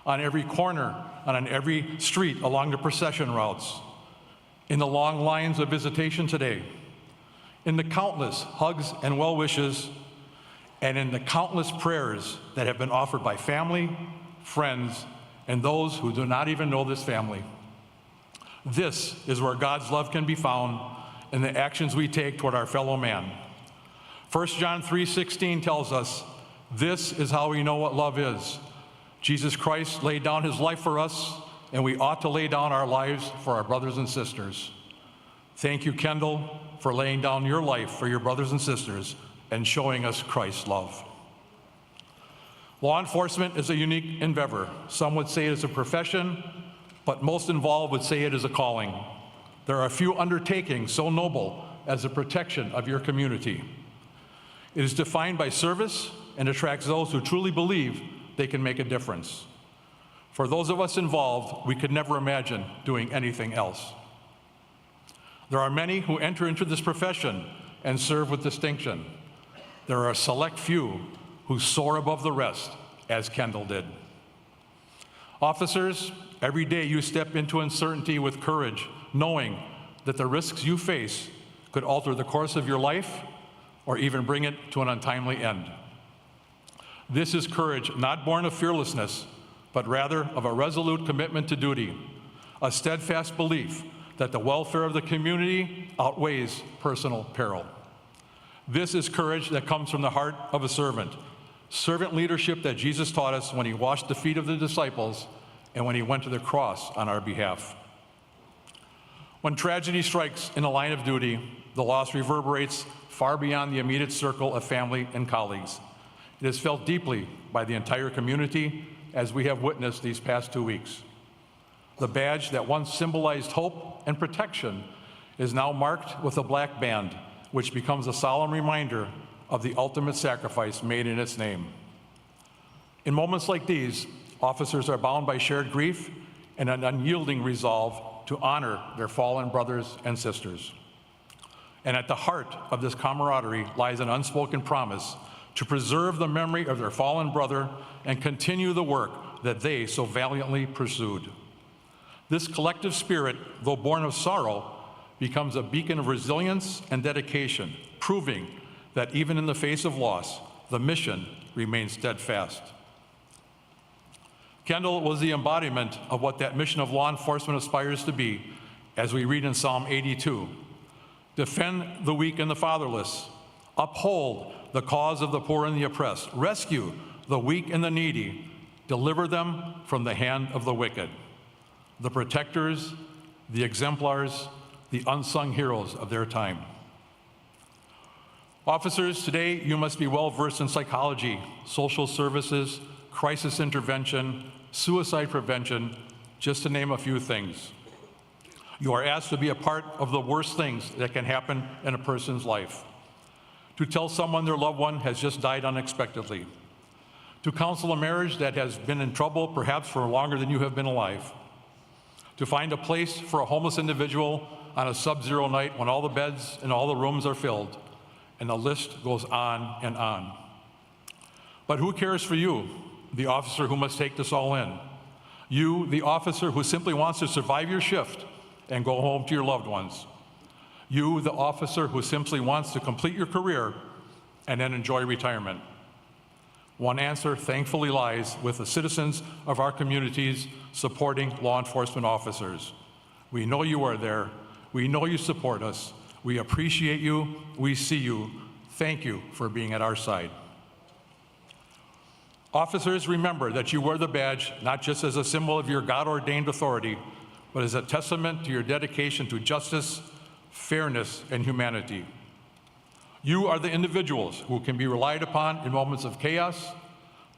on every corner, and on every street along the procession routes, in the long lines of visitation today, in the countless hugs and well wishes, and in the countless prayers that have been offered by family, friends, and those who do not even know this family. This is where God's love can be found in the actions we take toward our fellow man. 1 John 3:16 tells us, this is how we know what love is. Jesus Christ laid down his life for us, and we ought to lay down our lives for our brothers and sisters. Thank you, Kendall, for laying down your life for your brothers and sisters and showing us Christ's love. Law enforcement is a unique endeavor. Some would say it is a profession, but most involved would say it is a calling. There are a few undertakings so noble as the protection of your community. It is defined by service and attracts those who truly believe they can make a difference. For those of us involved, we could never imagine doing anything else. There are many who enter into this profession and serve with distinction. There are a select few who soar above the rest, as Kendall did. Officers, every day you step into uncertainty with courage, knowing that the risks you face could alter the course of your life or even bring it to an untimely end. This is courage not born of fearlessness, but rather of a resolute commitment to duty, a steadfast belief that the welfare of the community outweighs personal peril. This is courage that comes from the heart of a servant leadership that Jesus taught us when he washed the feet of the disciples and when he went to the cross on our behalf. When tragedy strikes in the line of duty, the loss reverberates far beyond the immediate circle of family and colleagues. It is felt deeply by the entire community, as we have witnessed these past 2 weeks. The badge that once symbolized hope and protection is now marked with a black band, which becomes a solemn reminder of the ultimate sacrifice made in its name. In moments like these, officers are bound by shared grief and an unyielding resolve to honor their fallen brothers and sisters. And at the heart of this camaraderie lies an unspoken promise to preserve the memory of their fallen brother and continue the work that they so valiantly pursued. This collective spirit, though born of sorrow, becomes a beacon of resilience and dedication, proving that even in the face of loss, the mission remains steadfast. Kendall was the embodiment of what that mission of law enforcement aspires to be, as we read in Psalm 82. Defend the weak and the fatherless. Uphold the cause of the poor and the oppressed. Rescue the weak and the needy. Deliver them from the hand of the wicked. The protectors, the exemplars, the unsung heroes of their time. Officers, today you must be well versed in psychology, social services, crisis intervention, suicide prevention, just to name a few things. You are asked to be a part of the worst things that can happen in a person's life. To tell someone their loved one has just died unexpectedly. To counsel a marriage that has been in trouble perhaps for longer than you have been alive. To find a place for a homeless individual on a sub-zero night when all the beds and all the rooms are filled. And the list goes on and on. But who cares for you, the officer who must take this all in? You, the officer who simply wants to survive your shift and go home to your loved ones. You, the officer who simply wants to complete your career and then enjoy retirement. One answer, thankfully, lies with the citizens of our communities supporting law enforcement officers. We know you are there. We know you support us. We appreciate you. We see you. Thank you for being at our side. Officers, remember that you wear the badge not just as a symbol of your God-ordained authority, but as a testament to your dedication to justice, fairness, and humanity. You are the individuals who can be relied upon in moments of chaos,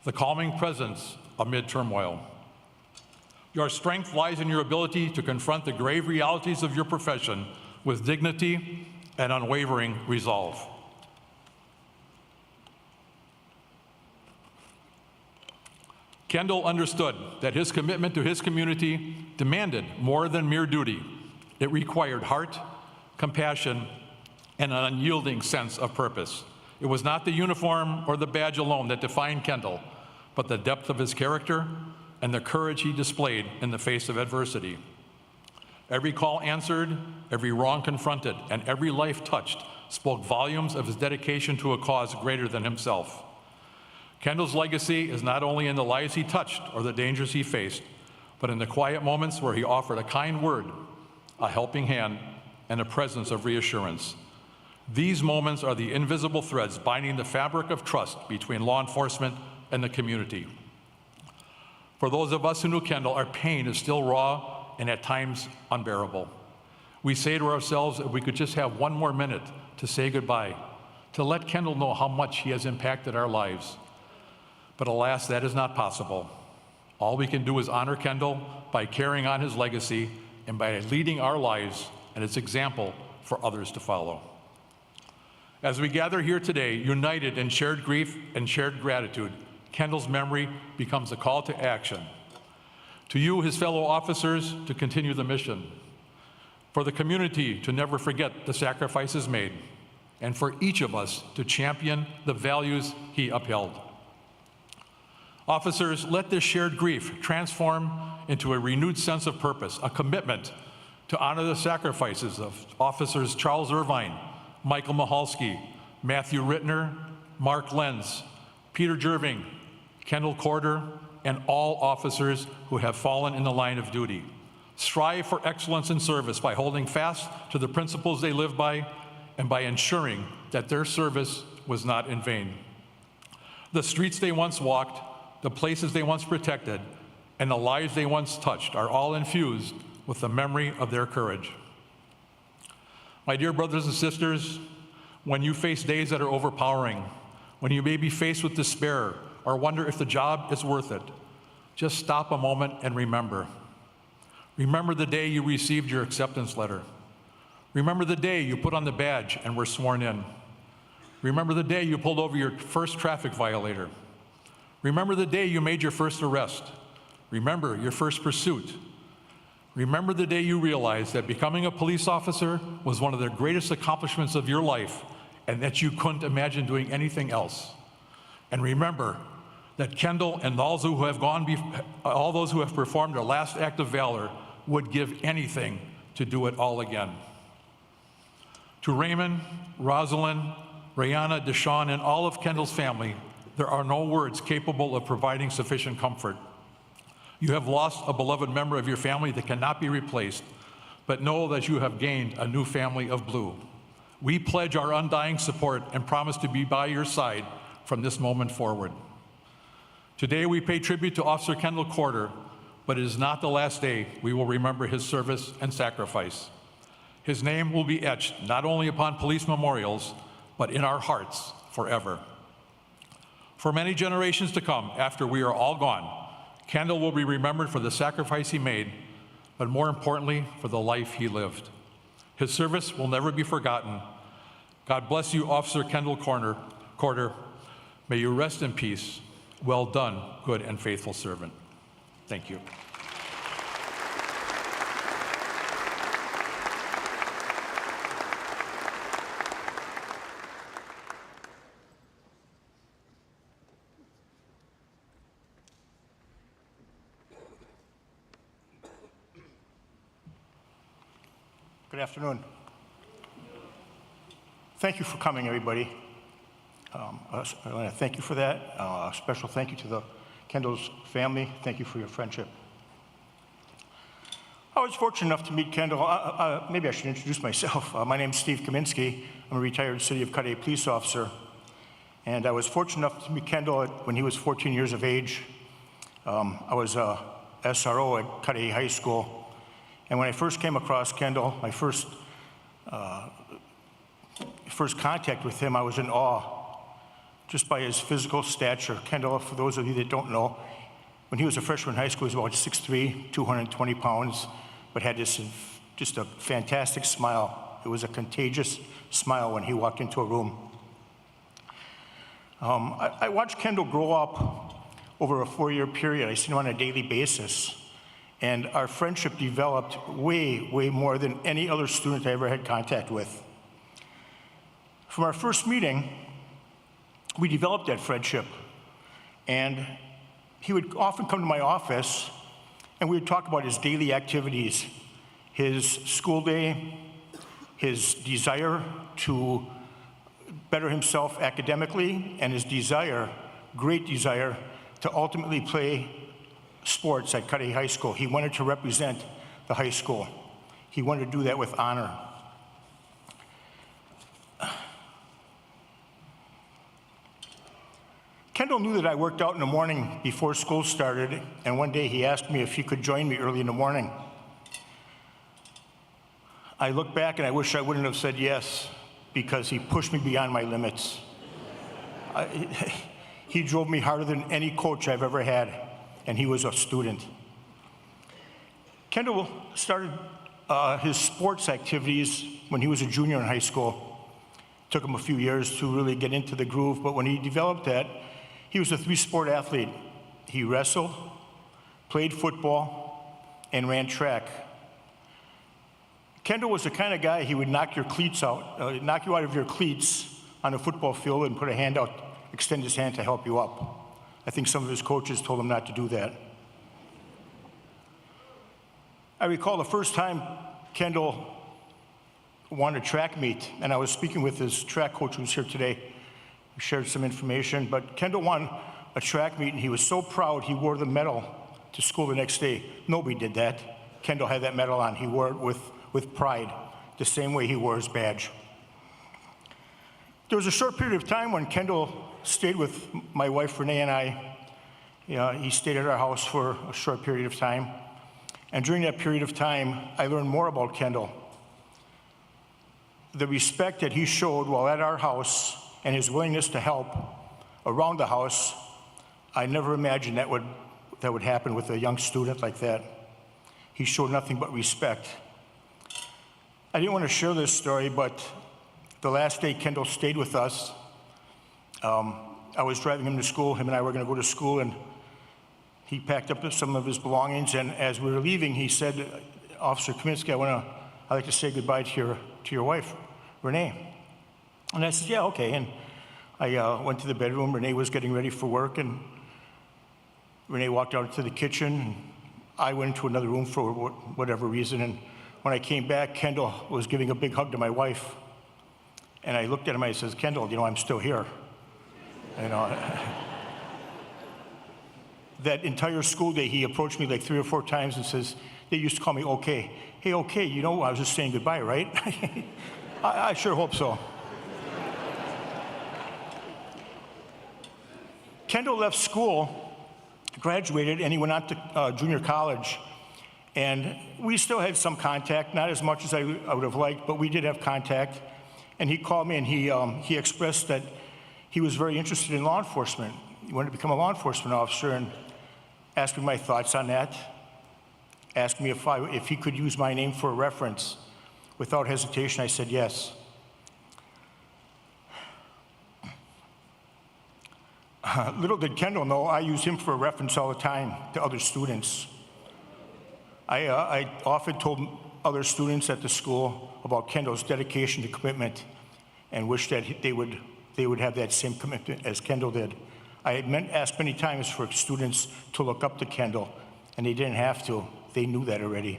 the calming presence amid turmoil. Your strength lies in your ability to confront the grave realities of your profession with dignity and unwavering resolve. Kendall understood that his commitment to his community demanded more than mere duty. It required heart, compassion, and an unyielding sense of purpose. It was not the uniform or the badge alone that defined Kendall, but the depth of his character and the courage he displayed in the face of adversity. Every call answered, every wrong confronted, and every life touched spoke volumes of his dedication to a cause greater than himself. Kendall's legacy is not only in the lives he touched or the dangers he faced, but in the quiet moments where he offered a kind word, a helping hand, and a presence of reassurance. These moments are the invisible threads binding the fabric of trust between law enforcement and the community. For those of us who knew Kendall, our pain is still raw and at times unbearable. We say to ourselves, if we could just have one more minute to say goodbye, to let Kendall know how much he has impacted our lives. But alas, that is not possible. All we can do is honor Kendall by carrying on his legacy and by leading our lives and its example for others to follow. As we gather here today, united in shared grief and shared gratitude, Kendall's memory becomes a call to action. To you, his fellow officers, to continue the mission. For the community to never forget the sacrifices made. And for each of us to champion the values he upheld. Officers, let this shared grief transform into a renewed sense of purpose, a commitment to honor the sacrifices of Officers Charles Irvine, Michael Mahalski, Matthew Rittner, Mark Lenz, Peter Jerving, Kendall Corder, and all officers who have fallen in the line of duty. Strive for excellence in service by holding fast to the principles they live by and by ensuring that their service was not in vain. The streets they once walked, the places they once protected, and the lives they once touched are all infused with the memory of their courage. My dear brothers and sisters, when you face days that are overpowering, when you may be faced with despair or wonder if the job is worth it, just stop a moment and remember. Remember the day you received your acceptance letter. Remember the day you put on the badge and were sworn in. Remember the day you pulled over your first traffic violator. Remember the day you made your first arrest. Remember your first pursuit. Remember the day you realized that becoming a police officer was one of the greatest accomplishments of your life and that you couldn't imagine doing anything else. And remember that Kendall and all those who have performed their last act of valor would give anything to do it all again. To Raymond, Rosalind, Rayanna, Deshawn, and all of Kendall's family, there are no words capable of providing sufficient comfort. You have lost a beloved member of your family that cannot be replaced, but know that you have gained a new family of blue. We pledge our undying support and promise to be by your side from this moment forward. Today we pay tribute to Officer Kendall Corder, but it is not the last day we will remember his service and sacrifice. His name will be etched not only upon police memorials, but in our hearts forever. For many generations to come, after we are all gone, Kendall will be remembered for the sacrifice he made, but more importantly, for the life he lived. His service will never be forgotten. God bless you, Officer Kendall Corder. May you rest in peace. Well done, good and faithful servant. Thank you. Good afternoon. Thank you for coming, everybody. I want to thank you for that. A special thank you to Kendall's family. Thank you for your friendship. I was fortunate enough to meet Kendall. Maybe I should introduce myself. My name is Steve Kaminsky. I'm a retired City of Cudahy police officer. And I was fortunate enough to meet Kendall when he was 14 years of age. I was a SRO at Cudahy High School. And when I first came across Kendall, my first contact with him, I was in awe just by his physical stature. Kendall, for those of you that don't know, when he was a freshman in high school, he was about 6'3", 220 pounds, but had just a fantastic smile. It was a contagious smile when he walked into a room. I watched Kendall grow up over a 4-year period. I seen him on a daily basis. And our friendship developed way, way more than any other student I ever had contact with. From our first meeting, we developed that friendship. And he would often come to my office, and we would talk about his daily activities, his school day, his desire to better himself academically, and his desire, great desire, to ultimately play sports at Cudahy High School. He wanted to represent the high school. He wanted to do that with honor. Kendall knew that I worked out in the morning before school started, and one day he asked me if he could join me early in the morning. I look back and I wish I wouldn't have said yes, because he pushed me beyond my limits. He drove me harder than any coach I've ever had, and he was a student. Kendall started his sports activities when he was a junior in high school. It took him a few years to really get into the groove, but when he developed that, he was a 3-sport athlete. He wrestled, played football, and ran track. Kendall was the kind of guy, he would knock your cleats out, knock you out of your cleats on a football field and put a hand out, extend his hand to help you up. I think some of his coaches told him not to do that. I recall the first time Kendall won a track meet, and I was speaking with his track coach who's here today. We shared some information, but Kendall won a track meet, and he was so proud he wore the medal to school the next day. Nobody did that. Kendall had that medal on. He wore it with pride, the same way he wore his badge. There was a short period of time when Kendall stayed with my wife, Renee, and I. He stayed at our house for a short period of time. And during that period of time, I learned more about Kendall. The respect that he showed while at our house and his willingness to help around the house, I never imagined that would happen with a young student like that. He showed nothing but respect. I didn't want to share this story, but the last day Kendall stayed with us, I was driving him to school. Him and I were going to go to school, and he packed up some of his belongings, and as we were leaving, he said, "Officer Kaminsky, I'd like to say goodbye to your wife, Renee." And I said, "Yeah, okay." And I went to the bedroom. Renee was getting ready for work, and Renee walked out to the kitchen. And I went into another room for whatever reason, and when I came back, Kendall was giving a big hug to my wife. And I looked at him, I said, "Kendall, I'm still here." That entire school day, he approached me like 3 or 4 times and says, they used to call me OK. "Hey, OK, I was just saying goodbye, right?" I sure hope so. Kendall left school, graduated, and he went on to junior college. And we still had some contact, not as much as I would have liked, but we did have contact. And he called me, and he expressed that he was very interested in law enforcement. He wanted to become a law enforcement officer, and asked me my thoughts on that. Asked me if he could use my name for a reference. Without hesitation, I said yes. Little did Kendall know, I use him for a reference all the time to other students. I often told other students at the school about Kendall's dedication to commitment, and wish that they would have that same commitment as Kendall did. I had asked many times for students to look up to Kendall, and they didn't have to. They knew that already.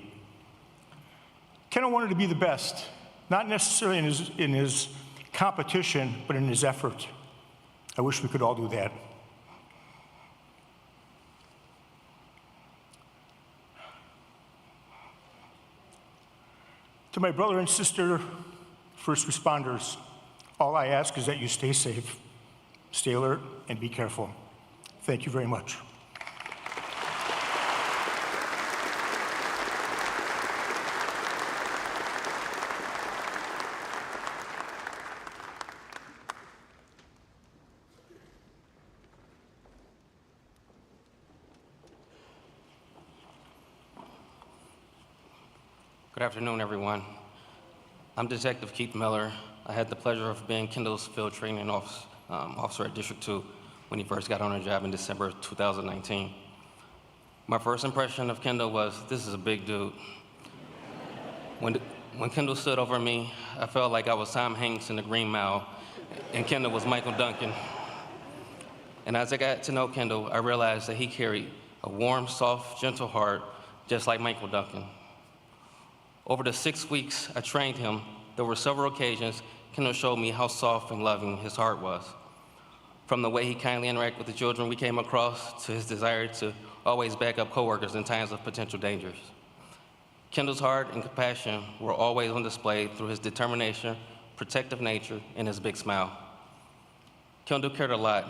Kendall wanted to be the best, not necessarily in his competition, but in his effort. I wish we could all do that. To my brother and sister, first responders, all I ask is that you stay safe. Stay alert and be careful. Thank you very much. Good afternoon, everyone. I'm Detective Keith Miller. I had the pleasure of being Kendall's field training officer at District 2 when he first got on the job in December of 2019. My first impression of Kendall was, this is a big dude. When Kendall stood over me, I felt like I was Tom Hanks in the Green Mile, and Kendall was Michael Duncan. And as I got to know Kendall, I realized that he carried a warm, soft, gentle heart, just like Michael Duncan. Over the 6 weeks I trained him, there were several occasions Kendall showed me how soft and loving his heart was. From the way he kindly interacted with the children we came across to his desire to always back up coworkers in times of potential dangers. Kendall's heart and compassion were always on display through his determination, protective nature, and his big smile. Kendall cared a lot.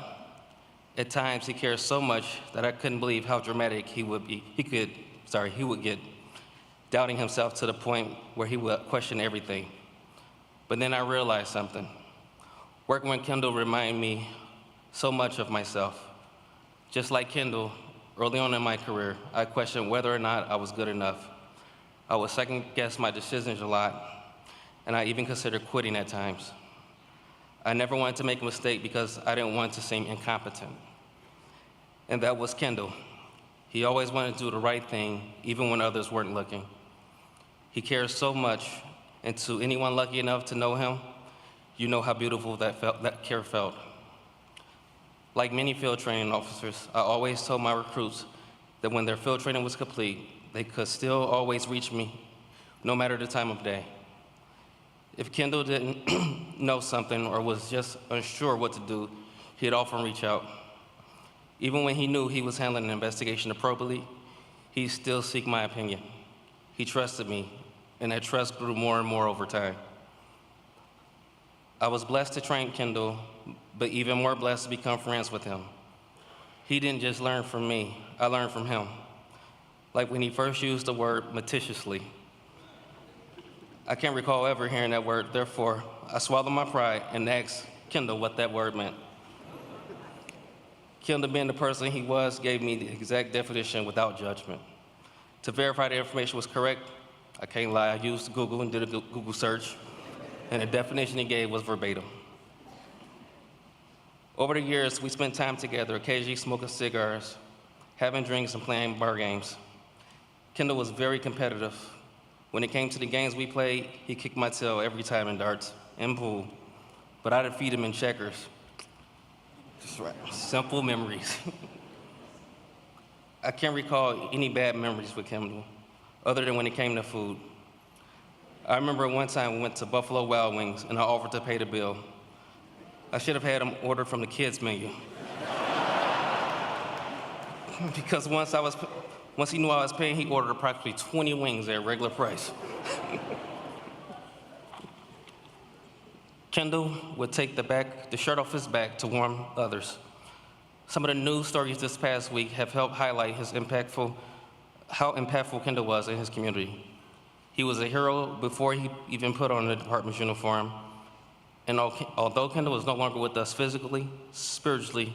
At times he cared so much that I couldn't believe how dramatic he would get, doubting himself to the point where he would question everything. But then I realized something. Working with Kendall reminded me so much of myself. Just like Kendall, early on in my career, I questioned whether or not I was good enough. I would second guess my decisions a lot, and I even considered quitting at times. I never wanted to make a mistake because I didn't want to seem incompetent. And that was Kendall. He always wanted to do the right thing, even when others weren't looking. He cares so much, and to anyone lucky enough to know him, you know how beautiful that care felt. Like many field training officers, I always told my recruits that when their field training was complete, they could still always reach me, no matter the time of day. If Kendall didn't know something or was just unsure what to do, he'd often reach out. Even when he knew he was handling an investigation appropriately, he'd still seek my opinion. He trusted me, and that trust grew more and more over time. I was blessed to train Kendall, but even more blessed to become friends with him. He didn't just learn from me, I learned from him. Like when he first used the word meticulously. I can't recall ever hearing that word, therefore, I swallowed my pride and asked Kendall what that word meant. Kendall, being the person he was, gave me the exact definition without judgment. To verify the information was correct, I can't lie, I used Google and did a Google search, and the definition he gave was verbatim. Over the years, we spent time together, occasionally smoking cigars, having drinks, and playing bar games. Kendall was very competitive. When it came to the games we played, he kicked my tail every time in darts and pool, but I defeated him in checkers. Just right, simple memories. I can't recall any bad memories with Kendall, other than when it came to food. I remember one time we went to Buffalo Wild Wings and I offered to pay the bill. I should have had him order from the kids' menu. Because once he knew I was paying, he ordered approximately 20 wings at regular price. Kendall would take the shirt off his back to warm others. Some of the news stories this past week have helped highlight how impactful Kendall was in his community. He was a hero before he even put on the department's uniform. And although Kendall is no longer with us physically, spiritually,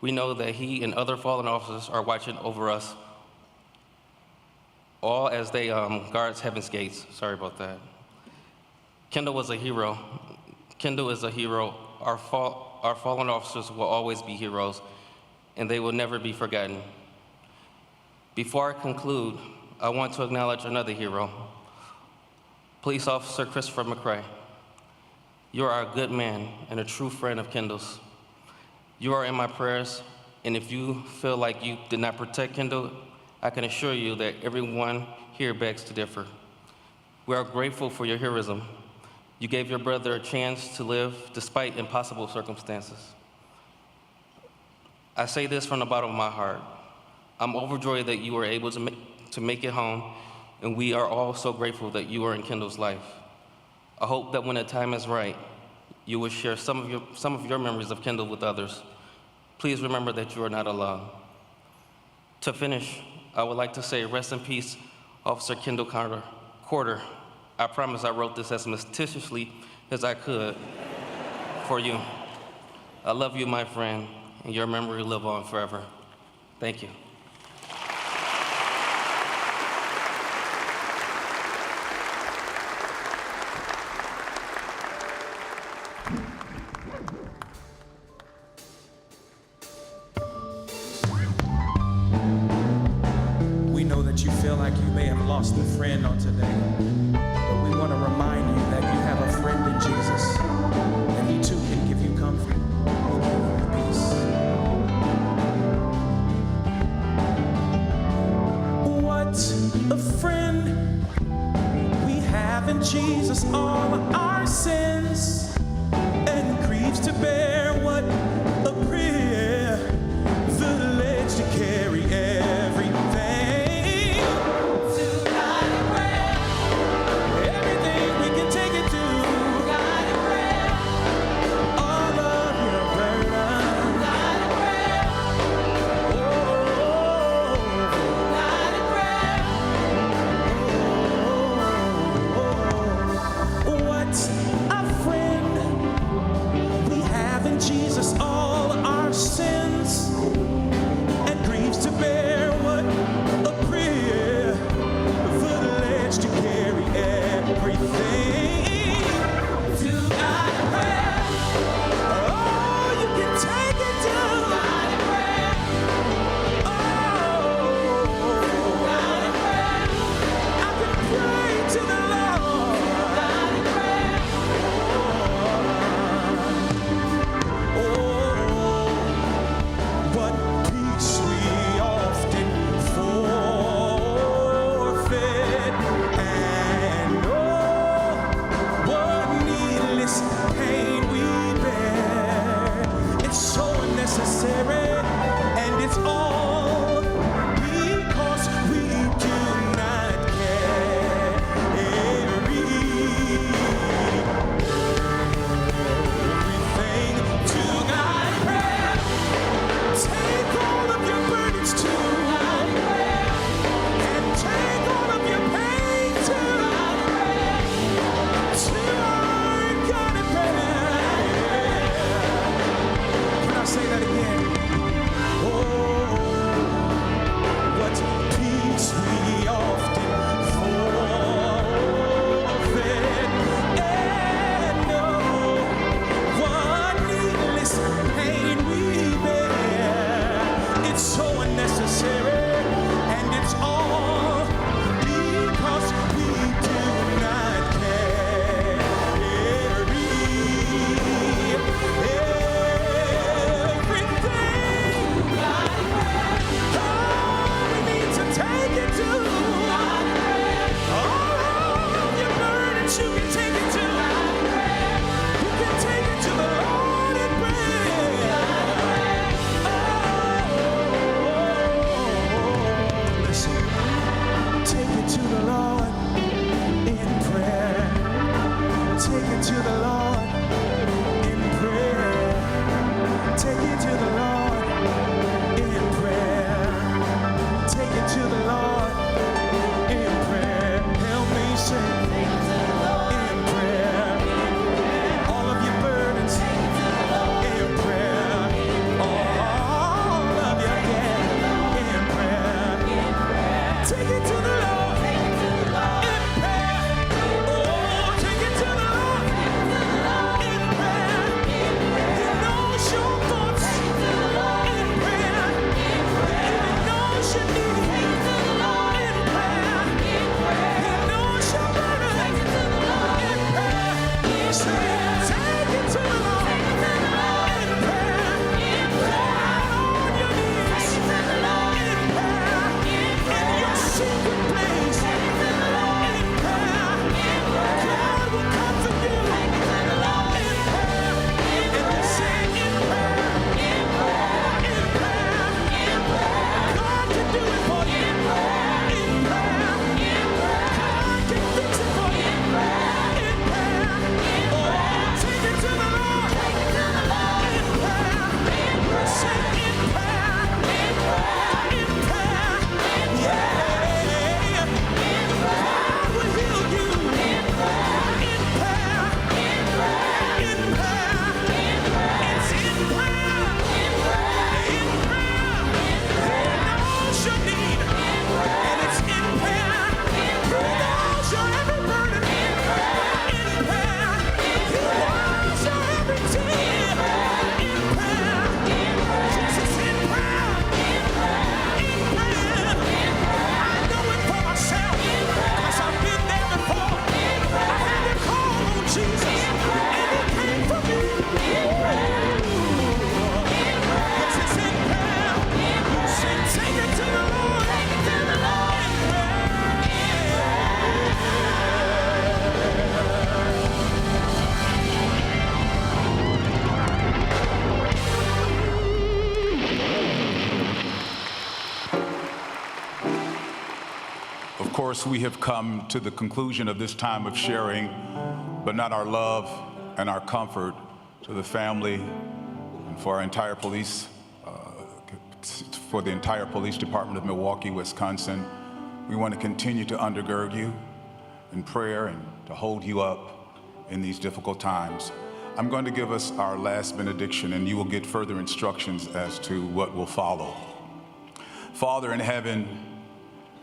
we know that he and other fallen officers are watching over us, all as they guard heaven's gates. Sorry about that. Kendall was a hero. Kendall is a hero. Our fallen officers will always be heroes, and they will never be forgotten. Before I conclude, I want to acknowledge another hero, Police Officer Christopher McCray. You are a good man and a true friend of Kendall's. You are in my prayers, and if you feel like you did not protect Kendall, I can assure you that everyone here begs to differ. We are grateful for your heroism. You gave your brother a chance to live despite impossible circumstances. I say this from the bottom of my heart. I'm overjoyed that you were able to make it home, and we are all so grateful that you are in Kendall's life. I hope that when the time is right, you will share some of your memories of Kendall with others. Please remember that you are not alone. To finish, I would like to say rest in peace, Officer Kendall Corder. I promise I wrote this as meticulously as I could for you. I love you, my friend, and your memory will live on forever. Thank you. We know that you feel like you may have lost a friend on today, but we want to remind you that you have a friend in Jesus, and he too can give you comfort, he'll give you peace. What a friend we have in Jesus, all our sins and griefs to bear. What a privilege to carry everything. Jesus. course, we have come to the conclusion of this time of sharing, but not our love and our comfort to the family and for our entire police, for the entire police department of Milwaukee, Wisconsin. We want to continue to undergird you in prayer and to hold you up in these difficult times. I'm going to give us our last benediction, and you will get further instructions as to what will follow. Father in heaven,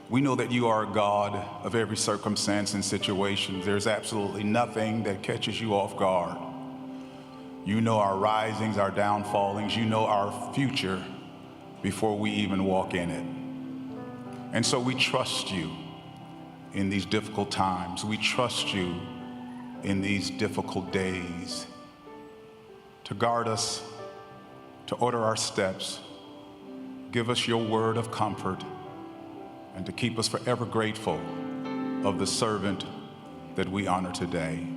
we know that you are a God of every circumstance and situation. There's absolutely nothing that catches you off guard. You know our risings, our downfallings. You know our future before we even walk in it. And so we trust you in these difficult times. We trust you in these difficult days to guard us, to order our steps, give us your word of comfort, and to keep us forever grateful of the servant that we honor today.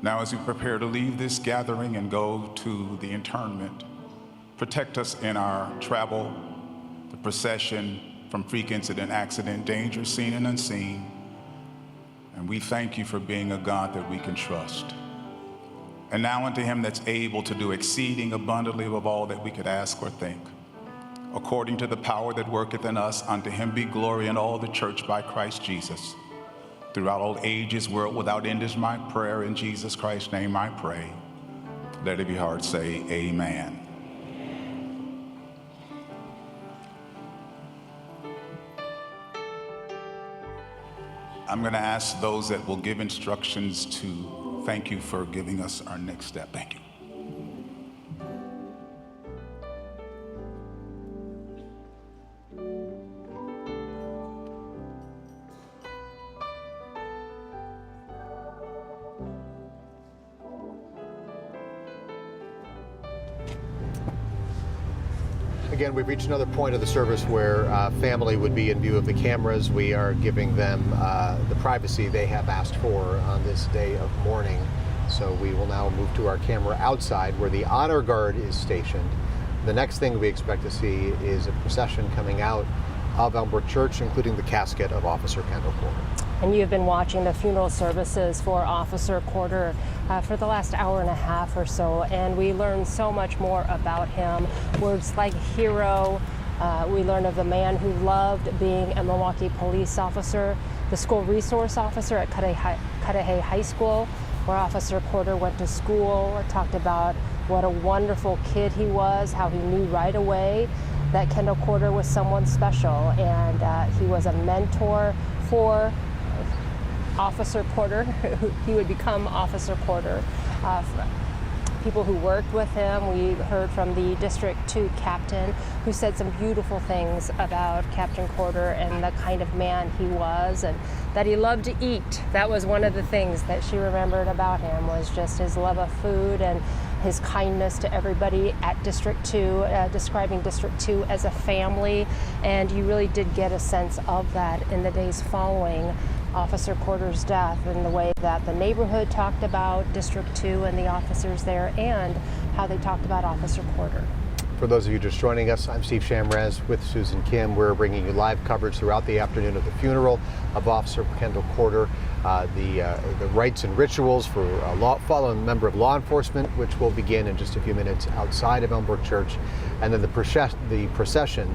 Now, as we prepare to leave this gathering and go to the internment, protect us in our travel, the procession, from freak incident, accident, danger, seen and unseen. And we thank you for being a God that we can trust. And now unto him that's able to do exceeding abundantly above all that we could ask or think, according to the power that worketh in us, unto him be glory in all the church by Christ Jesus. Throughout all ages, world without end is my prayer. In Jesus Christ's name I pray. Let every heart say amen. I'm going to ask those that will give instructions to thank you for giving us our next step. Thank you. Again, we've reached another point of the service where family would be in view of the cameras. We are giving them the privacy they have asked for on this day of mourning. So we will now move to our camera outside where the honor guard is stationed. The next thing we expect to see is a procession coming out of Elmbrook Church, including the casket of Officer Kendall Corder. And you've been watching the funeral services for Officer Corder for the last hour and a half or so, and we learned so much more about him. Words like hero. We learned of the man who loved being a Milwaukee police officer, the school resource officer at Cudahy High School, where Officer Corder went to school. Talked about what a wonderful kid he was, how he knew right away that Kendall Corder was someone special, and he was a mentor for Officer Corder. He would become Officer Corder. People who worked with him, we heard from the District 2 captain, who said some beautiful things about Captain Corder and the kind of man he was, and that he loved to eat. That was one of the things that she remembered about him, was just his love of food and his kindness to everybody at District 2, describing District 2 as a family. And you really did get a sense of that in the days following Officer Corder's death, and the way that the neighborhood talked about District 2 and the officers there, and how they talked about Officer Corder. For those of you just joining us, I'm Steve Shamraz with Susan Kim. We're bringing you live coverage throughout the afternoon of the funeral of Officer Kendall Corder, the rites and rituals for a fallen member of law enforcement, which will begin in just a few minutes outside of Elmbrook Church, and then the procession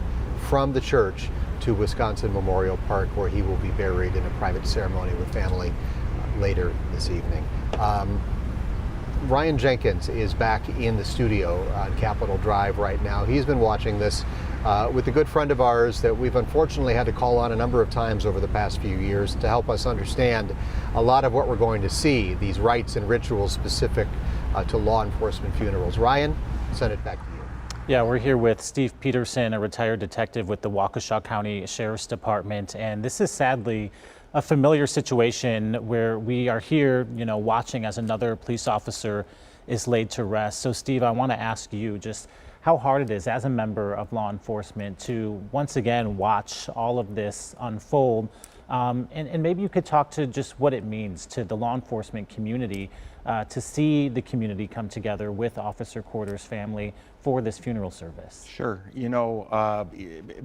from the church to Wisconsin Memorial Park, where he will be buried in a private ceremony with family later this evening. Ryan Jenkins is back in the studio on Capitol Drive right now. He's been watching this with a good friend of ours that we've unfortunately had to call on a number of times over the past few years to help us understand a lot of what we're going to see, these rites and rituals specific to law enforcement funerals. Ryan, send it back to you. Yeah, we're here with Steve Peterson, a retired detective with the Waukesha County Sheriff's Department, and this is sadly a familiar situation where we are here, watching as another police officer is laid to rest. So Steve, I want to ask you just how hard it is as a member of law enforcement to once again watch all of this unfold And maybe you could talk to just what it means to the law enforcement community to see the community come together with Officer Corder's family for this funeral service. Sure. You know,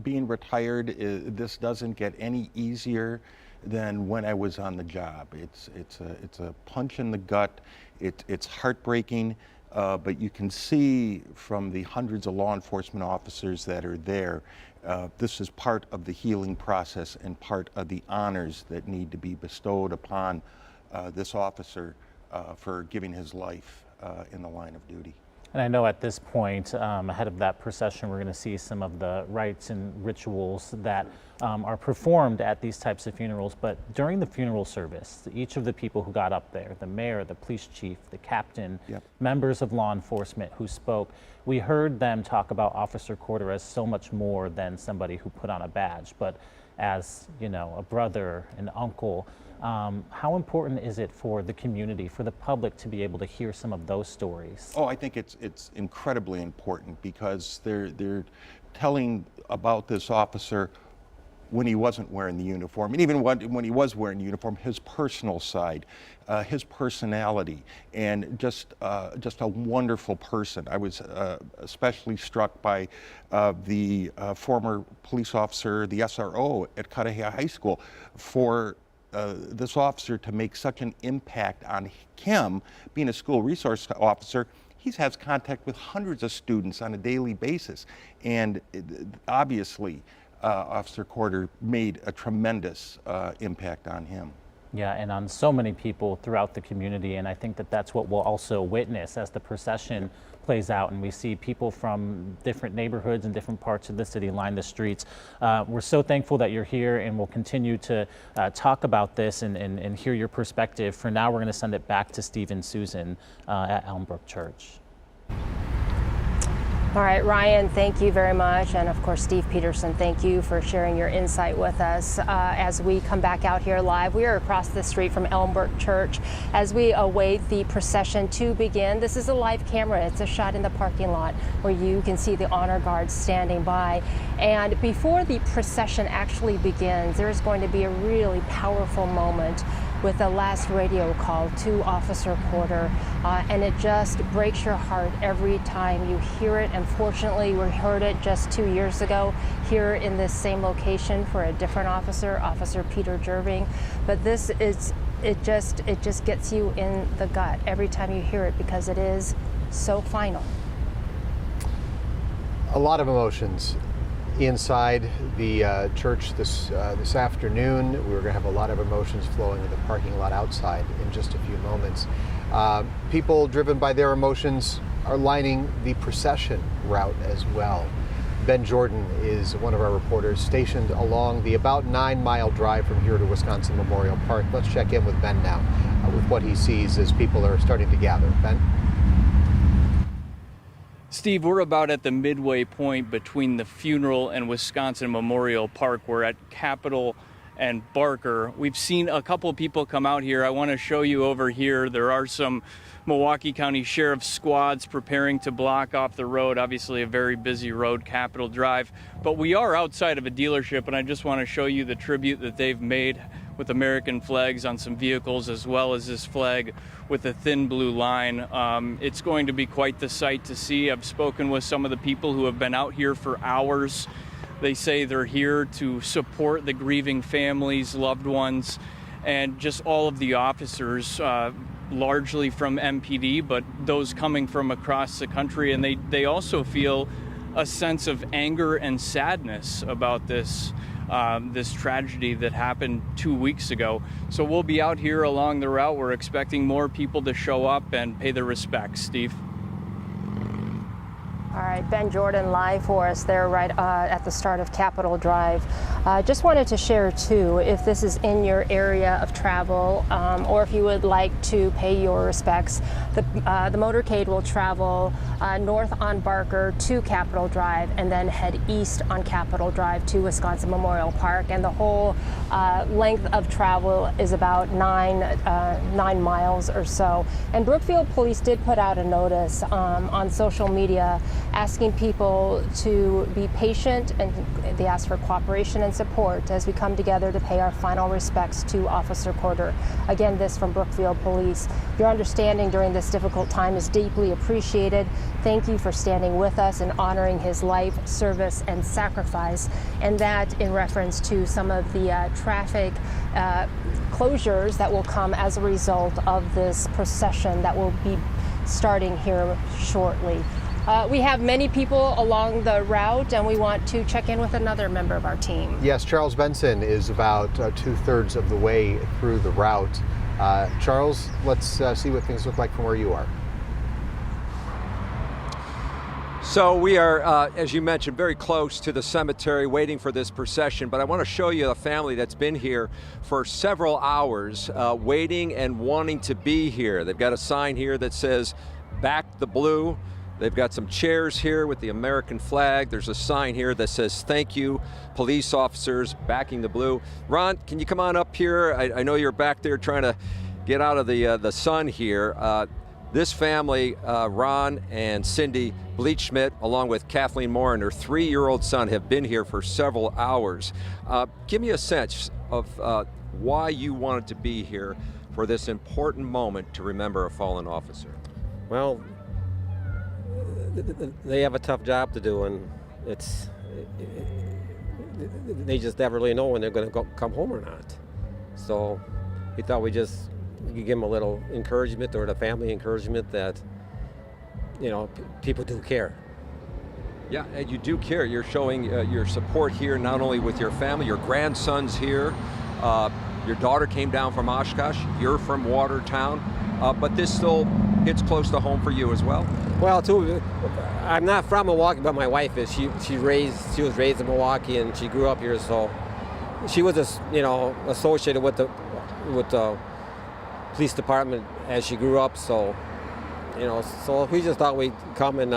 being retired, this doesn't get any easier than when I was on the job. It's a punch in the gut. It's heartbreaking, but you can see from the hundreds of law enforcement officers that are there, this is part of the healing process and part of the honors that need to be bestowed upon this officer for giving his life in the line of duty. And I know at this point, ahead of that procession, we're going to see some of the rites and rituals that are performed at these types of funerals. But during the funeral service, each of the people who got up there, the mayor, the police chief, the captain, members of law enforcement who spoke, we heard them talk about Officer Corder as so much more than somebody who put on a badge, but as, you know, a brother, an uncle. How important is it for the community, for the public, to be able to hear some of those stories? Oh, I think it's incredibly important because they're telling about this officer when he wasn't wearing the uniform, and even when he was wearing the uniform, his personal side, his personality, and just a wonderful person. I was especially struck by the former police officer, the SRO at Cudahy High School, for this officer to make such an impact on him, being a school resource officer. He has contact with hundreds of students on a daily basis, and obviously Officer Corder made a tremendous impact on him. Yeah, and on so many people throughout the community, and I think that that's what we'll also witness as the procession plays out and we see people from different neighborhoods and different parts of the city line the streets. We're so thankful that you're here, and we'll continue to talk about this and hear your perspective. For now, we're going to send it back to Steve and Susan at Elmbrook Church. All right, Ryan, thank you very much. And of course, Steve Peterson, thank you for sharing your insight with us. As we come back out here live, we are across the street from Elmbrook Church as we await the procession to begin. This is a live camera. It's a shot in the parking lot where you can see the honor guards standing by. And before the procession actually begins, there is going to be a really powerful moment with the last radio call to Officer Corder, and it just breaks your heart every time you hear it. Unfortunately, we heard it just 2 years ago here in this same location for a different officer, Officer Peter Jerving. But this is, it just gets you in the gut every time you hear it because it is so final. A lot of emotions inside the church this afternoon. We're going to have a lot of emotions flowing in the parking lot outside in just a few moments. People driven by their emotions are lining the procession route as well. Ben Jordan is one of our reporters stationed along the about 9-mile drive from here to Wisconsin Memorial Park. Let's check in with Ben now with what he sees as people are starting to gather. Ben? Steve, we're about at the midway point between the funeral and Wisconsin Memorial Park. We're at Capitol and Barker. We've seen a couple of people come out here. I want to show you over here. There are some Milwaukee County Sheriff's squads preparing to block off the road. Obviously a very busy road, Capitol Drive. But we are outside of a dealership, and I just want to show you the tribute that they've made with American flags on some vehicles, as well as this flag with a thin blue line. It's going to be quite the sight to see. I've spoken with some of the people who have been out here for hours. They say they're here to support the grieving families, loved ones, and just all of the officers, largely from MPD, but those coming from across the country. And they also feel a sense of anger and sadness about this tragedy that happened 2 weeks ago. So we'll be out here along the route. We're expecting more people to show up and pay their respects. Steve? All right, Ben Jordan live for us there right at the start of Capitol Drive. Just wanted to share too, if this is in your area of travel or if you would like to pay your respects, the motorcade will travel north on Barker to Capitol Drive and then head east on Capitol Drive to Wisconsin Memorial Park. And the whole length of travel is about 9 miles or so. And Brookfield Police did put out a notice on social media asking people to be patient, and they ask for cooperation and support as we come together to pay our final respects to Officer Corder. Again, this from Brookfield Police. Your understanding during this difficult time is deeply appreciated. Thank you for standing with us and honoring his life, service, and sacrifice, and that in reference to some of the traffic closures that will come as a result of this procession that will be starting here shortly. We have many people along the route, and we want to check in with another member of our team. Yes, Charles Benson is about 2/3 of the way through the route. Charles, let's see what things look like from where you are. So we are, as you mentioned, very close to the cemetery waiting for this procession, but I want to show you a family that's been here for several hours waiting and wanting to be here. They've got a sign here that says, "Back the Blue." They've got some chairs here with the American flag. There's a sign here that says, "Thank you, police officers, backing the blue." Ron, can you come on up here? I know you're back there trying to get out of the sun here. This family, Ron and Cindy Bleachschmidt, along with Kathleen Moore and her 3-year-old son, have been here for several hours. Give me a sense of why you wanted to be here for this important moment to remember a fallen officer. Well, they have a tough job to do, and they just never really know when they're going to come home or not. So we thought we could give them a little encouragement, or the family encouragement, that people do care. Yeah, and you do care. You're showing your support here, not only with your family, your grandson's here. Your daughter came down from Oshkosh. You're from Watertown, but this still hits close to home for you as well. Well, too, I'm not from Milwaukee, but my wife is. She was raised in Milwaukee, and she grew up here, so she was associated with the police department as she grew up. So so we just thought we'd come and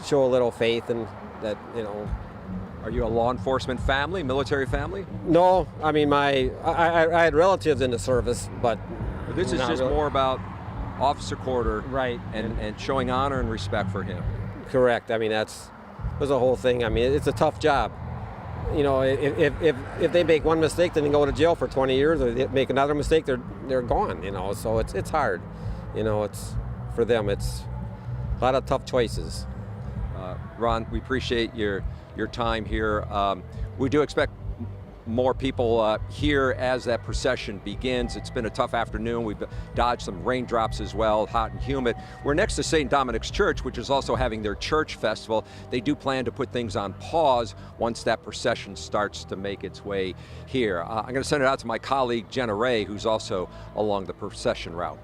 show a little faith, and that Are you a law enforcement family, military family? No, I mean I had relatives in the service, but this is just really. More about Officer Corder, right, and showing honor and respect for him. Correct. I mean there's a whole thing. I mean it's a tough job. If they make one mistake, then they go to jail for 20 years, or they make another mistake, they're gone. So it's hard. It's for them. It's a lot of tough choices. Ron, we appreciate your time here. We do expect more people here as that procession begins. It's been a tough afternoon. We've dodged some raindrops as well, hot and humid. We're next to St. Dominic's Church, which is also having their church festival. They do plan to put things on pause once that procession starts to make its way here. I'm going to send it out to my colleague, Jenna Ray, who's also along the procession route.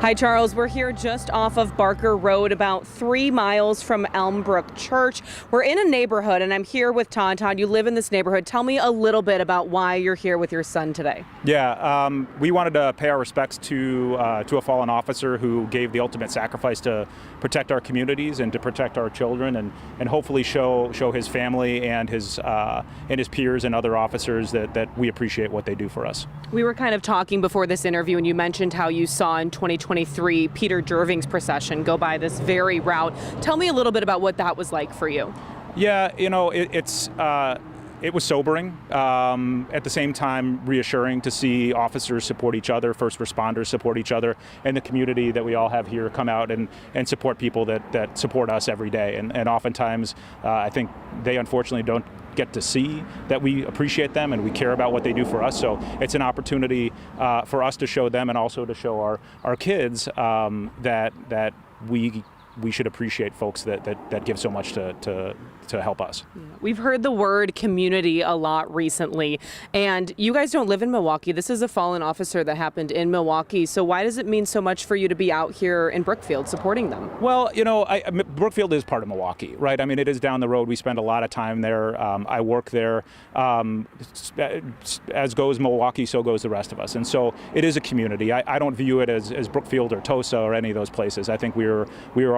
Hi, Charles. We're here just off of Barker Road, about 3 miles from Elmbrook Church. We're in a neighborhood, and I'm here with Todd. Todd, you live in this neighborhood. Tell me a little bit about why you're here with your son today. Yeah, we wanted to pay our respects to a fallen officer who gave the ultimate sacrifice to protect our communities and to protect our children, and hopefully show his family and his peers and other officers that we appreciate what they do for us. We were kind of talking before this interview, and you mentioned how you saw in 2023 Peter Jerving's procession go by this very route. Tell me a little bit about what that was like for you. Yeah, it was sobering. At the same time, reassuring to see officers support each other, first responders support each other, and the community that we all have here come out and support people that support us every day. And oftentimes, I think they unfortunately don't get to see that we appreciate them and we care about what they do for us. So it's an opportunity for us to show them, and also to show our kids that we should appreciate folks that give so much to help us. Yeah. We've heard the word community a lot recently, and you guys don't live in Milwaukee. This is a fallen officer that happened in Milwaukee. So why does it mean so much for you to be out here in Brookfield supporting them? Well, Brookfield is part of Milwaukee, right? I mean, it is down the road. We spend a lot of time there. I work there. As goes Milwaukee, so goes the rest of us. And so it is a community. I don't view it as Brookfield or Tosa or any of those places. I think we are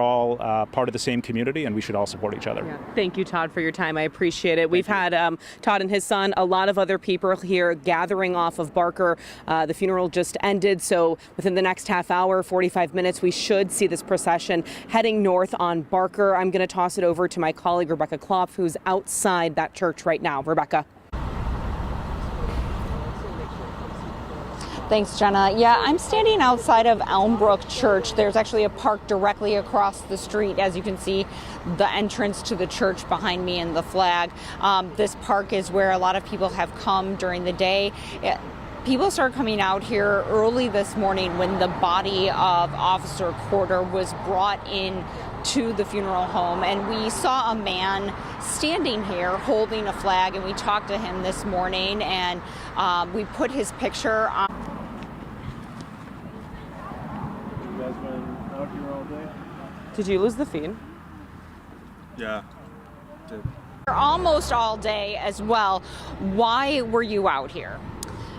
all all part of the same community, and we should all support each other. Yeah. Thank you, Todd, for your time. I appreciate it. We've had Todd and his son, a lot of other people here gathering off of Barker. The funeral just ended, so within the next half hour, 45 minutes, we should see this procession heading north on Barker. I'm going to toss it over to my colleague, Rebecca Klopf, who's outside that church right now. Rebecca. Thanks, Jenna. Yeah, I'm standing outside of Elmbrook Church. There's actually a park directly across the street. As you can see, the entrance to the church behind me and the flag. This park is where a lot of people have come during the day. People started coming out here early this morning when the body of Officer Corder was brought in to the funeral home, and we saw a man standing here holding a flag, and we talked to him this morning, and we put his picture on. You guys been out here all day? Did you lose the feed? Yeah. Did. Almost all day as well. Why were you out here?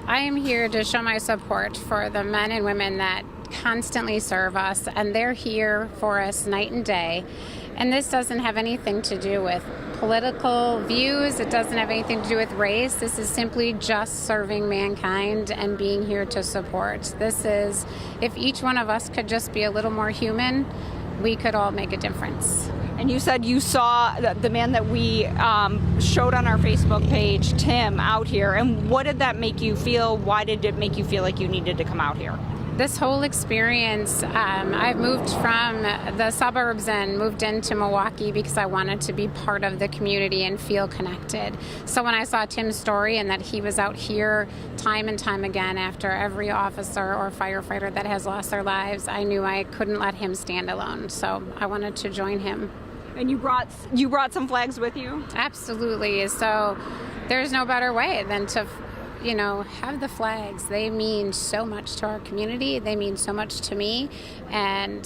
I am here to show my support for the men and women that constantly serve us, and they're here for us night and day. And this doesn't have anything to do with political views. It doesn't have anything to do with race. This is simply just serving mankind and being here to support. This is, if each one of us could just be a little more human, we could all make a difference. And you said you saw the man that we showed on our Facebook page, Tim, out here. And what did that make you feel? Why did it make you feel like you needed to come out here? This whole experience, I've moved from the suburbs and moved into Milwaukee because I wanted to be part of the community and feel connected. So when I saw Tim's story and that he was out here time and time again after every officer or firefighter that has lost their lives, I knew I couldn't let him stand alone. So I wanted to join him. And you brought some flags with you? Absolutely. So there's no better way than to have the flags. They mean so much to our community. They mean so much to me. And,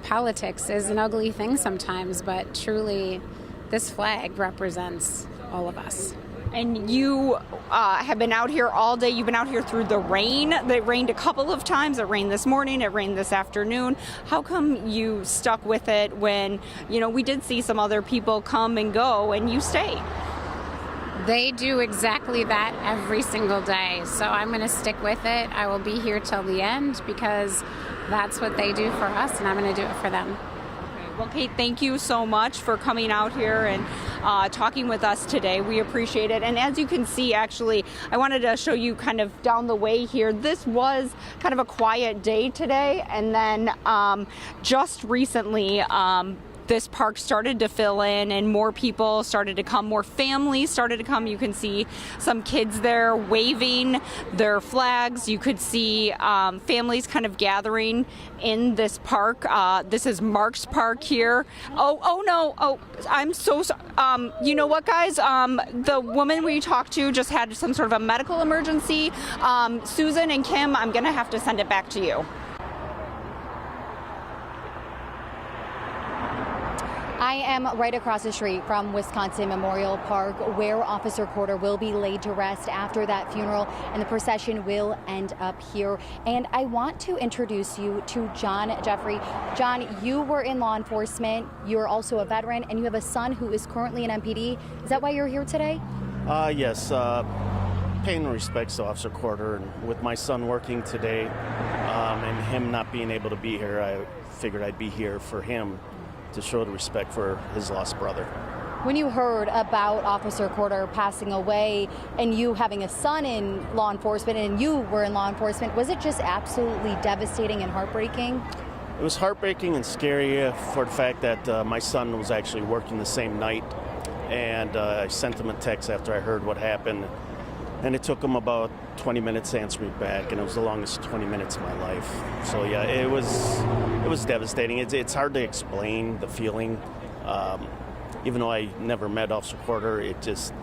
politics is an ugly thing sometimes, but truly this flag represents all of us. And you have been out here all day. You've been out here through the rain. It rained a couple of times. It rained this morning. It rained this afternoon. How come you stuck with it when, we did see some other people come and go and you stayed? They do exactly that every single day. So I'm going to stick with it. I will be here till the end because that's what they do for us, and I'm going to do it for them. Well, Kate, thank you so much for coming out here and talking with us today. We appreciate it. And as you can see, actually, I wanted to show you kind of down the way here. This was kind of a quiet day today. And then just recently, this park started to fill in and more people started to come, more families started to come. You can see some kids there waving their flags. You could see families kind of gathering in this park. This is Mark's Park here. Oh, I'm so sorry. You know what, guys? The woman we talked to just had some sort of a medical emergency. Susan and Kim, I'm gonna have to send it back to you. I am right across the street from Wisconsin Memorial Park, where Officer Corder will be laid to rest after that funeral, and the procession will end up here. And I want to introduce you to John Jeffrey. John, you were in law enforcement, you're also a veteran, and you have a son who is currently in MPD. Is that why you're here today? Yes. Paying respects to Officer Corder, and with my son working today and him not being able to be here, I figured I'd be here for him to show the respect for his lost brother. When you heard about Officer Corder passing away and you having a son in law enforcement and you were in law enforcement, was it just absolutely devastating and heartbreaking? It was heartbreaking and scary for the fact that my son was actually working the same night, and I sent him a text after I heard what happened, and it took him about 20 minutes to answer me back, and it was the longest 20 minutes of my life. So yeah, it was devastating. It's hard to explain the feeling. Even though I never met Officer Corder, it just,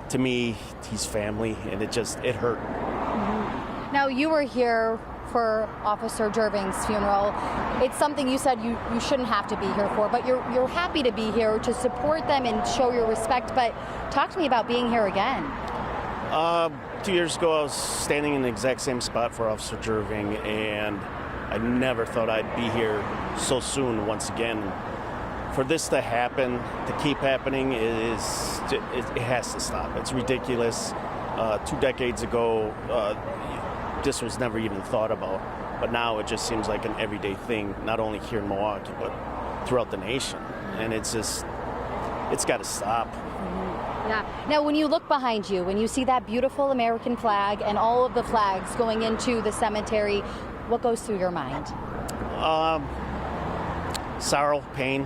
to me, he's family, and it hurt. Mm-hmm. Now, you were here for Officer Jerving's funeral. It's something you said you shouldn't have to be here for, but you're happy to be here to support them and show your respect. But talk to me about being here again. 2 years ago, I was standing in the exact same spot for Officer Jerving, and I never thought I'd be here so soon once again. For this to happen, to keep happening, it has to stop. It's ridiculous. 2 decades ago, this was never even thought about. But now it just seems like an everyday thing, not only here in Milwaukee, but throughout the nation. And it's got to stop. Yeah. Now, when you look behind you, when you see that beautiful American flag and all of the flags going into the cemetery, what goes through your mind? Sorrow, pain,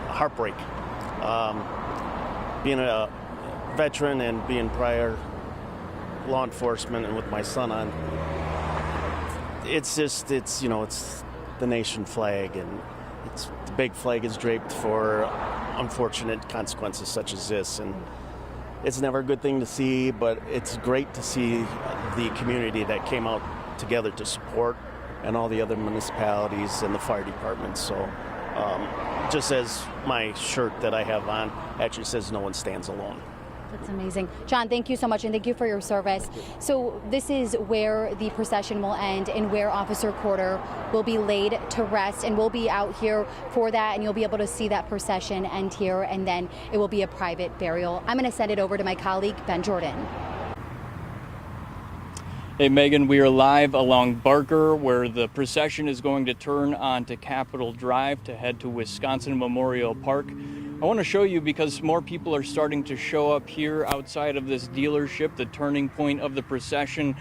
heartbreak. Being a veteran and being prior law enforcement and with my son on, it's the nation flag, and the big flag is draped for unfortunate consequences such as this, and it's never a good thing to see, but it's great to see the community that came out together to support, and all the other municipalities and the fire departments. So just as my shirt that I have on actually says, no one stands alone. That's amazing. John, thank you so much, and thank you for your service. So this is where the procession will end and where Officer Corder will be laid to rest, and we'll be out here for that, and you'll be able to see that procession end here, and then it will be a private burial. I'm going to send it over to my colleague, Ben Jordan. Hey, Megan, we are live along Barker, where the procession is going to turn onto Capitol Drive to head to Wisconsin Memorial Park. I want to show you because more people are starting to show up here outside of this dealership, the turning point of the procession,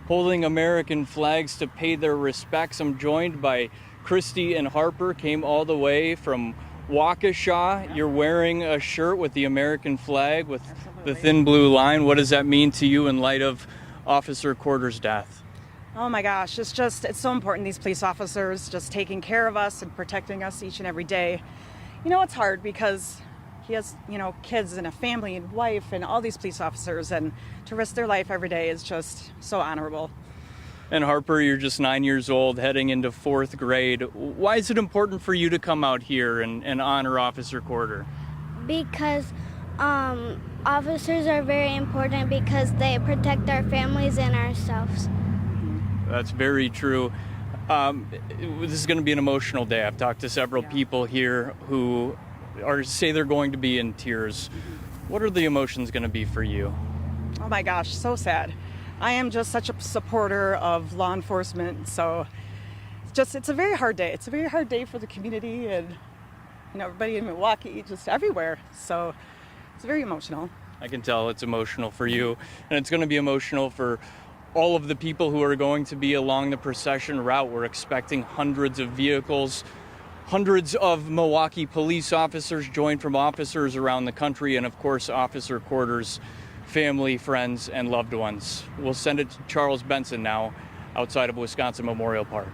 holding American flags to pay their respects. I'm joined by Christy and Harper, came all the way from Waukesha. You're wearing a shirt with the American flag with the thin blue line. What does that mean to you in light of Officer Corder's death? Oh my gosh, it's so important, these police officers just taking care of us and protecting us each and every day. You know, it's hard because he has, kids and a family and wife and all these police officers, and to risk their life every day is just so honorable. And Harper, you're just 9 years old, heading into 4th grade. Why is it important for you to come out here and honor Officer Corder? Because officers are very important because they protect our families and ourselves. That's very true. This is going to be an emotional day. I've talked to several people here who say they're going to be in tears. What are the emotions going to be for you? Oh my gosh, so sad. I am just such a supporter of law enforcement, so it's a very hard day. It's a very hard day for the community and everybody in Milwaukee, just everywhere. So it's very emotional. I can tell it's emotional for you, and it's going to be emotional for all of the people who are going to be along the procession route. We're expecting hundreds of vehicles, hundreds of Milwaukee police officers joined from officers around the country, and of course Officer Corder's family, friends, and loved ones. We'll send it to Charles Benson now outside of Wisconsin Memorial Park.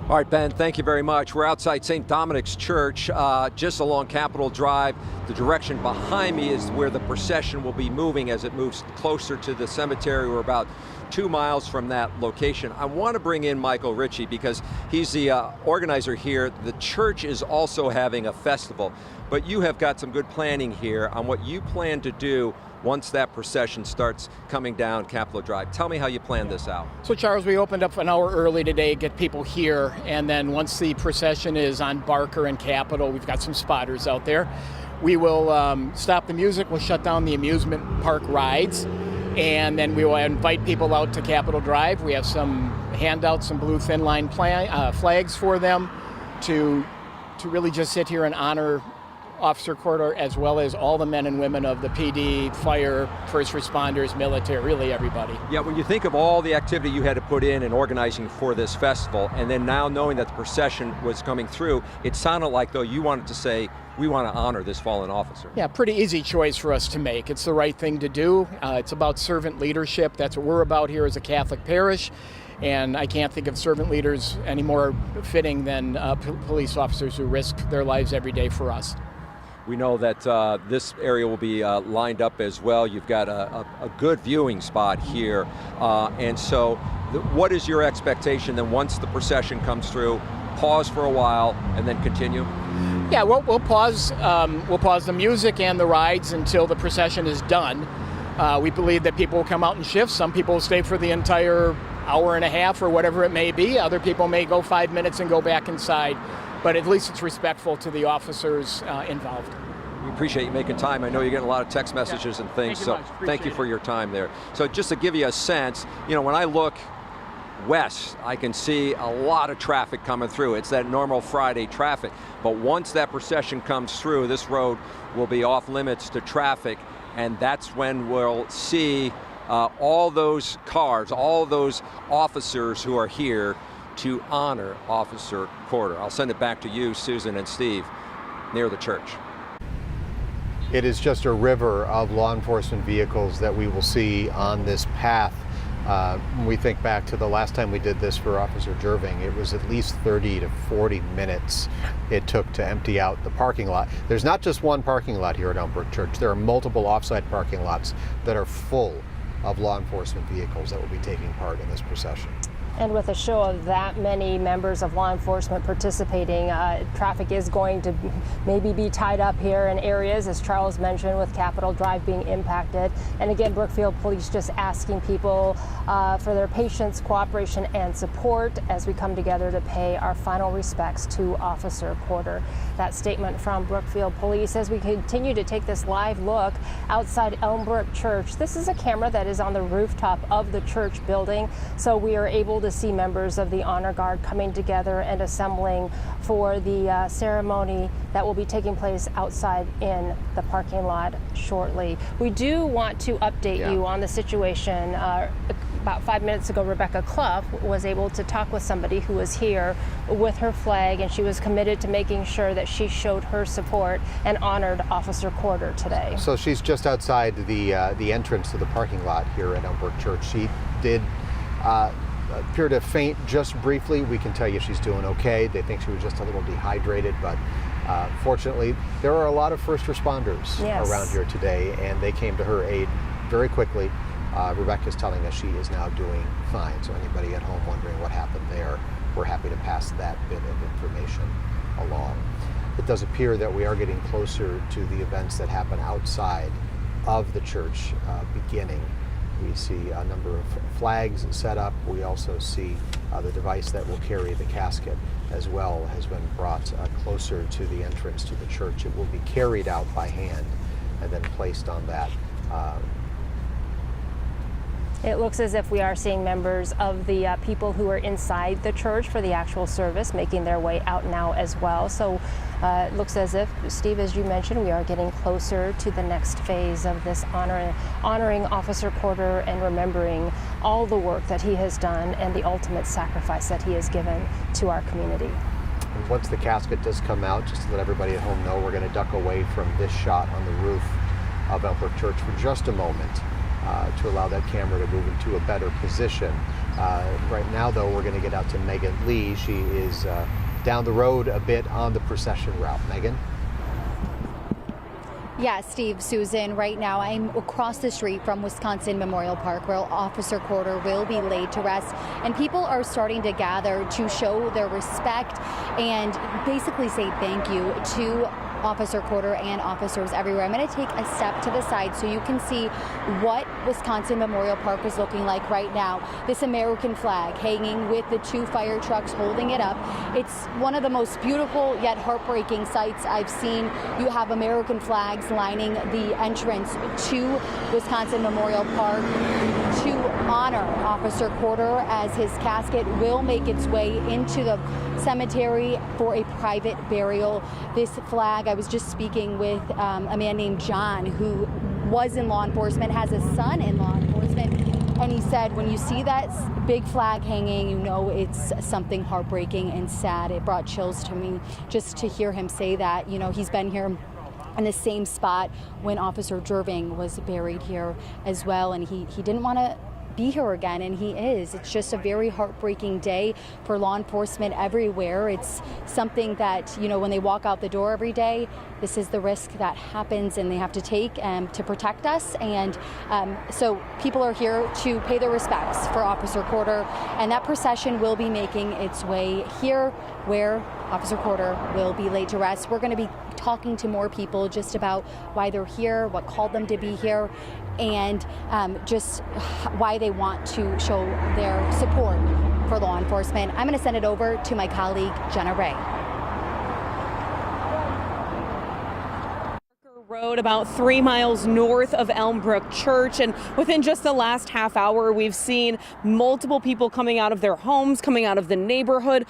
All right, Ben, thank you very much. We're outside St. Dominic's Church, just along Capitol Drive. The direction behind me is where the procession will be moving as it moves closer to the cemetery. We're about 2 miles from that location. I want to bring in Michael Ritchie because he's the organizer here. The church is also having a festival, but you have got some good planning here on what you plan to do once that procession starts coming down Capitol Drive. Tell me how you planned this out. So Charles, we opened up an hour early today, get people here, and then once the procession is on Barker and Capitol, we've got some spotters out there. We will stop the music, we'll shut down the amusement park rides, and then we will invite people out to Capitol Drive. We have some handouts, some blue thin line flags for them to really just sit here and honor Officer Corder, as well as all the men and women of the PD, fire, first responders, military, really everybody. Yeah, when you think of all the activity you had to put in organizing for this festival, and then now knowing that the procession was coming through, it sounded like, though, you wanted to say, we want to honor this fallen officer. Yeah, pretty easy choice for us to make. It's the right thing to do. It's about servant leadership. That's what we're about here as a Catholic parish. And I can't think of servant leaders any more fitting than police officers who risk their lives every day for us. We know that this area will be lined up as well. You've got a good viewing spot here. And so what is your expectation then once the procession comes through? Pause for a while and then continue? Yeah, we'll pause the music and the rides until the procession is done. We believe that people will come out in shifts. Some people will stay for the entire hour and a half or whatever it may be. Other people may go 5 minutes and go back inside, but at least it's respectful to the officers involved. We appreciate you making time. I know you're getting a lot of text messages and things, so thank you for your time there. So just to give you a sense, when I look west, I can see a lot of traffic coming through. It's that normal Friday traffic. But once that procession comes through, this road will be off limits to traffic, and that's when we'll see all those cars, all those officers who are here to honor Officer Corder. I'll send it back to you, Susan and Steve, near the church. It is just a river of law enforcement vehicles that we will see on this path. When we think back to the last time we did this for Officer Jerving, it was at least 30 to 40 minutes it took to empty out the parking lot. There's not just one parking lot here at Elmbrook Church. There are multiple off-site parking lots that are full of law enforcement vehicles that will be taking part in this procession. And with a show of that many members of law enforcement participating, traffic is going to maybe be tied up here in areas, as Charles mentioned, with Capitol Drive being impacted. And again, Brookfield Police just asking people for their patience, cooperation, and support as we come together to pay our final respects to Officer Corder. That statement from Brookfield Police as we continue to take this live look outside Elmbrook Church. This is a camera that is on the rooftop of the church building, so we are able to see members of the Honor Guard coming together and assembling for the ceremony that will be taking place outside in the parking lot shortly. We do want to update you on the situation. About 5 minutes ago, Rebecca Clough was able to talk with somebody who was here with her flag, and she was committed to making sure that she showed her support and honored Officer Corder today. So she's just outside the entrance to the parking lot here at Elmbrook Church. She did appear to faint just briefly. We can tell you she's doing okay. They think she was just a little dehydrated, but fortunately, there are a lot of first responders around here today, and they came to her aid very quickly. Rebecca's telling us she is now doing fine. So anybody at home wondering what happened there, we're happy to pass that bit of information along. It does appear that we are getting closer to the events that happen outside of the church beginning. We see a number of flags set up. We also see the device that will carry the casket as well has been brought closer to the entrance to the church. It will be carried out by hand and then placed on that. It looks as if we are seeing members of the people who are inside the church for the actual service making their way out now as well. So it looks as if, Steve, as you mentioned, we are getting closer to the next phase of this honoring Officer Corder and remembering all the work that he has done and the ultimate sacrifice that he has given to our community. And once the casket does come out, just to let everybody at home know, we're going to duck away from this shot on the roof of Elmbrook Church for just a moment. To allow that camera to move into a better position. Right now, though, we're going to get out to Megan Lee. She is down the road a bit on the procession route. Megan? Yeah, Steve, Susan, right now I'm across the street from Wisconsin Memorial Park where Officer Corder will be laid to rest, and people are starting to gather to show their respect and basically say thank you to Officer Corder and officers everywhere. I'm going to take a step to the side so you can see what Wisconsin Memorial Park is looking like right now. This American flag hanging with the 2 fire trucks holding it up. It's one of the most beautiful yet heartbreaking sights I've seen. You have American flags lining the entrance to Wisconsin Memorial Park to honor Officer Corder as his casket will make its way into the cemetery for a private burial. This flag, I was just speaking with a man named John who was in law enforcement, has a son in law enforcement, and he said when you see that big flag hanging, you know it's something heartbreaking and sad. It brought chills to me just to hear him say that. You know, he's been here in the same spot when Officer Jerving was buried here as well, and he didn't want to be here again, and he is. It's just a very heartbreaking day for law enforcement everywhere. It's something that, you know, when they walk out the door every day, this is the risk that happens and they have to take to protect us. And so people are here to pay their respects for Officer Corder, and that procession will be making its way here where Officer Corder will be laid to rest. We're going to be talking to more people just about why they're here, what called them to be here, and just why they want to show their support for law enforcement. I'm going to send it over to my colleague, Jenna Ray. Road about 3 miles north of Elmbrook Church, and within just the last half hour we've seen multiple people coming out of their homes, coming out of the neighborhood.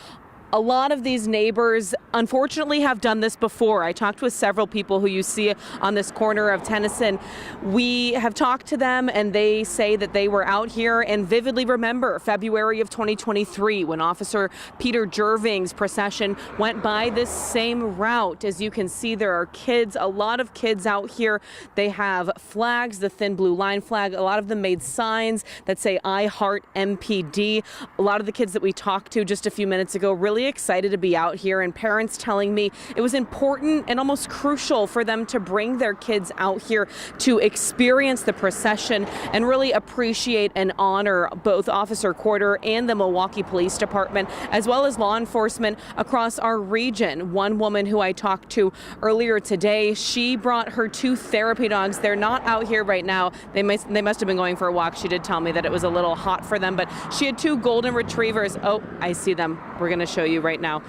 A lot of these neighbors, unfortunately, have done this before. I talked with several people who you see on this corner of Tennyson. We have talked to them, and they say that they were out here and vividly remember February of 2023 when Officer Peter Jerving's procession went by this same route. As you can see, there are kids, a lot of kids out here. They have flags, the thin blue line flag. A lot of them made signs that say "I Heart MPD." A lot of the kids that we talked to just a few minutes ago really excited to be out here, and parents telling me it was important and almost crucial for them to bring their kids out here to experience the procession and really appreciate and honor both Officer Corder and the Milwaukee Police Department, as well as law enforcement across our region. One woman who I talked to earlier today, she brought her 2 therapy dogs. They're not out here right now. They must have been going for a walk. She did tell me that it was a little hot for them, but she had 2 golden retrievers. Oh, I see them. We're going to show you right now.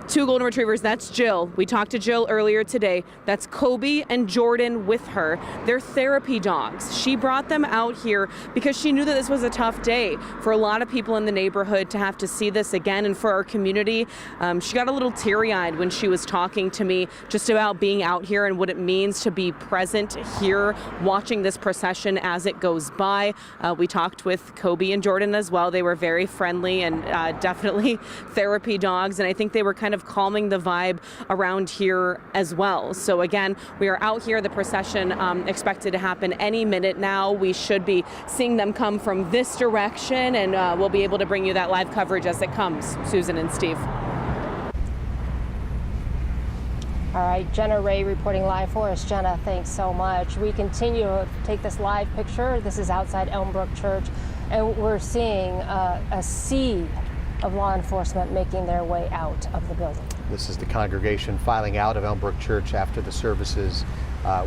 2 golden retrievers. That's Jill. We talked to Jill earlier today. That's Kobe and Jordan with her. They're therapy dogs. She brought them out here because she knew that this was a tough day for a lot of people in the neighborhood to have to see this again, and for our community. She got a little teary-eyed when she was talking to me just about being out here and what it means to be present here watching this procession as it goes by. We talked with Kobe and Jordan as well. They were very friendly and definitely therapy dogs, and I think they were kind of calming the vibe around here as well. So again, we are out here. The procession expected to happen any minute now. We should be seeing them come from this direction, and we'll be able to bring you that live coverage as it comes. Susan and Steve. All right, Jenna Ray reporting live for us. Jenna, thanks so much. We continue to take this live picture. This is outside Elmbrook Church, and we're seeing a sea of law enforcement making their way out of the building. This is the congregation filing out of Elmbrook Church after the services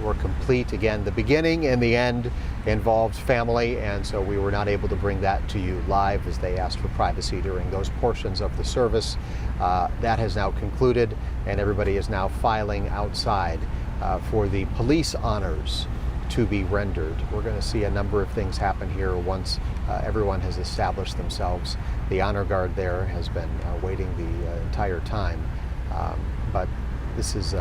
were complete. Again, the beginning and the end involved family, and so we were not able to bring that to you live as they asked for privacy during those portions of the service. That has now concluded, and everybody is now filing outside for the police honors to be rendered. We're going to see a number of things happen here once everyone has established themselves. The honor guard there has been waiting the entire time, but this is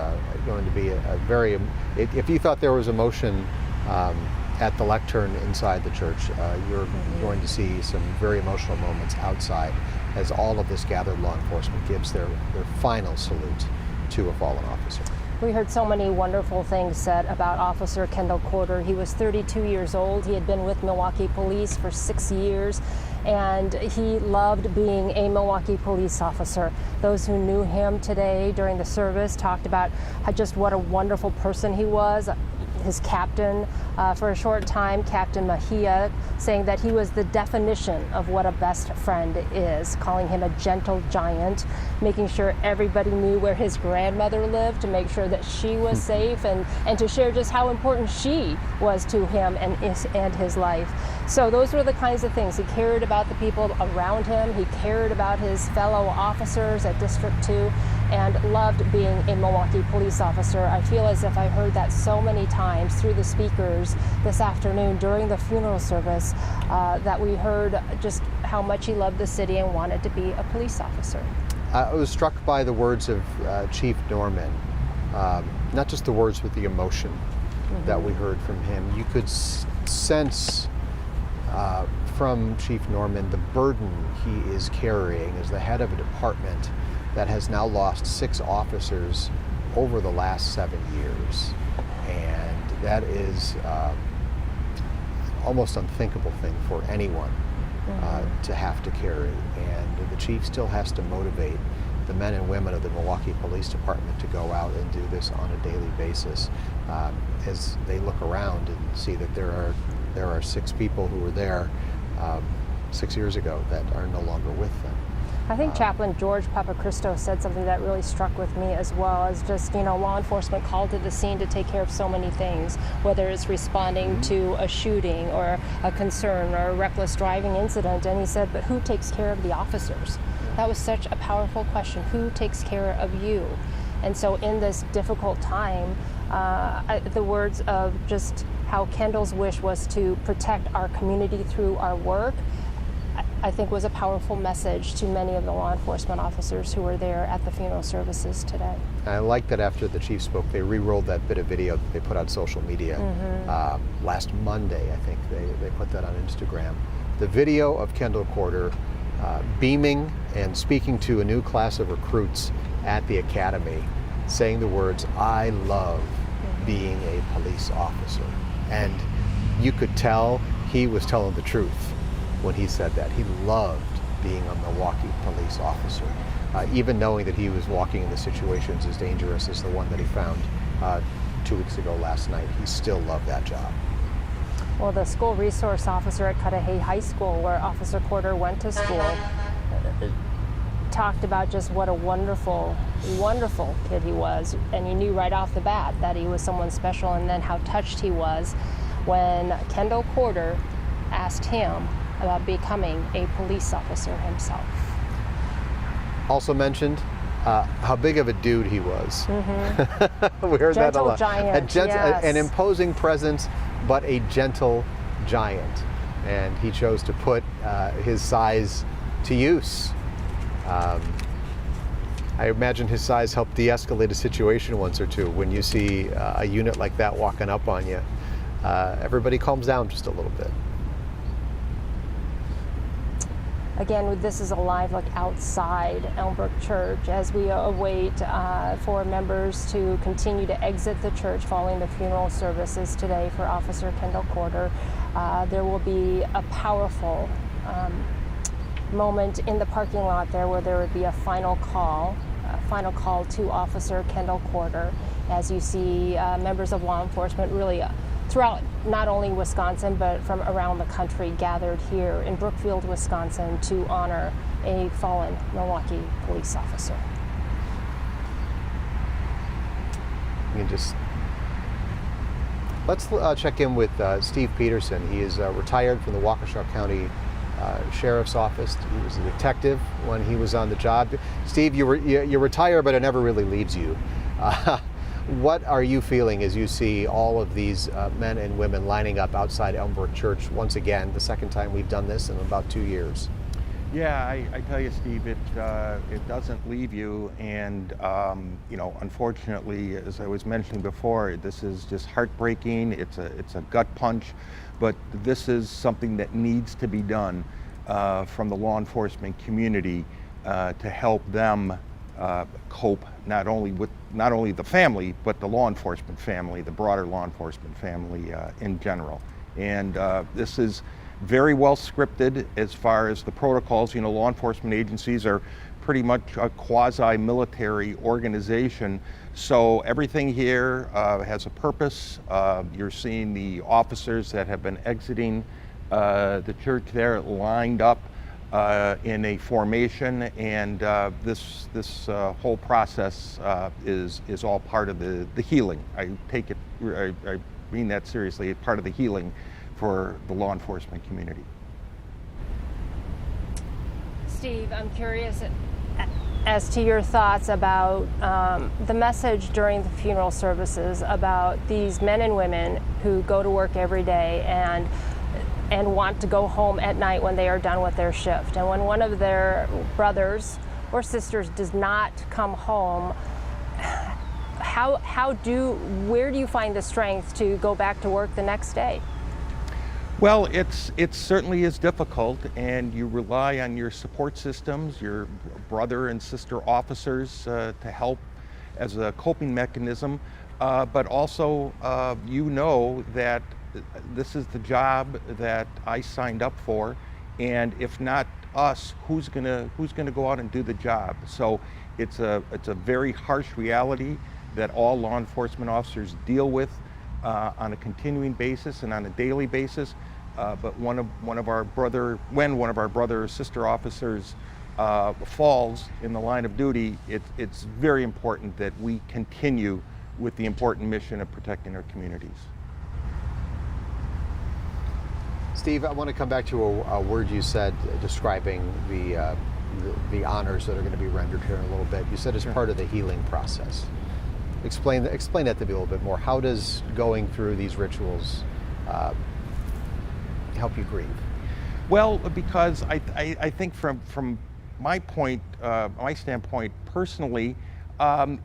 going to be a very, if you thought there was emotion at the lectern inside the church, you're going to see some very emotional moments outside as all of this gathered law enforcement gives their final salute to a fallen officer. We heard so many wonderful things said about Officer Kendall Corder. He was 32 years old. He had been with Milwaukee Police for 6 years, and he loved being a Milwaukee police officer. Those who knew him today during the service talked about just what a wonderful person he was. His captain, for a short time, Captain Mejia, saying that he was the definition of what a best friend is, calling him a gentle giant, making sure everybody knew where his grandmother lived to make sure that she was safe, and to share just how important she was to him and his life. So those were the kinds of things. He cared about the people around him. He cared about his fellow officers at District 2 and loved being a Milwaukee police officer. I feel as if I heard that so many times through the speakers this afternoon during the funeral service, that we heard just how much he loved the city and wanted to be a police officer. I was struck by the words of Chief Norman, not just the words, but the emotion that we heard from him. You could sense from Chief Norman the burden he is carrying as the head of a department that has now lost 6 officers over the last 7 years. And that is almost unthinkable thing for anyone to have to carry. And the chief still has to motivate the men and women of the Milwaukee Police Department to go out and do this on a daily basis as they look around and see that there are 6 people who were there 6 years ago that are no longer with them. I think Chaplain George Papacristo said something that really struck with me as well, as just, law enforcement called to the scene to take care of so many things, whether it's responding to a shooting or a concern or a reckless driving incident. And he said, but who takes care of the officers? That was such a powerful question. Who takes care of you? And so in this difficult time, the words of just how Kendall's wish was to protect our community through our work, I think was a powerful message to many of the law enforcement officers who were there at the funeral services today. I like that after the chief spoke, they re-rolled that bit of video that they put on social media last Monday, I think. They put that on Instagram. The video of Kendall Corder beaming and speaking to a new class of recruits at the academy, saying the words, "I love being a police officer." And you could tell he was telling the truth when he said that. He loved being a Milwaukee police officer, even knowing that he was walking into situations as dangerous as the one that he found 2 weeks ago last night. He still loved that job. Well, the school resource officer at Cudahy High School, where Officer Corder went to school, talked about just what a wonderful, wonderful kid he was. And you knew right off the bat that he was someone special, and then how touched he was when Kendall Corder asked him about becoming a police officer himself. Also mentioned how big of a dude he was. Mm-hmm. We heard that a lot. Giant, yes. An imposing presence, but a gentle giant. And he chose to put his size to use. I imagine his size helped de-escalate a situation once or two. When you see a unit like that walking up on you, everybody calms down just a little bit. Again, this is a live look outside Elmbrook Church as we await for members to continue to exit the church following the funeral services today for Officer Kendall Corder. There will be a powerful moment in the parking lot there where there would be a final call to Officer Kendall Corder, as you see members of law enforcement really throughout not only Wisconsin but from around the country gathered here in Brookfield, Wisconsin to honor a fallen Milwaukee police officer. Let's check in with Steve Peterson. He is retired from the Waukesha County Sheriff's Office. He was a detective when he was on the job. Steve, you retire, but it never really leaves you. What are you feeling as you see all of these men and women lining up outside Elmbrook Church once again, the second time we've done this in about 2 years? Yeah, I tell you, Steve, it doesn't leave you, and unfortunately, as I was mentioning before, this is just heartbreaking. It's a gut punch, but this is something that needs to be done from the law enforcement community to help them cope not only the family, but the law enforcement family, the broader law enforcement family in general. And this is very well scripted as far as the protocols. Law enforcement agencies are pretty much a quasi-military organization, so everything here has a purpose. You're seeing the officers that have been exiting the church there lined up in a formation, and this whole process is all part of the healing. I mean that seriously, part of the healing for the law enforcement community. Steve, I'm curious as to your thoughts about the message during the funeral services about these men and women who go to work every day and want to go home at night when they are done with their shift. And when one of their brothers or sisters does not come home, where do you find the strength to go back to work the next day? Well, it certainly is difficult, and you rely on your support systems, your brother and sister officers to help as a coping mechanism, but also that this is the job that I signed up for, and if not us, who's gonna go out and do the job? So it's a very harsh reality that all law enforcement officers deal with on a continuing basis and on a daily basis. But when one of our brother or sister officers falls in the line of duty, it's very important that we continue with the important mission of protecting our communities. Steve, I want to come back to a word you said describing the honors that are going to be rendered here in a little bit. You said it's part of the healing process. Explain that to me a little bit more. How does going through these rituals help you grieve? Well, because I think from my standpoint personally, you have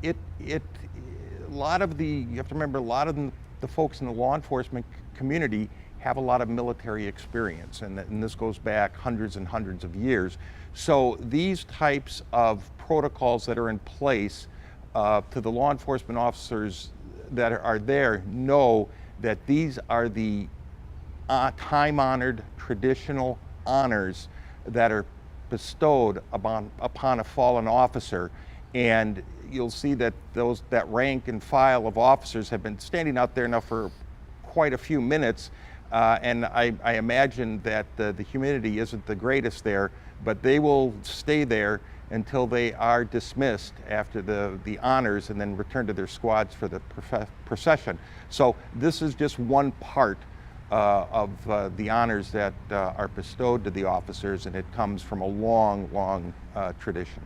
to remember, a lot of the folks in the law enforcement community have a lot of military experience, and this goes back hundreds and hundreds of years. So these types of protocols that are in place to the law enforcement officers that are there know that these are the time-honored traditional honors that are bestowed upon a fallen officer. And you'll see that that rank and file of officers have been standing out there now for quite a few minutes. And I imagine that the humidity isn't the greatest there, but they will stay there until they are dismissed after the honors and then return to their squads for the procession. So this is just one part of the honors that are bestowed to the officers, and it comes from a long, long tradition.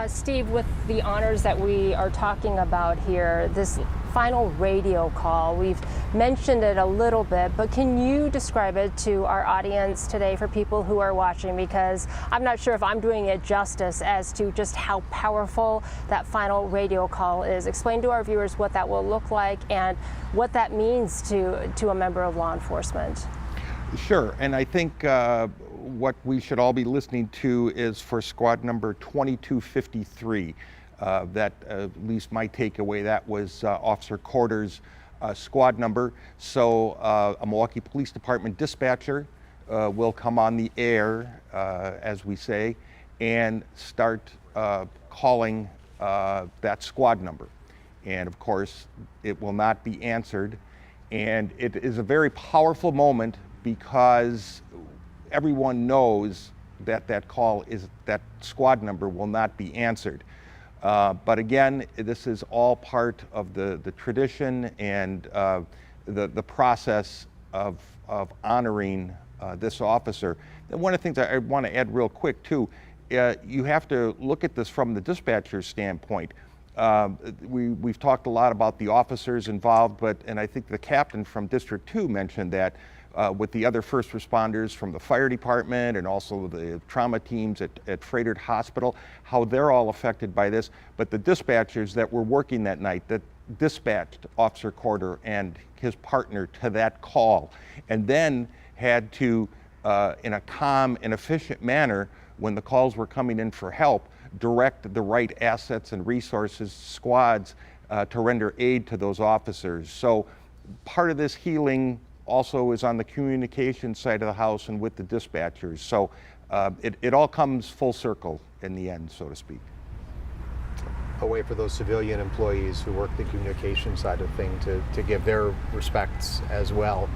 Steve, with the honors that we are talking about here, this final radio call, we've mentioned it a little bit, but can you describe it to our audience today for people who are watching? Because I'm not sure if I'm doing it justice as to just how powerful that final radio call is. Explain to our viewers what that will look like and what that means to a member of law enforcement. Sure, and I think what we should all be listening to is for squad number 2253. That, at least my takeaway, that was Officer Corder's squad number. So a Milwaukee Police Department dispatcher will come on the air, as we say, and start calling that squad number. And of course, it will not be answered. And it is a very powerful moment because everyone knows that that squad number will not be answered. But again, this is all part of the tradition and the process of honoring this officer. And one of the things I want to add real quick too, you have to look at this from the dispatcher's standpoint. We've talked a lot about the officers involved, and I think the captain from District 2 mentioned that with the other first responders from the fire department and also the trauma teams at Frederick Hospital, how they're all affected by this. But the dispatchers that were working that night, that dispatched Officer Corder and his partner to that call, and then had to, in a calm and efficient manner, when the calls were coming in for help, direct the right assets and resources, squads, to render aid to those officers. So part of this healing also is on the communication side of the house and with the dispatchers. So it all comes full circle in the end, so to speak. A way for those civilian employees who work the communication side of things to give their respects as well.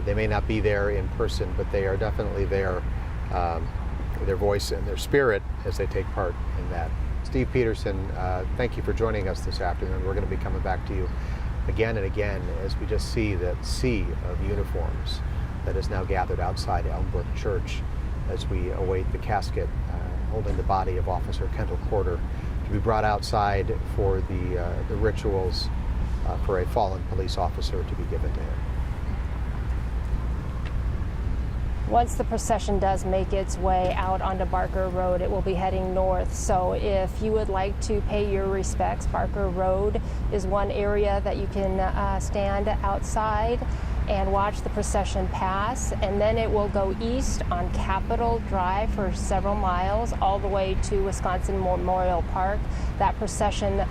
They may not be there in person, but they are definitely there, their voice and their spirit as they take part in that. Steve Peterson, thank you for joining us this afternoon. We're going to be coming back to you again and again as we just see that sea of uniforms that is now gathered outside Elmbrook Church as we await the casket holding the body of Officer Kendall Corder to be brought outside for the rituals for a fallen police officer to be given there. Once the procession does make its way out onto Barker Road, it will be heading north. So if you would like to pay your respects, Barker Road is one area that you can stand outside and watch the procession pass. And then it will go east on Capitol Drive for several miles, all the way to Wisconsin Memorial Park. That procession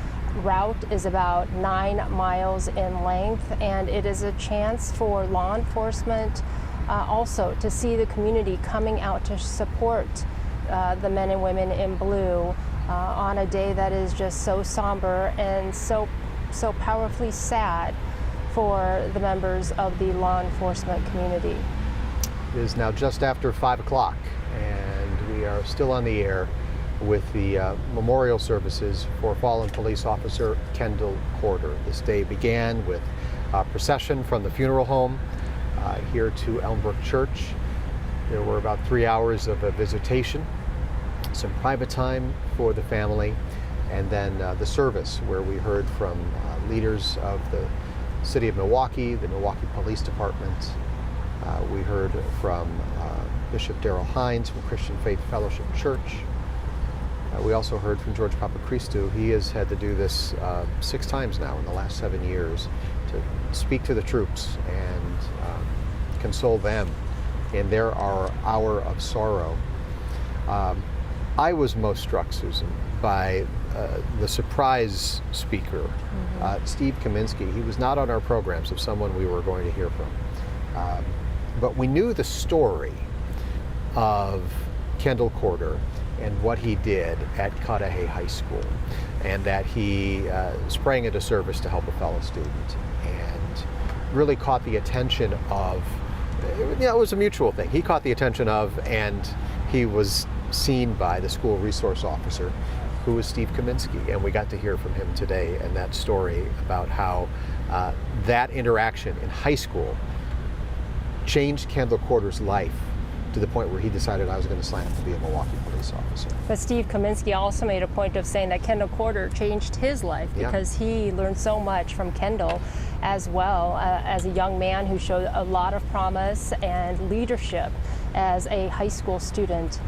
route is about 9 miles in length, and it is a chance for law enforcement also to see the community coming out to support the men and women in blue on a day that is just so somber and so powerfully sad for the members of the law enforcement community. It is now just after 5 o'clock, and We are still on the air with the memorial services for fallen police officer Kendall Corder. This day began with a procession from the funeral home here to Elmbrook Church. There were about 3 hours of a visitation, some private time for the family, and then the service where we heard from leaders of the City of Milwaukee, the Milwaukee Police Department. We heard from Bishop Darrell Hines from Christian Faith Fellowship Church. We also heard from George Papachristou. He has had to do this 6 times now in the last 7 years to speak to the troops and console them in their hour of sorrow. I was most struck, Susan, by the surprise speaker, Steve Kaminsky. He was not on our programs of someone we were going to hear from. But we knew the story of Kendall Corder and what he did at Cudahy High School, and that he sprang into service to help a fellow student and really caught the attention of, it was a mutual thing. He caught the attention of, and he was seen by the school resource officer, who was Steve Kaminsky, and we got to hear from him today and that story about how that interaction in high school changed Kendall Corder's life to the point where he decided I was going to sign up to be a Milwaukee police officer. But Steve Kaminsky also made a point of saying that Kendall Corder changed his life because he learned so much from Kendall as well, as a young man who showed a lot of promise and leadership as a high school student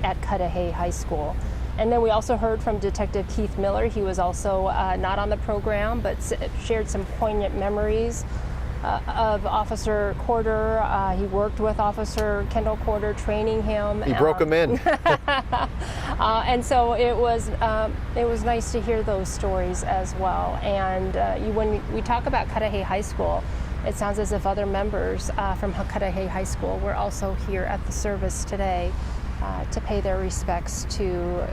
at Cudahy High School. And then we also heard from Detective Keith Miller. He was also not on the program, but shared some poignant memories of Officer Corder. He worked with Officer Kendall Corder, training him. He broke him in. And so it was nice to hear those stories as well. And when we talk about Cudahy High School, it sounds as if other members from Cudahy High School were also here at the service today to pay their respects to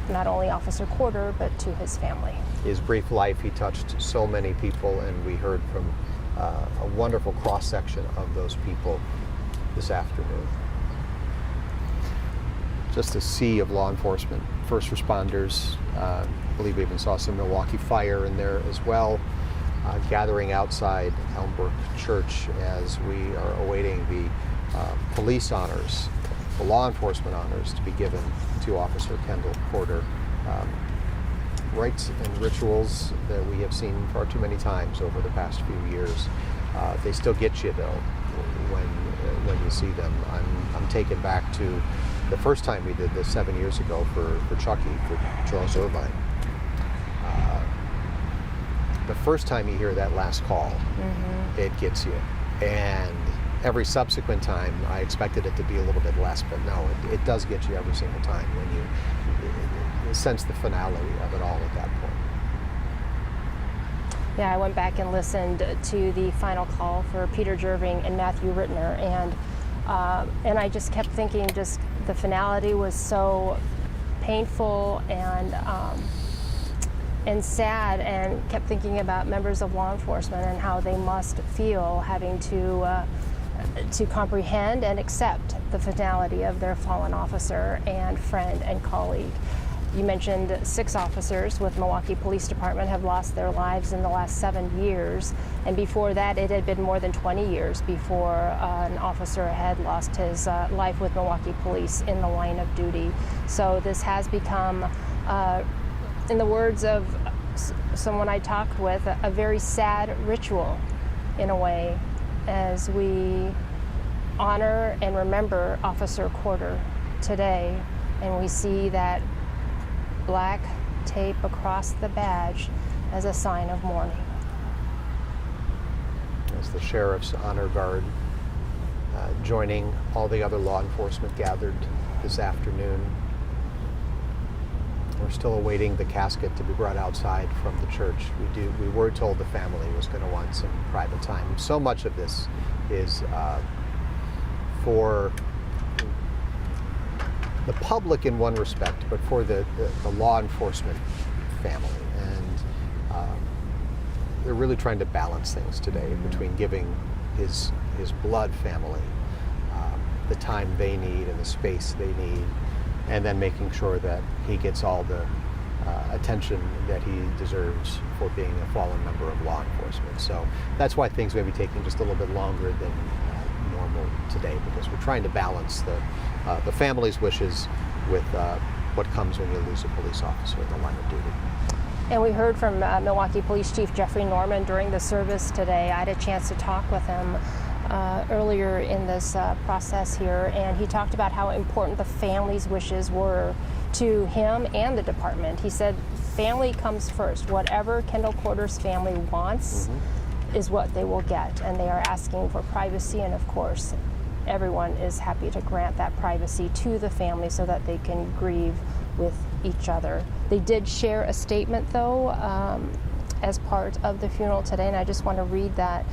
not only Officer Corder, but to his family. His brief life, he touched so many people, and we heard from a wonderful cross-section of those people this afternoon. Just a sea of law enforcement, first responders. I believe we even saw some Milwaukee Fire in there as well, gathering outside Elmbrook Church as we are awaiting the police honors, the law enforcement honors to be given to Officer Kendall Corder. Rites and rituals that we have seen far too many times over the past few years. They still get you though when you see them. I'm taken back to the first time we did this 7 years ago for Chucky, for Charles Irvine. The first time you hear that last call, it gets you. And every subsequent time, I expected it to be a little bit less, but no, it does get you every single time when you sense the finality of it all at that point. Yeah, I went back and listened to the final call for Peter Jerving and Matthew Rittner, and I just kept thinking, just the finality was so painful and sad, and kept thinking about members of law enforcement and how they must feel having to comprehend and accept the finality of their fallen officer and friend and colleague. You mentioned 6 officers with Milwaukee Police Department have lost their lives in the last 7 years, and before that it had been more than 20 years before an officer had lost his life with Milwaukee Police in the line of duty. So this has become, in the words of someone I talked with, a very sad ritual in a way, as we honor and remember Officer Corder today, and we see that black tape across the badge as a sign of mourning. As the Sheriff's Honor Guard joining all the other law enforcement gathered this afternoon. We're still awaiting the casket to be brought outside from the church. We were told the family was going to want some private time. So much of this is for the public in one respect, but for the law enforcement family. And they're really trying to balance things today between giving his blood family the time they need and the space they need, and then making sure that he gets all the attention that he deserves for being a fallen member of law enforcement. So that's why things may be taking just a little bit longer than normal today, because we're trying to balance the family's wishes with what comes when you lose a police officer in the line of duty. And we heard from Milwaukee Police Chief Jeffrey Norman during the service today. I had a chance to talk with him earlier in this process here, and he talked about how important the family's wishes were to him and the department. He said family comes first. Whatever Kendall Corder's family wants is what they will get, and they are asking for privacy, and of course everyone is happy to grant that privacy to the family so that they can grieve with each other. They did share a statement though as part of the funeral today, and I just want to read that.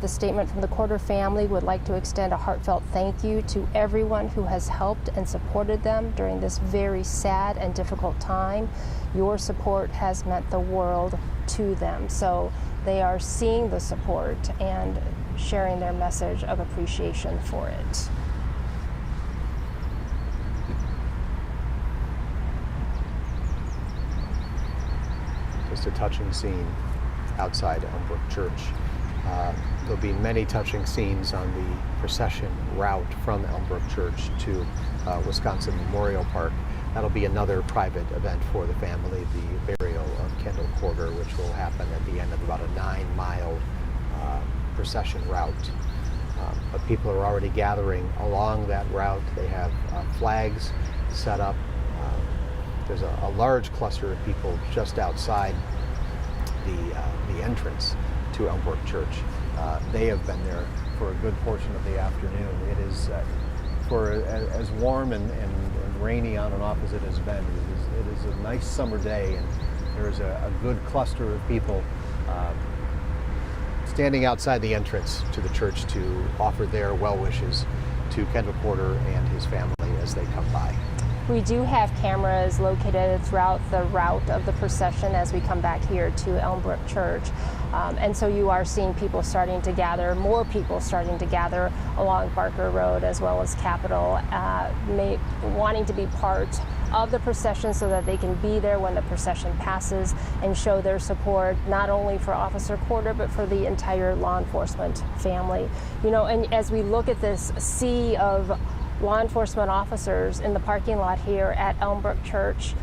The statement from the Corder family would like to extend a heartfelt thank you to everyone who has helped and supported them during this very sad and difficult time. Your support has meant the world to them. So they are seeing the support and sharing their message of appreciation for it. Just a touching scene outside Elmbrook Church. There'll be many touching scenes on the procession route from Elmbrook Church to Wisconsin Memorial Park. That'll be another private event for the family, the burial of Kendall Corder, which will happen at the end of about a 9-mile procession route. But people are already gathering along that route. They have flags set up. There's a large cluster of people just outside the entrance to Elmbrook Church. They have been there for a good portion of the afternoon. It is, for as warm and rainy on and off as it has been, it is a nice summer day, and there's a good cluster of people standing outside the entrance to the church to offer their well wishes to Kendall Corder and his family as they come by. We do have cameras located throughout the route of the procession as we come back here to Elmbrook Church. And so you are seeing people starting to gather, more people starting to gather along Barker Road as well as Capitol, wanting to be part of the procession so that they can be there when the procession passes and show their support not only for Officer Corder but for the entire law enforcement family. You know, and as we look at this sea of law enforcement officers in the parking lot here at Elmbrook Church,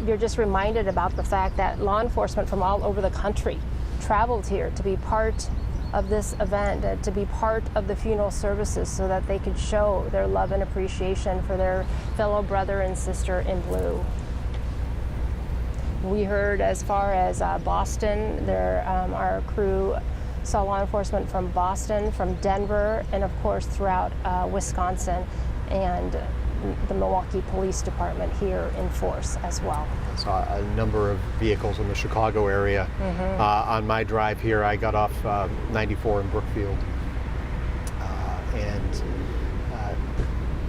you're just reminded about the fact that law enforcement from all over the country traveled here to be part of this event, to be part of the funeral services so that they could show their love and appreciation for their fellow brother and sister in blue. We heard as far as Boston, our crew saw law enforcement from Boston, from Denver, and of course throughout Wisconsin, and the Milwaukee Police Department here in force as well. I saw a number of vehicles in the Chicago area. On my drive here, I got off 94 in Brookfield, and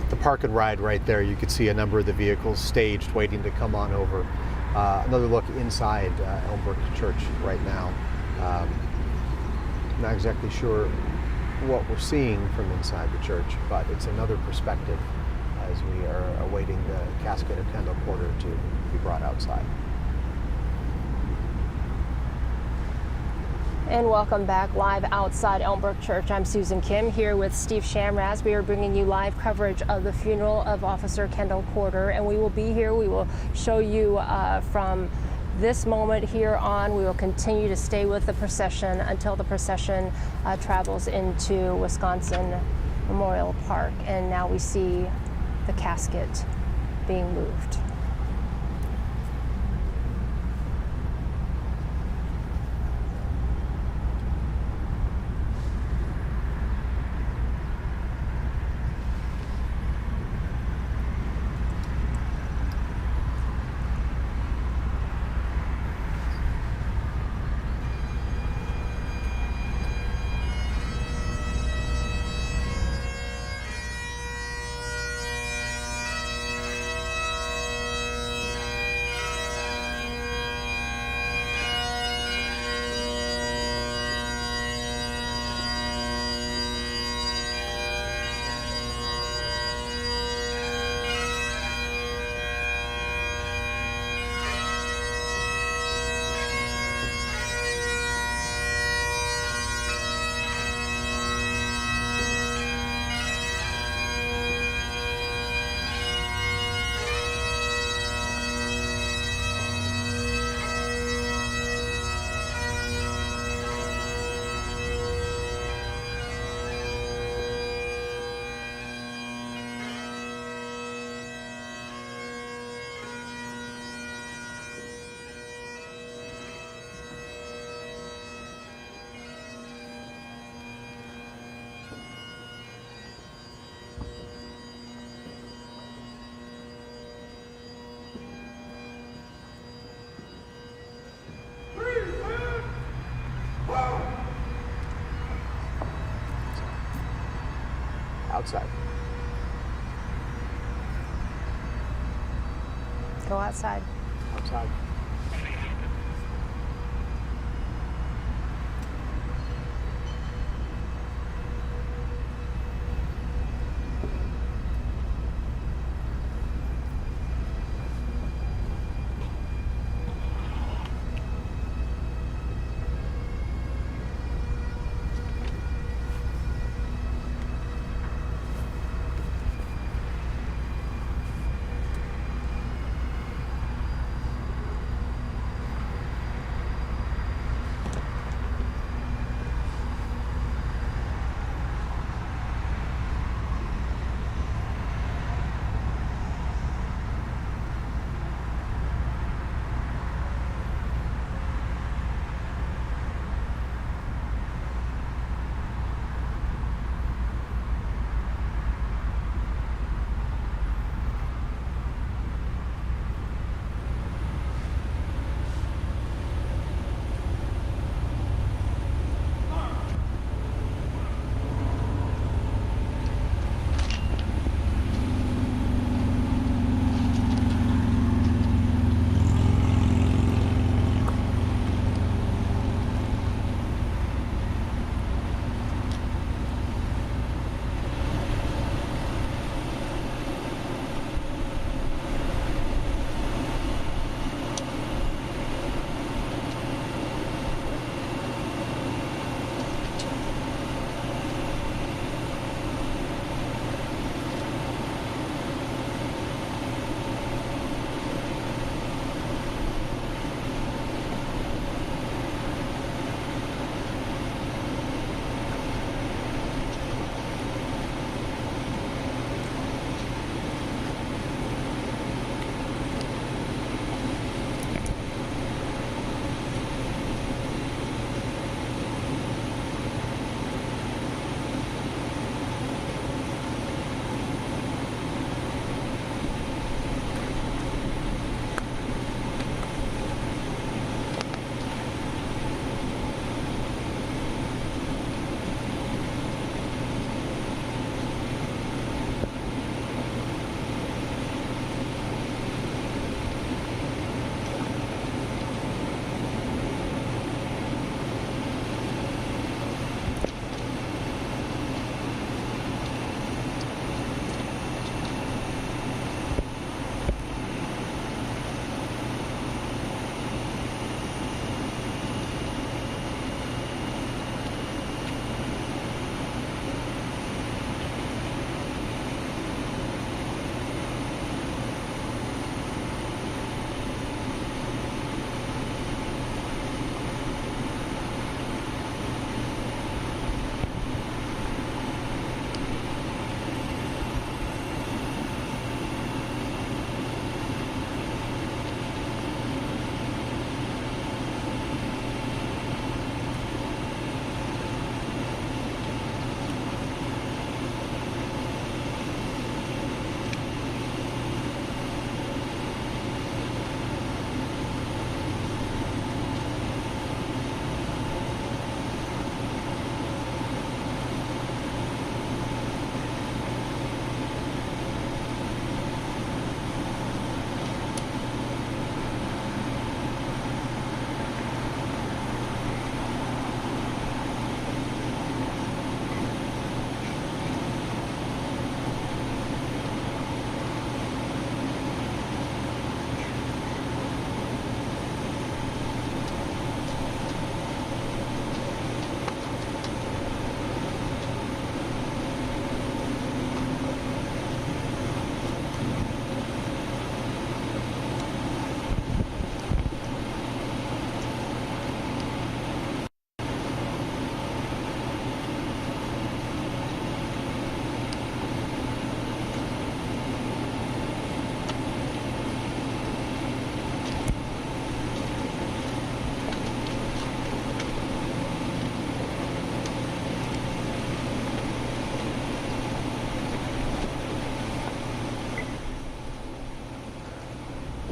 the park and ride right there, you could see a number of the vehicles staged, waiting to come on over. Another look inside Elmbrook Church right now. Not exactly sure what we're seeing from inside the church, but it's another perspective as we are awaiting the casket of Kendall Corder to be brought outside. And welcome back live outside Elmbrook Church. I'm Susan Kim here with Steve Shamraz. We are bringing you live coverage of the funeral of Officer Kendall Corder, and we will be here. We will show you from this moment here on. We will continue to stay with the procession until the procession travels into Wisconsin Memorial Park. And now we see the casket being moved. outside. Go outside. Outside.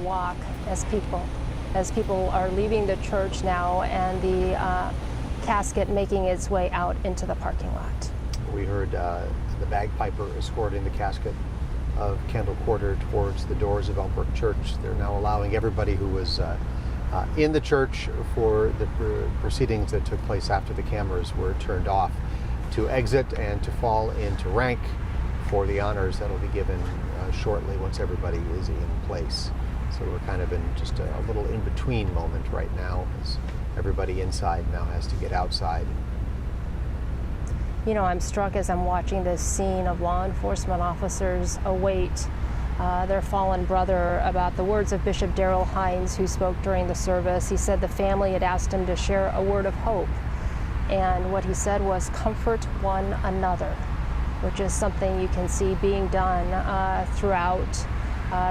walk as people are leaving the church now and the casket making its way out into the parking lot. We heard the bagpiper escorting the casket of Kendall Corder towards the doors of Elmbrook Church. They're now allowing everybody who was in the church for the proceedings that took place after the cameras were turned off to exit and to fall into rank for the honors that will be given shortly once everybody is in place. So we're kind of in just a little in-between moment right now, as everybody inside now has to get outside. You know, I'm struck as I'm watching this scene of law enforcement officers await their fallen brother about the words of Bishop Darrell Hines, who spoke during the service. He said the family had asked him to share a word of hope. And what he said was, comfort one another, which is something you can see being done throughout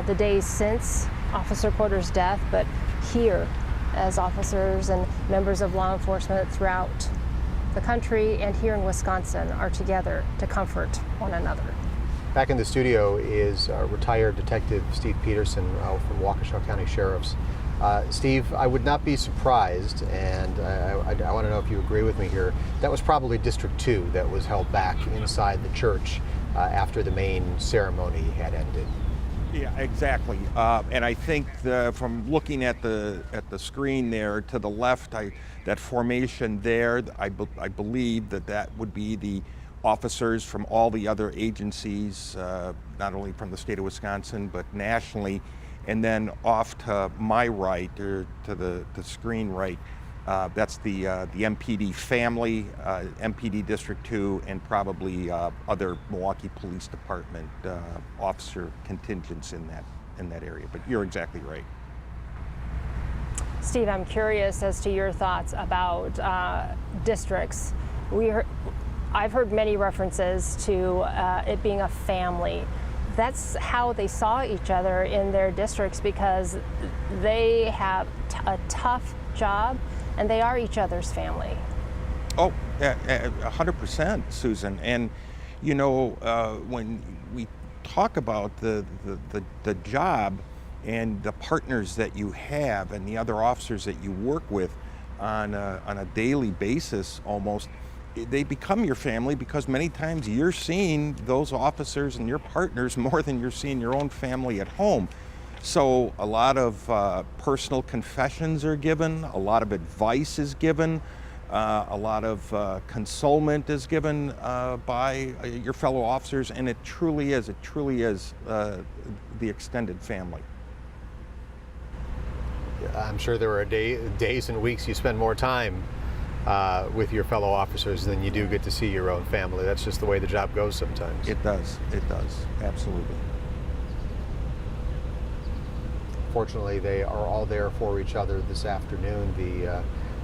the days since Officer Corder's death, but here as officers and members of law enforcement throughout the country and here in Wisconsin are together to comfort one another. Back in the studio is retired Detective Steve Peterson from Waukesha County Sheriff's. Steve, I would not be surprised, and I want to know if you agree with me here, that was probably District 2 that was held back inside the church after the main ceremony had ended. Yeah, exactly. And I think from looking at the screen there to the left, that formation there, I believe that would be the officers from all the other agencies, not only from the state of Wisconsin, but nationally. And then off to my right, or to the screen right, that's the MPD family, MPD District 2, and probably other Milwaukee Police Department officer contingents in that area. But you're exactly right. Steve, I'm curious as to your thoughts about districts. I've heard many references to it being a family. That's how they saw each other in their districts, because they have a tough job and they are each other's family. Oh, 100%, Susan. And you know, when we talk about the job and the partners that you have and the other officers that you work with on a daily basis almost, they become your family, because many times you're seeing those officers and your partners more than you're seeing your own family at home. So a lot of personal confessions are given, a lot of advice is given, a lot of consolement is given by your fellow officers, and it truly is the extended family. I'm sure there are days and weeks you spend more time with your fellow officers than you do get to see your own family. That's just the way the job goes sometimes. It does, absolutely. Fortunately, they are all there for each other this afternoon.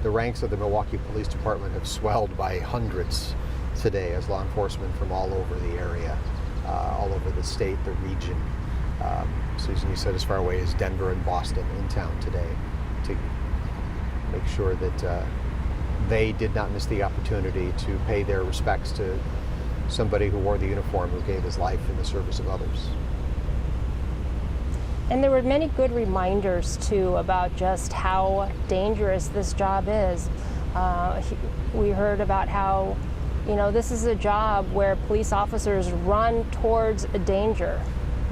The ranks of the Milwaukee Police Department have swelled by hundreds today as law enforcement from all over the area, all over the state, the region. Susan, you said as far away as Denver and Boston in town today to make sure that they did not miss the opportunity to pay their respects to somebody who wore the uniform, who gave his life in the service of others. And there were many good reminders too about just how dangerous this job is. We heard about how, you know, this is a job where police officers run towards a danger.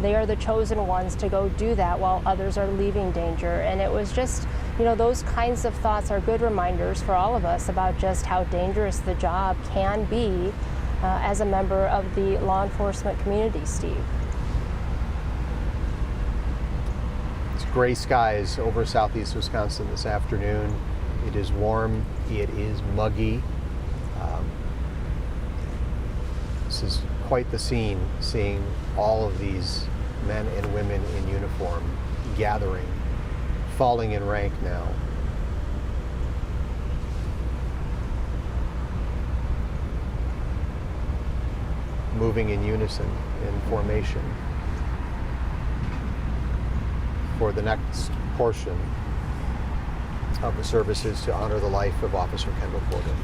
They are the chosen ones to go do that while others are leaving danger. And it was just, you know, those kinds of thoughts are good reminders for all of us about just how dangerous the job can be as a member of the law enforcement community, Steve. It's gray skies over southeast Wisconsin this afternoon. It is warm, it is muggy. This is quite the scene, seeing all of these men and women in uniform gathering, falling in rank now. Moving in unison, in formation, for the next portion of the services to honor the life of Officer Kendall Corder.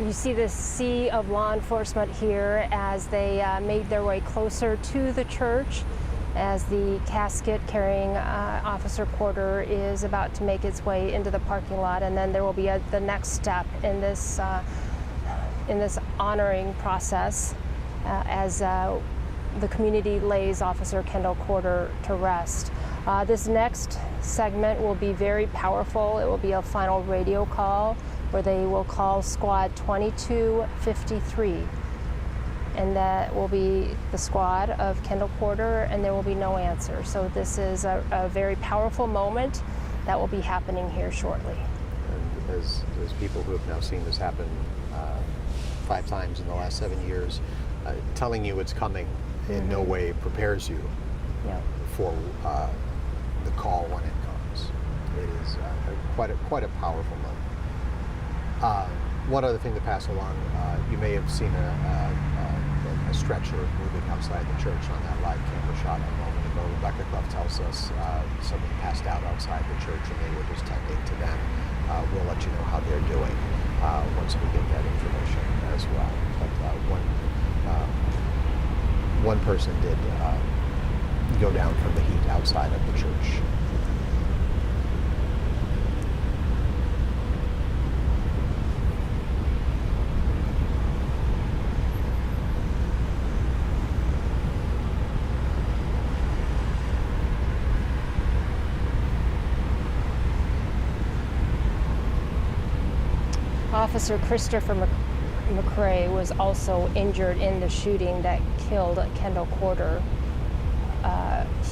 You see this sea of law enforcement here as they made their way closer to the church, as the casket carrying Officer Corder is about to make its way into the parking lot, and then there will be the next step in this honoring process as the community lays Officer Kendall Corder to rest. This next segment will be very powerful. It will be a final radio call where they will call Squad 2253. And that will be the squad of Kendall Corder, and there will be no answer. So this is a very powerful moment that will be happening here shortly. And as people who have now seen this happen 5 times in the last 7 years, telling you it's coming in no way prepares you for the call when it comes. It is quite a powerful moment. One other thing to pass along, you may have seen a stretcher moving outside the church on that live camera shot a moment ago. Rebecca Clough tells us somebody passed out outside the church and they were just tending to them. We'll let you know how they're doing once we get that information as well. But one person did go down from the heat outside of the church. Officer Christopher McCrae was also injured in the shooting that killed Kendall Corder.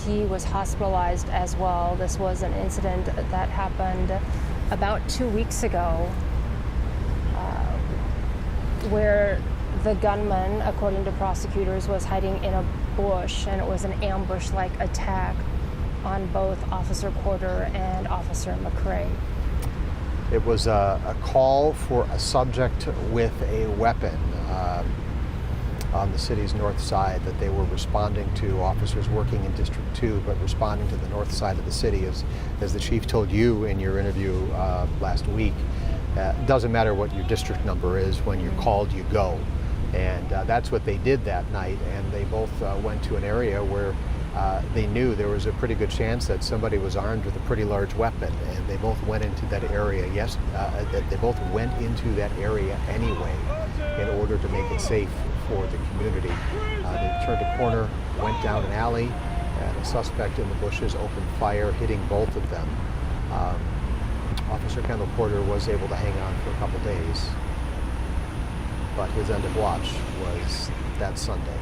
He was hospitalized as well. This was an incident that happened about 2 weeks ago, where the gunman, according to prosecutors, was hiding in a bush, and it was an ambush-like attack on both Officer Corder and Officer McCrae. It was a call for a subject with a weapon on the city's north side that they were responding to, officers working in District 2, but responding to the north side of the city. As the chief told you in your interview last week, it doesn't matter what your district number is, when you're called, you go. And that's what they did that night, and they both went to an area where they knew there was a pretty good chance that somebody was armed with a pretty large weapon, and they both went into that area. Yes, they both went into that area anyway in order to make it safe for the community. They turned a corner, went down an alley, and a suspect in the bushes opened fire, hitting both of them. Officer Kendall Corder was able to hang on for a couple days, but his end of watch was that Sunday.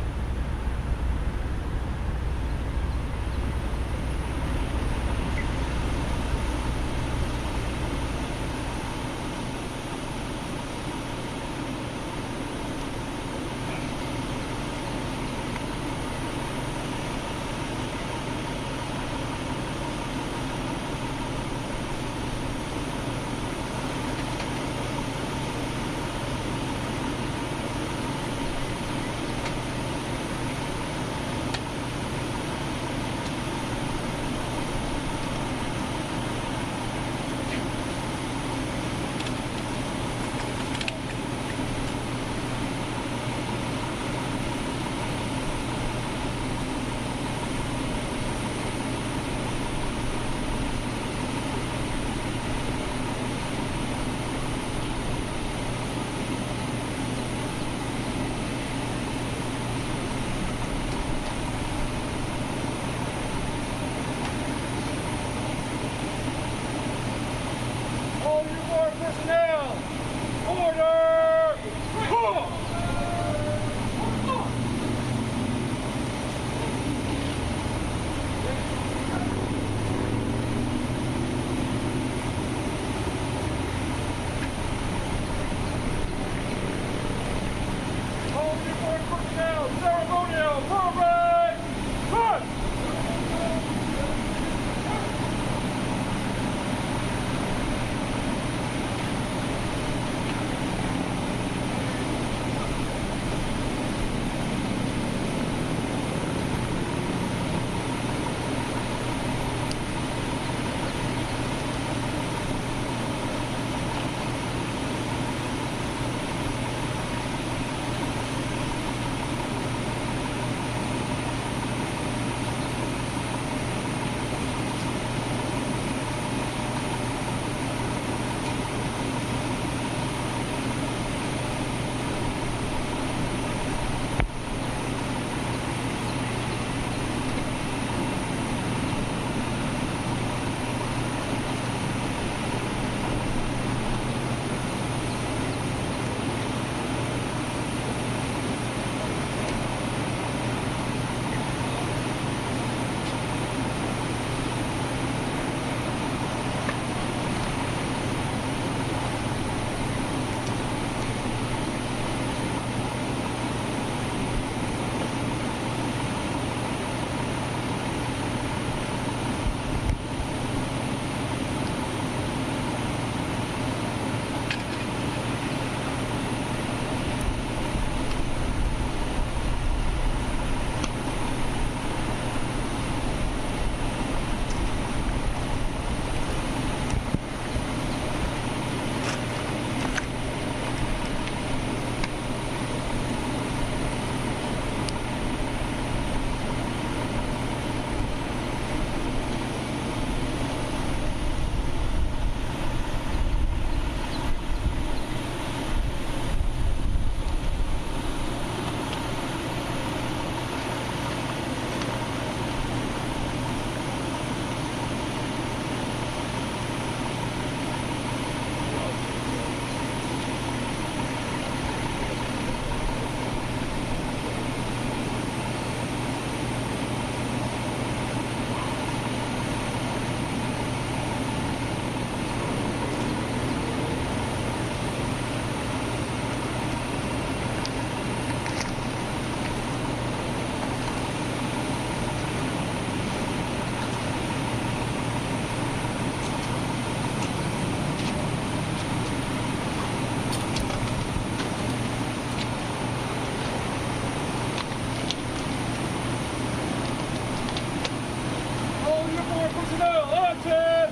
personnel, action!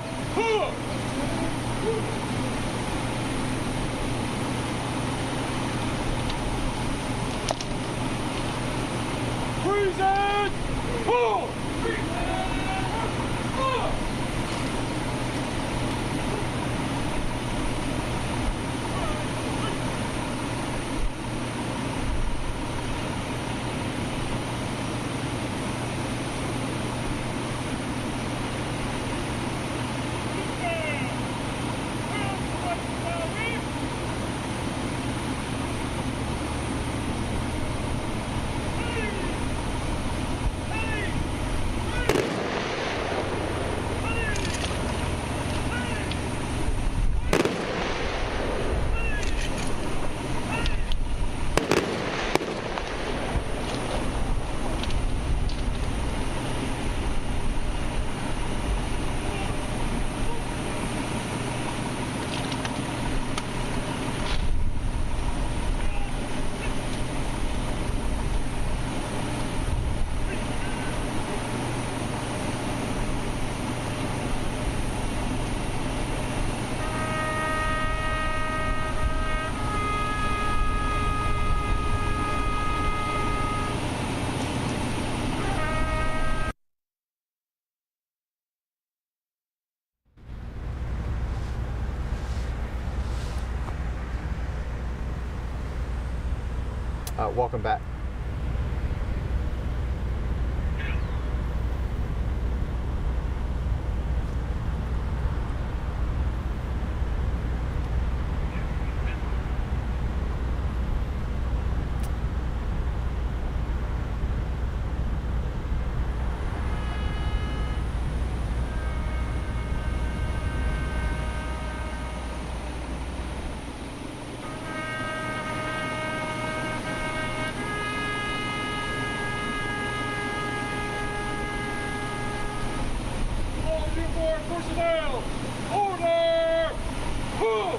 Freezing! Pull! Welcome back. Personnel, order! Pull!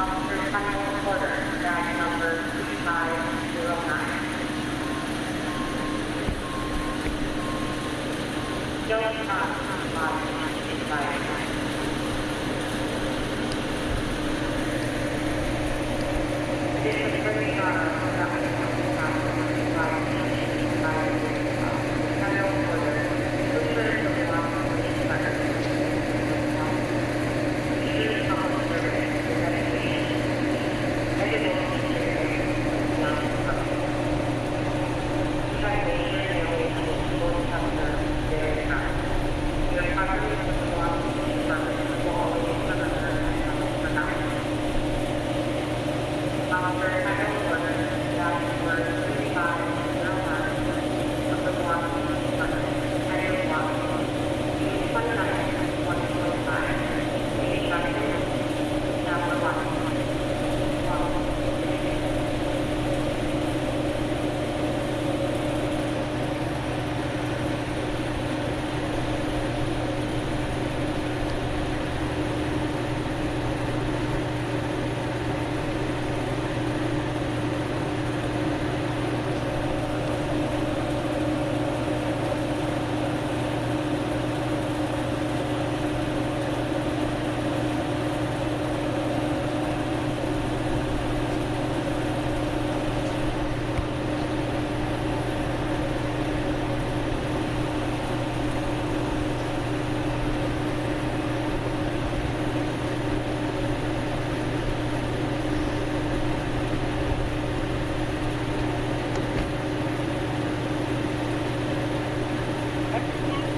Officer Kendall Corder, bag number 3509. Don't pass 555. Additional bringing on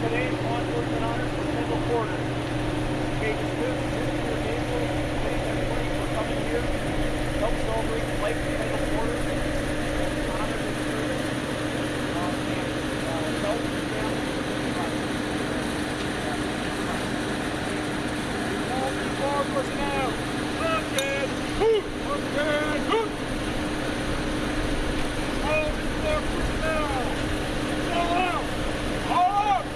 today's law enforcement honors for Kendall Corder. Pages 2 and 3 of your vehicles. Thank everybody for coming here. Help celebrate the life of Kendall Corder. Honor his service. And help his family. All law personnel. Again. Hoot. Again. Hoot. All law personnel. All out. All out.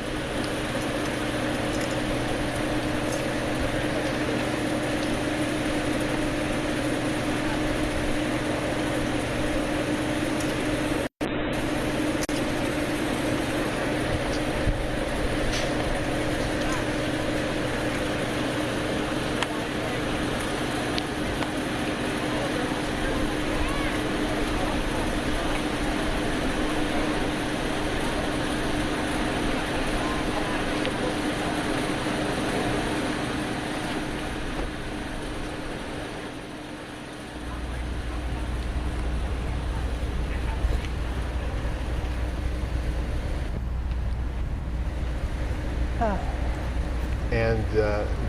And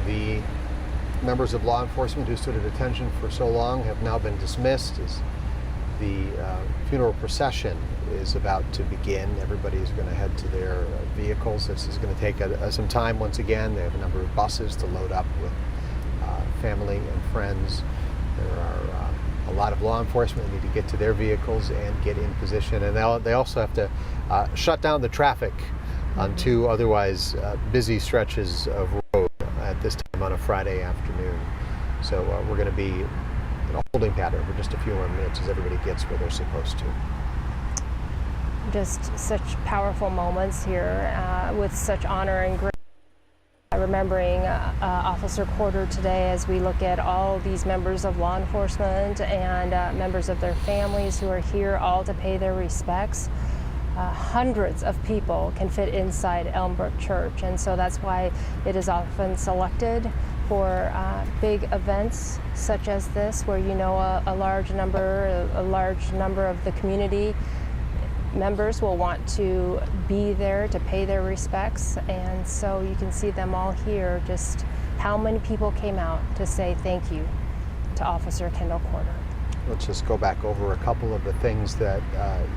the members of law enforcement who stood at attention for so long have now been dismissed as the funeral procession is about to begin. Everybody is going to head to their vehicles. This is going to take some time once again. They have a number of buses to load up with family and friends. There are a lot of law enforcement that need to get to their vehicles and get in position. And they also have to shut down the traffic on two otherwise busy stretches of road at this time on a Friday afternoon. So we're going to be in a holding pattern for just a few more minutes as everybody gets where they're supposed to. Just such powerful moments here with such honor and grace. Remembering Officer Corder today as we look at all these members of law enforcement and members of their families who are here all to pay their respects. Hundreds of people can fit inside Elmbrook Church, and so that's why it is often selected for big events such as this, where you know a large number of the community members will want to be there to pay their respects. And so you can see them all here, just how many people came out to say thank you to Officer Kendall Corder. Let's just go back over a couple of the things that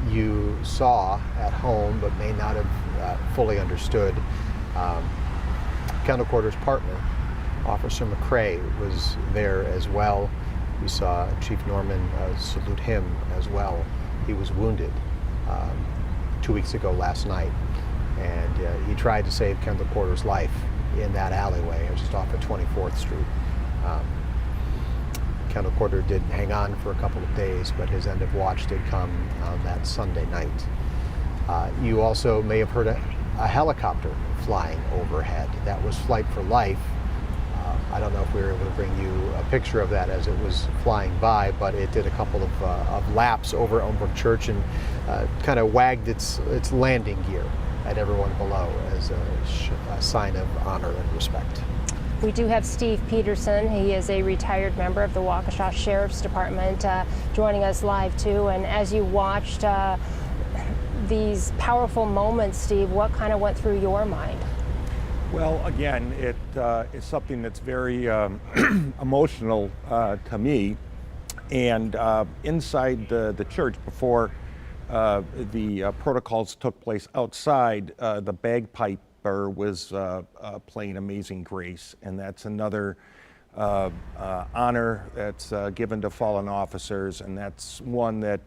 you saw at home but may not have fully understood. Kendall Corder's partner, Officer McCrae, was there as well. We saw Chief Norman salute him as well. He was wounded 2 weeks ago last night, and he tried to save Kendall Corder's life in that alleyway just off of 24th Street. Kendall Corder did hang on for a couple of days, but his end of watch did come on that Sunday night. You also may have heard a helicopter flying overhead. That was Flight for Life. I don't know if we were able to bring you a picture of that as it was flying by, but it did a couple of laps over Elmbrook Church and kind of wagged its landing gear at everyone below as a sign of honor and respect. We do have Steve Peterson. He is a retired member of the Waukesha Sheriff's Department joining us live too. And as you watched these powerful moments, Steve, what kind of went through your mind? Well, again, it is something that's very emotional to me. And inside the church, before the protocols took place outside, the bagpiper was playing Amazing Grace. And that's another honor that's given to fallen officers. And that's one that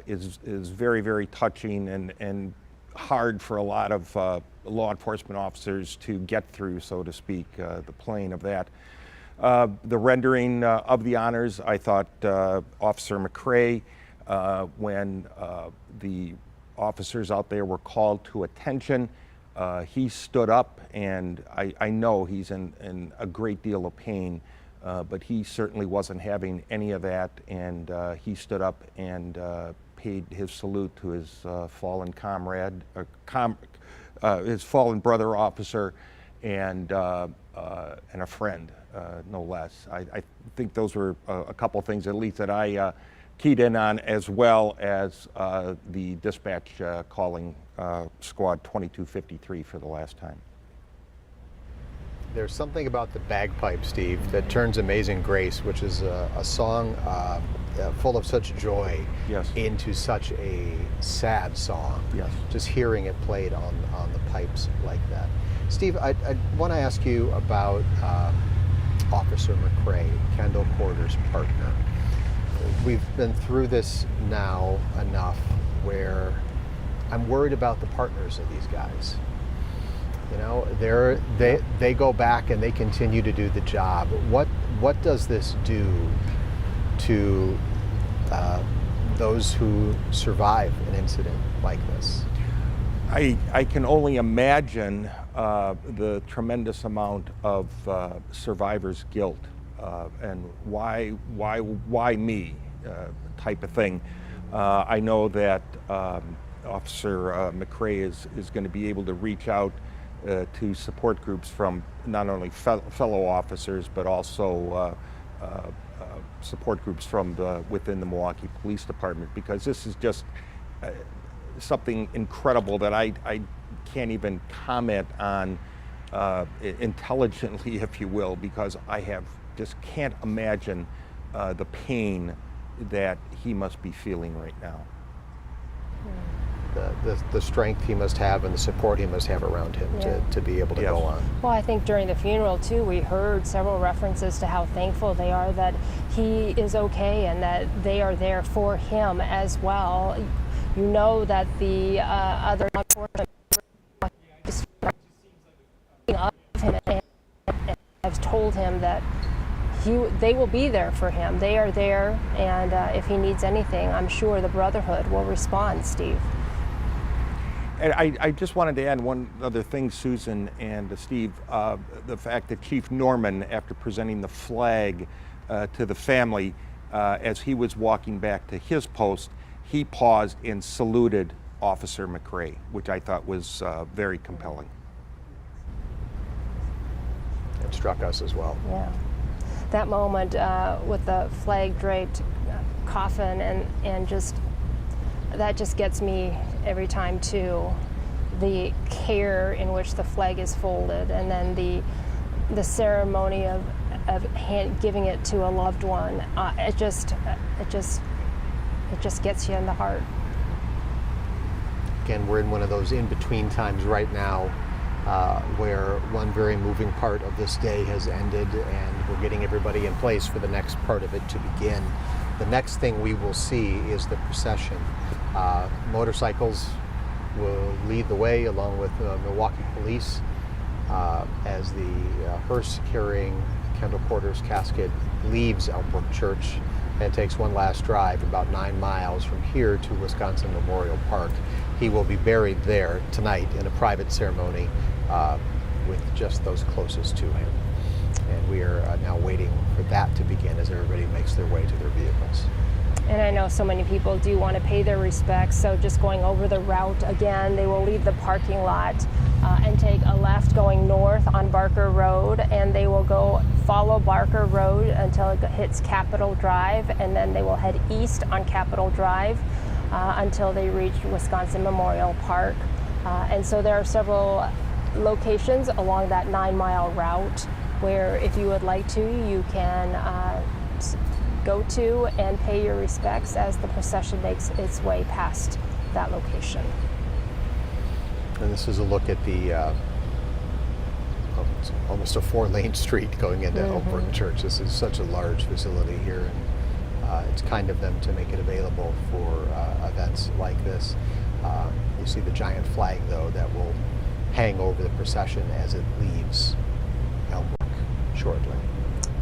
is very, very touching and hard for a lot of law enforcement officers to get through, so to speak, the playing of that. The rendering of the honors, I thought Officer McCrae, when the officers out there were called to attention, he stood up, and I know he's in a great deal of pain, but he certainly wasn't having any of that, and he stood up and paid his salute to his fallen comrade, his fallen brother officer, and a friend, no less. I think those were a couple things, at least, that I keyed in on, as well as the dispatch calling squad 2253 for the last time. There's something about the bagpipe, Steve, that turns Amazing Grace, which is a song full of such joy, yes, into such a sad song. Yes. Just hearing it played on the pipes like that. Steve, I want to ask you about Officer McCrae, Kendall Corder's partner. We've been through this now enough where I'm worried about the partners of these guys. You know, they go back and they continue to do the job. What does this do to those who survive an incident like this? I can only imagine the tremendous amount of survivor's guilt and why me type of thing. I know that Officer McCrae is going to be able to reach out to support groups from not only fellow officers, but also support groups from within the Milwaukee Police Department, because this is just something incredible that I can't even comment on intelligently, if you will, because I just can't imagine the pain that he must be feeling right now. The strength he must have and the support he must have around him to be able to go on. Well, I think during the funeral too, we heard several references to how thankful they are that he is okay and that they are there for him as well. You know that the other have told him that they will be there for him. They are there, and if he needs anything, I'm sure the Brotherhood will respond, Steve. And I just wanted to add one other thing, Susan and Steve, the fact that Chief Norman, after presenting the flag to the family, as he was walking back to his post, he paused and saluted Officer McCrae, which I thought was very compelling. It struck us as well. Yeah. That moment with the flag draped coffin and just, that just gets me every time too. The care in which the flag is folded, and then the ceremony of giving it to a loved one. It just gets you in the heart. Again, we're in one of those in-between times right now where one very moving part of this day has ended, and we're getting everybody in place for the next part of it to begin. The next thing we will see is the procession. Motorcycles will lead the way along with Milwaukee police as the hearse carrying Kendall Corder's casket leaves Elmbrook Church and takes one last drive about 9 miles from here to Wisconsin Memorial Park. He will be buried there tonight in a private ceremony with just those closest to him. And we are now waiting for that to begin as everybody makes their way to their vehicles. And I know so many people do want to pay their respects, so just going over the route again, they will leave the parking lot and take a left going north on Barker Road, and they will follow Barker Road until it hits Capitol Drive, and then they will head east on Capitol Drive until they reach Wisconsin Memorial Park. And so there are several locations along that 9-mile route where, if you would like to, you can go to and pay your respects as the procession makes its way past that location. And this is a look at the it's almost a 4-lane street going into Elmbrook Church. This is such a large facility here, and it's kind of them to make it available for events like this. You see the giant flag, though, that will hang over the procession as it leaves Elmbrook shortly.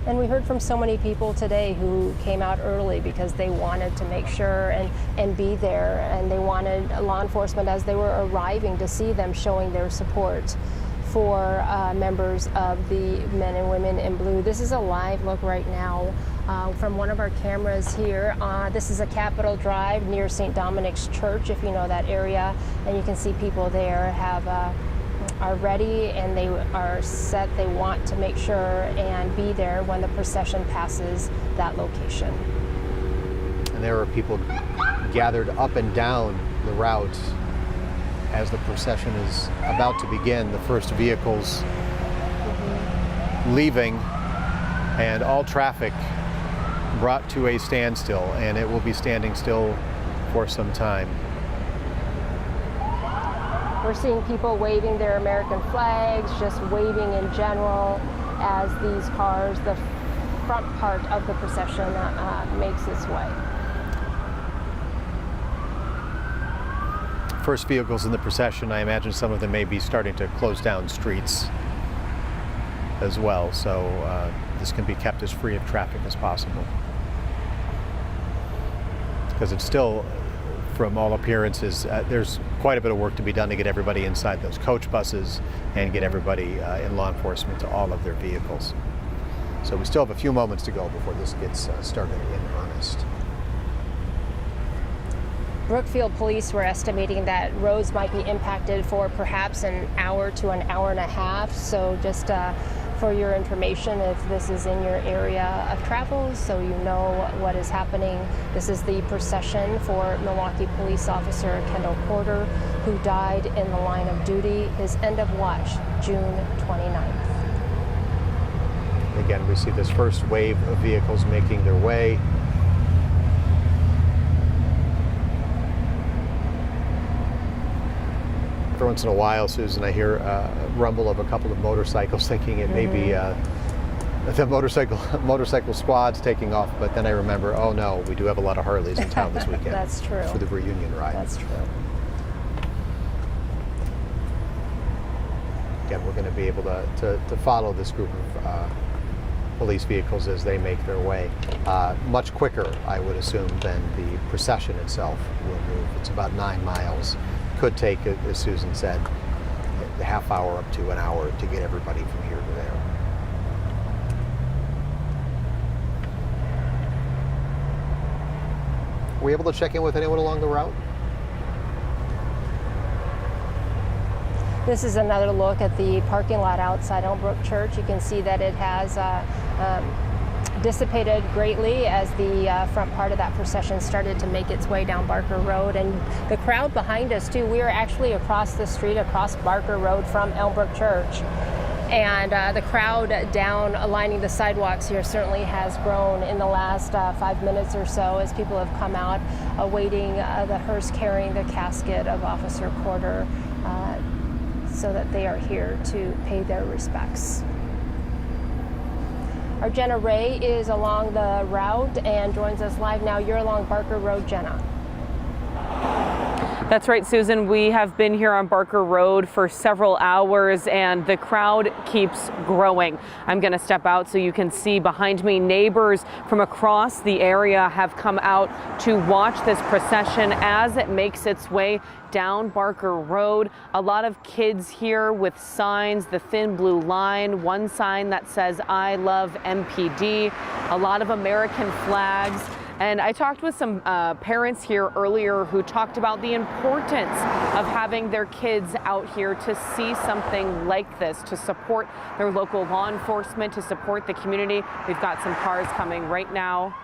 And we heard from so many people today who came out early because they wanted to make sure and be there, and they wanted law enforcement as they were arriving to see them showing their support for members of the men and women in blue. This is a live look right now from one of our cameras here. This is a Capitol Drive near St. Dominic's Church, if you know that area, and you can see people there are ready and they are set. They want to make sure and be there when the procession passes that location. And there are people gathered up and down the route as the procession is about to begin. The first vehicles leaving, and all traffic brought to a standstill, and it will be standing still for some time. We're seeing people waving their American flags, just waving in general as these cars, the front part of the procession makes its way. First vehicles in the procession, I imagine some of them may be starting to close down streets as well, so this can be kept as free of traffic as possible. Because it's still, from all appearances, there's quite a bit of work to be done to get everybody inside those coach buses and get everybody in law enforcement to all of their vehicles. So we still have a few moments to go before this gets started in earnest. Brookfield police were estimating that roads might be impacted for perhaps an hour to an hour and a half. So just for your information, if this is in your area of travel, so you know what is happening. This is the procession for Milwaukee police officer Kendall Corder, who died in the line of duty. His end of watch, June 29th. Again, we see this first wave of vehicles making their way. Every once in a while, Susan, I hear a rumble of a couple of motorcycles, thinking it may be the motorcycle squad's taking off, but then I remember, oh no, we do have a lot of Harleys in town this weekend. That's true. For the reunion ride. That's true. Again, we're going to be able to follow this group of police vehicles as they make their way. Much quicker, I would assume, than the procession itself will move. It's about 9 miles. Could take, as Susan said, a half hour up to an hour to get everybody from here to there. Were we able to check in with anyone along the route? This is another look at the parking lot outside Elmbrook Church. You can see that it has dissipated greatly as the front part of that procession started to make its way down Barker Road. And the crowd behind us too, we are actually across the street, across Barker Road from Elmbrook Church. And the crowd down lining the sidewalks here certainly has grown in the last 5 minutes or so as people have come out awaiting the hearse carrying the casket of Officer Corder. so that they are here to pay their respects. Our Jenna Ray is along the route and joins us live now. You're along Barker Road, Jenna. That's right, Susan. We have been here on Barker Road for several hours and the crowd keeps growing. I'm going to step out so you can see behind me. Neighbors from across the area have come out to watch this procession as it makes its way down Barker Road. A lot of kids here with signs, the thin blue line, one sign that says "I love MPD," a lot of American flags. And I talked with some parents here earlier who talked about the importance of having their kids out here to see something like this, to support their local law enforcement, to support the community. We've got some cars coming right now.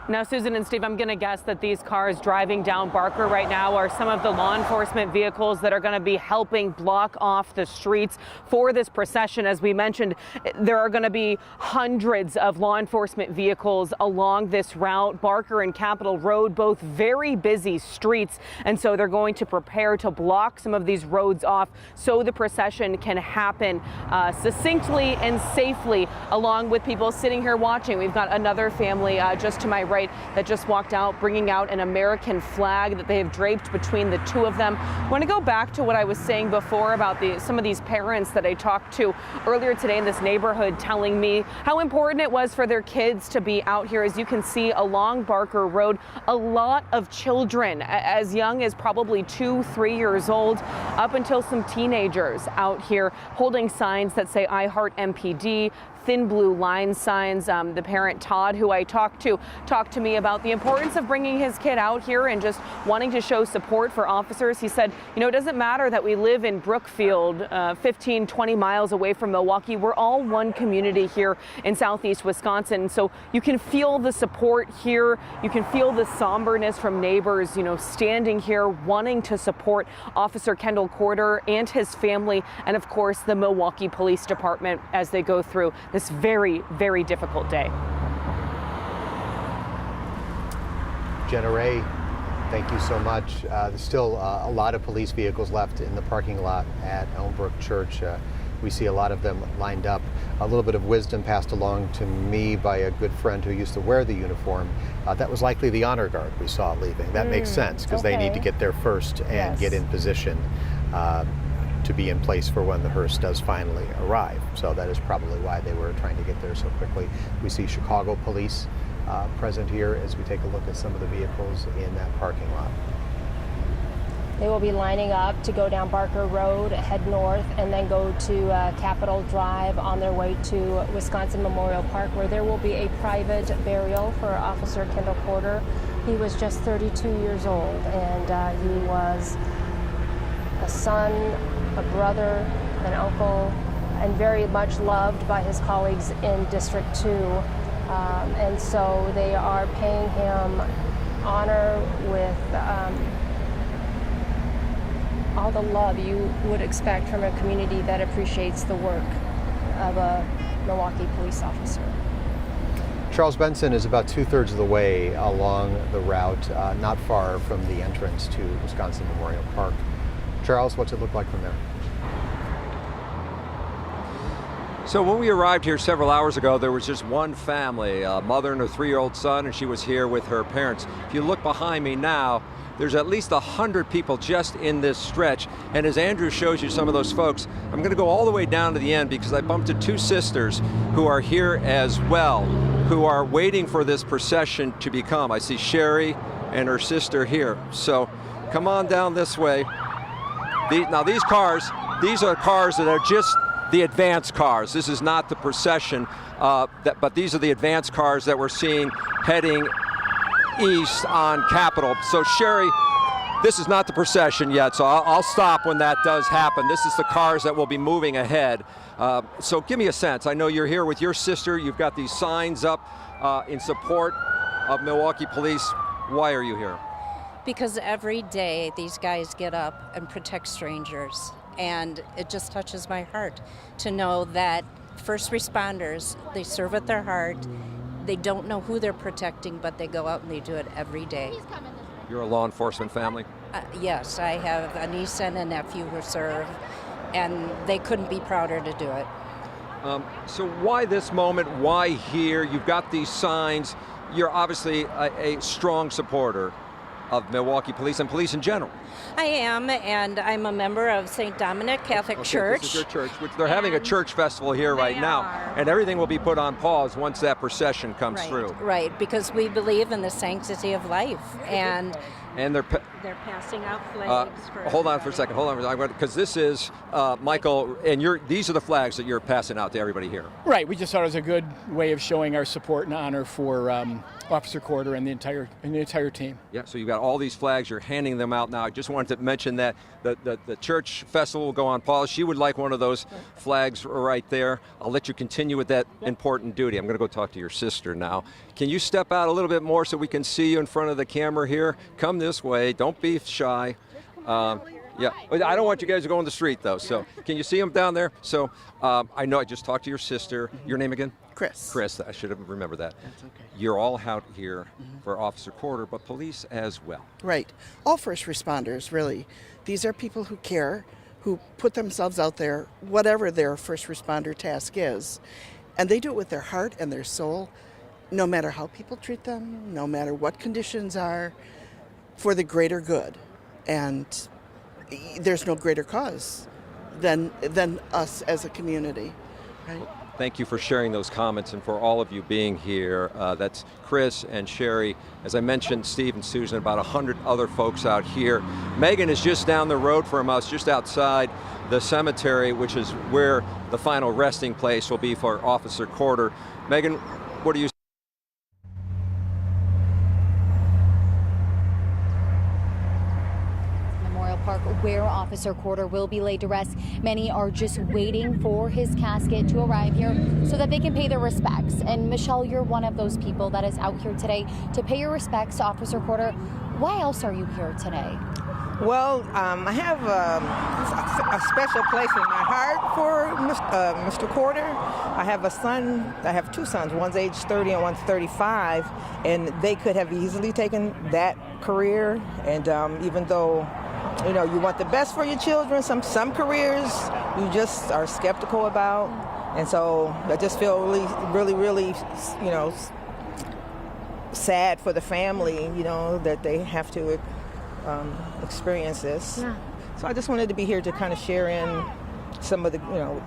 Now, Susan and Steve, I'm going to guess that these cars driving down Barker right now are some of the law enforcement vehicles that are going to be helping block off the streets for this procession. As we mentioned, there are going to be hundreds of law enforcement vehicles along this route. Barker and Capitol Road, both very busy streets, and so they're going to prepare to block some of these roads off so the procession can happen succinctly and safely, along with people sitting here watching. We've got another family just to my right that just walked out, bringing out an American flag that they have draped between the two of them. I want to go back to what I was saying before about some of these parents that I talked to earlier today in this neighborhood, telling me how important it was for their kids to be out here. As you can see along Barker Road, a lot of children as young as probably 2-3 years old, up until some teenagers out here holding signs that say "I heart MPD," thin blue line signs. The parent, Todd, who I talked to me about the importance of bringing his kid out here and just wanting to show support for officers. He said, you know, it doesn't matter that we live in Brookfield, 15, 20 miles away from Milwaukee. We're all one community here in southeast Wisconsin. So you can feel the support here. You can feel the somberness from neighbors, you know, standing here wanting to support Officer Kendall Corder and his family, and of course the Milwaukee Police Department as they go through this very, very difficult day. Jenna Ray, thank you so much. There's still a lot of police vehicles left in the parking lot at Elmbrook Church. We see a lot of them lined up. A little bit of wisdom passed along to me by a good friend who used to wear the uniform. That was likely the honor guard we saw leaving. That makes sense because they need to get there first and get in position to be in place for when the hearse does finally arrive. So that is probably why they were trying to get there so quickly. We see Chicago police present here as we take a look at some of the vehicles in that parking lot. They will be lining up to go down Barker Road, head north, and then go to Capitol Drive on their way to Wisconsin Memorial Park, where there will be a private burial for Officer Kendall Corder. He was just 32 years old, and he was a son, a brother, an uncle, and very much loved by his colleagues in District 2. And so they are paying him honor with all the love you would expect from a community that appreciates the work of a Milwaukee police officer. Charles Benson is about 2/3 of the way along the route, not far from the entrance to Wisconsin Memorial Park. Charles, what's it look like from there? So when we arrived here several hours ago, there was just one family, a mother and her 3-year-old son, and she was here with her parents. If you look behind me now, there's at least 100 people just in this stretch. And as Andrew shows you some of those folks, I'm going to go all the way down to the end because I bumped into 2 sisters who are here as well, who are waiting for this procession to become. I see Sherry and her sister here. So come on down this way. Now these cars, these are cars that are just the advance cars. This is not the procession, but these are the advance cars that we're seeing heading east on Capitol. So Sherry, this is not the procession yet, so I'll stop when that does happen. This is the cars that will be moving ahead. So give me a sense. I know you're here with your sister. You've got these signs up in support of Milwaukee police. Why are you here? Because every day these guys get up and protect strangers, and it just touches my heart to know that first responders, they serve at their heart. They don't know who they're protecting, but they go out and they do it every day. You're a law enforcement family? Yes, I have a niece and a nephew who serve, and they couldn't be prouder to do it. So why this moment? Why here? You've got these signs. You're obviously a strong supporter of Milwaukee police and police in general. I am, and I'm a member of St. Dominic Catholic Church. This is your church, which they're having a church festival here right now, and everything will be put on pause once that procession comes through. Right, because we believe in the sanctity of life, and they're passing out flags. Hold on for a second. Hold on, because this is Michael, and these are the flags that you're passing out to everybody here. Right. We just thought it was a good way of showing our support and honor for Officer Corder and the entire team. Yeah. So you've got all these flags. You're handing them out now. I just wanted to mention that the church festival will go on pause. She would like one of those flags right there. I'll let you continue with that important duty. I'm going to go talk to your sister now. Can you step out a little bit more so we can see you in front of the camera here? Come this way. Don't be shy. Yeah, I don't want you guys to go on the street though. So can you see them down there? So I know I just talked to your sister. Your name again? Chris. Chris, I should have remembered that. That's okay. You're all out here for Officer Corder, but police as well. Right. All first responders, really. These are people who care, who put themselves out there, whatever their first responder task is. And they do it with their heart and their soul, no matter how people treat them, no matter what conditions are, for the greater good. And there's no greater cause than us as a community, right? Thank you for sharing those comments and for all of you being here. That's Chris and Sherry. As I mentioned, Steve and Susan, about 100 other folks out here. Megan is just down the road from us, just outside the cemetery, which is where the final resting place will be for Officer Corder. Megan, what do you Park, where Officer Corder will be laid to rest. Many are just waiting for his casket to arrive here so that they can pay their respects. And Michelle, you're one of those people that is out here today to pay your respects to Officer Corder. Why else are you here today? Well, I have a special place in my heart for Mr. Corder. I have a son, I have two sons, one's age 30 and one's 35, and they could have easily taken that career. And even though you know, you want the best for your children. Some careers you just are skeptical about, and so I just feel really, you know, sad for the family, you know, that they have to experience this. Yeah. So I just wanted to be here to kind of share in some of the, you know,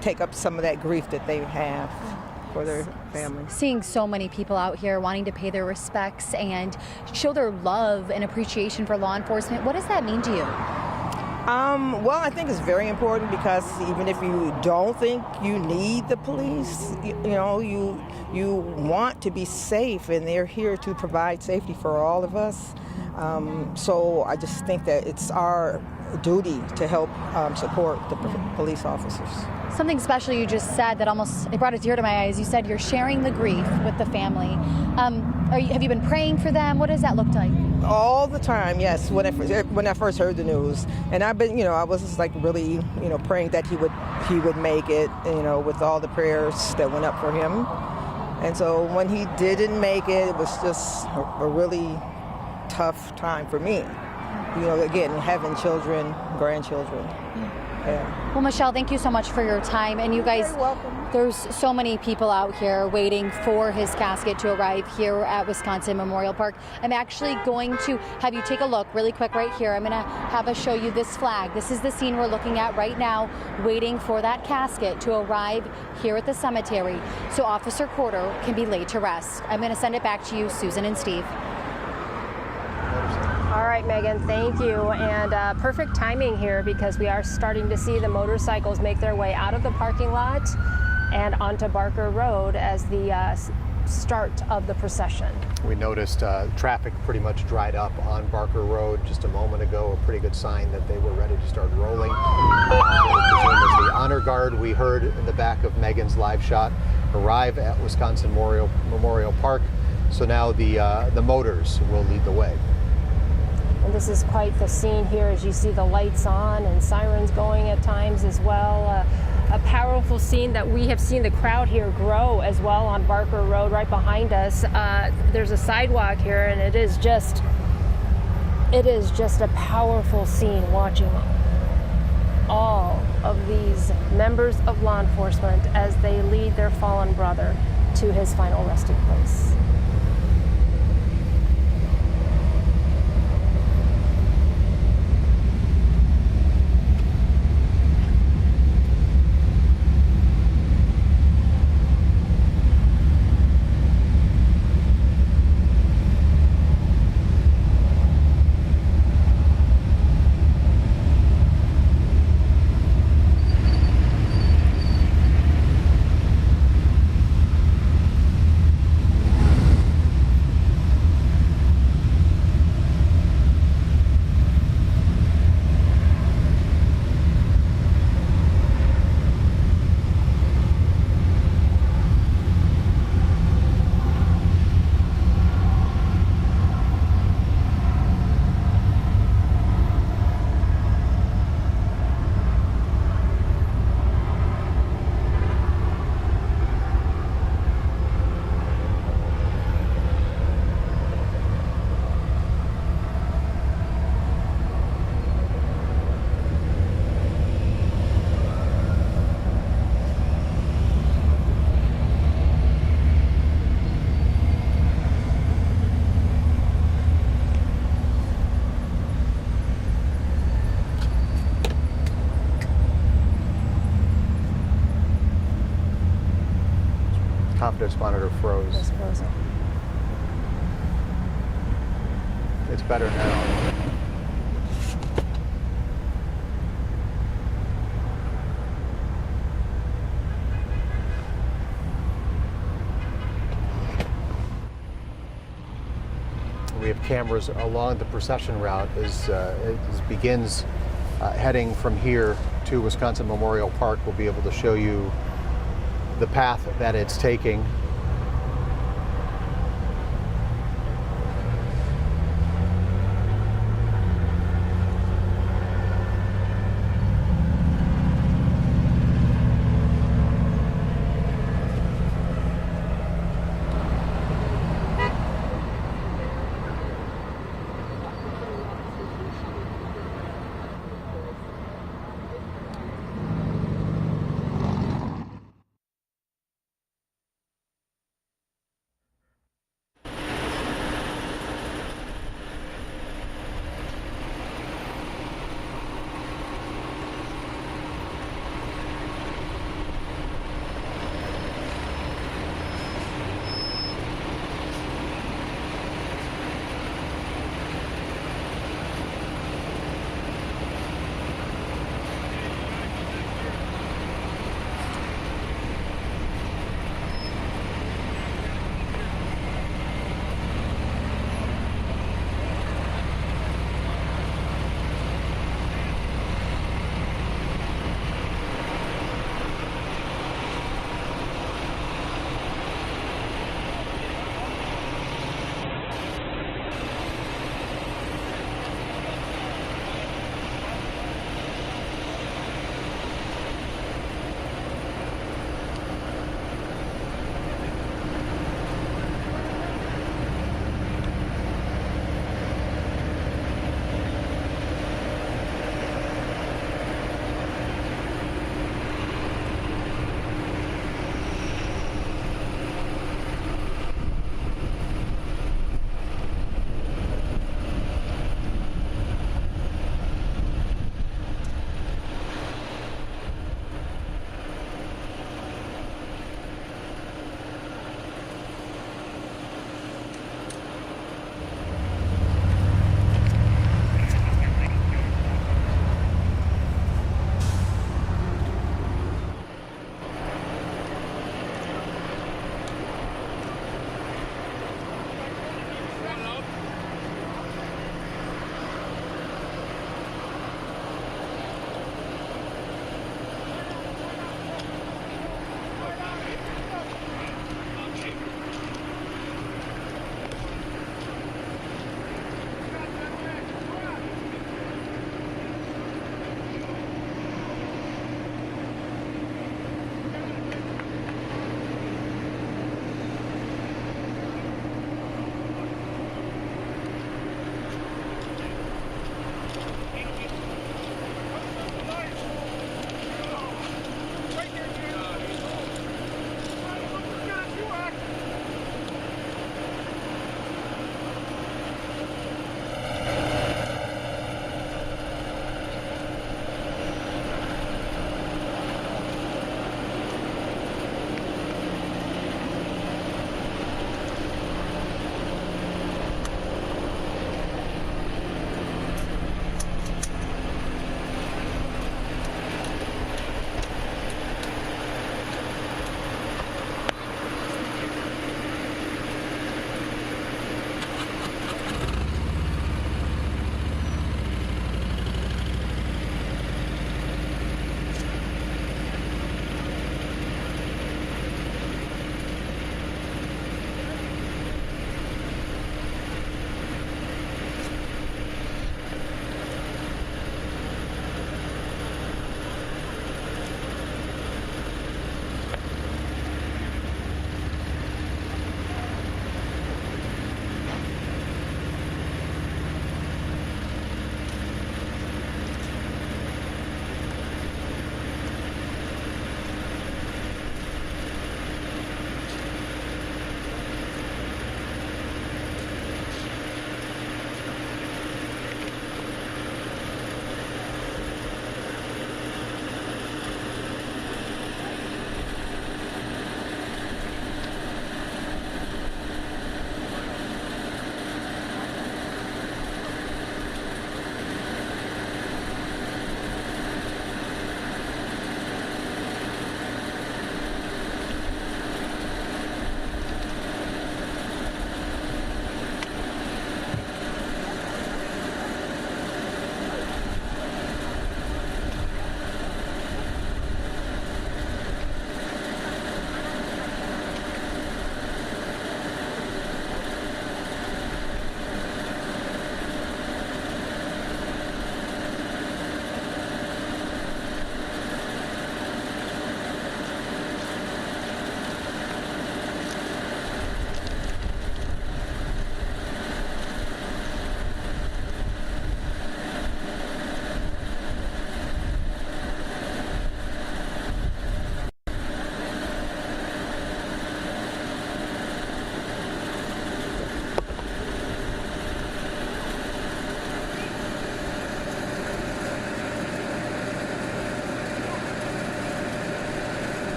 take up some of that grief that they have for their family. Seeing so many people out here wanting to pay their respects and show their love and appreciation for law enforcement, what does that mean to you? Well, I think it's very important because even if you don't think you need the police, you know, you want to be safe, and they're here to provide safety for all of us. So I just think that it's our duty to help support the police officers. Something special you just said that almost it brought a tear to my eyes. You said you're sharing the grief with the family. Have you been praying for them? What does that look like? All the time, yes. When I first heard the news, and I've been, you know, I was just like really, you know, praying that he would make it, you know, with all the prayers that went up for him. And so when he didn't make it, it was just a really tough time for me. You know, again, having children, grandchildren. Yeah. Well, Michelle, thank you so much for your time. And you guys, you're welcome. There's so many people out here waiting for his casket to arrive here at Wisconsin Memorial Park. I'm actually going to have you take a look really quick right here. I'm going to have us show you this flag. This is the scene we're looking at right now, waiting for that casket to arrive here at the cemetery so Officer Corder can be laid to rest. I'm going to send it back to you, Susan and Steve. All right, Megan, thank you. And perfect timing here because we are starting to see the motorcycles make their way out of the parking lot and onto Barker Road as the start of the procession. We noticed traffic pretty much dried up on Barker Road just a moment ago, a pretty good sign that they were ready to start rolling. The honor guard we heard in the back of Megan's live shot arrive at Wisconsin Memorial Park So now the motors will lead the way. And this is quite the scene here as you see the lights on and sirens going at times as well. A powerful scene that we have seen the crowd here grow as well on Barker Road right behind us. There's a sidewalk here, and it is just a powerful scene watching all of these members of law enforcement as they lead their fallen brother to his final resting place. Confidence monitor froze. It's frozen. It's better now. We have cameras along the procession route as it begins heading from here to Wisconsin Memorial Park. We'll be able to show you the path that it's taking.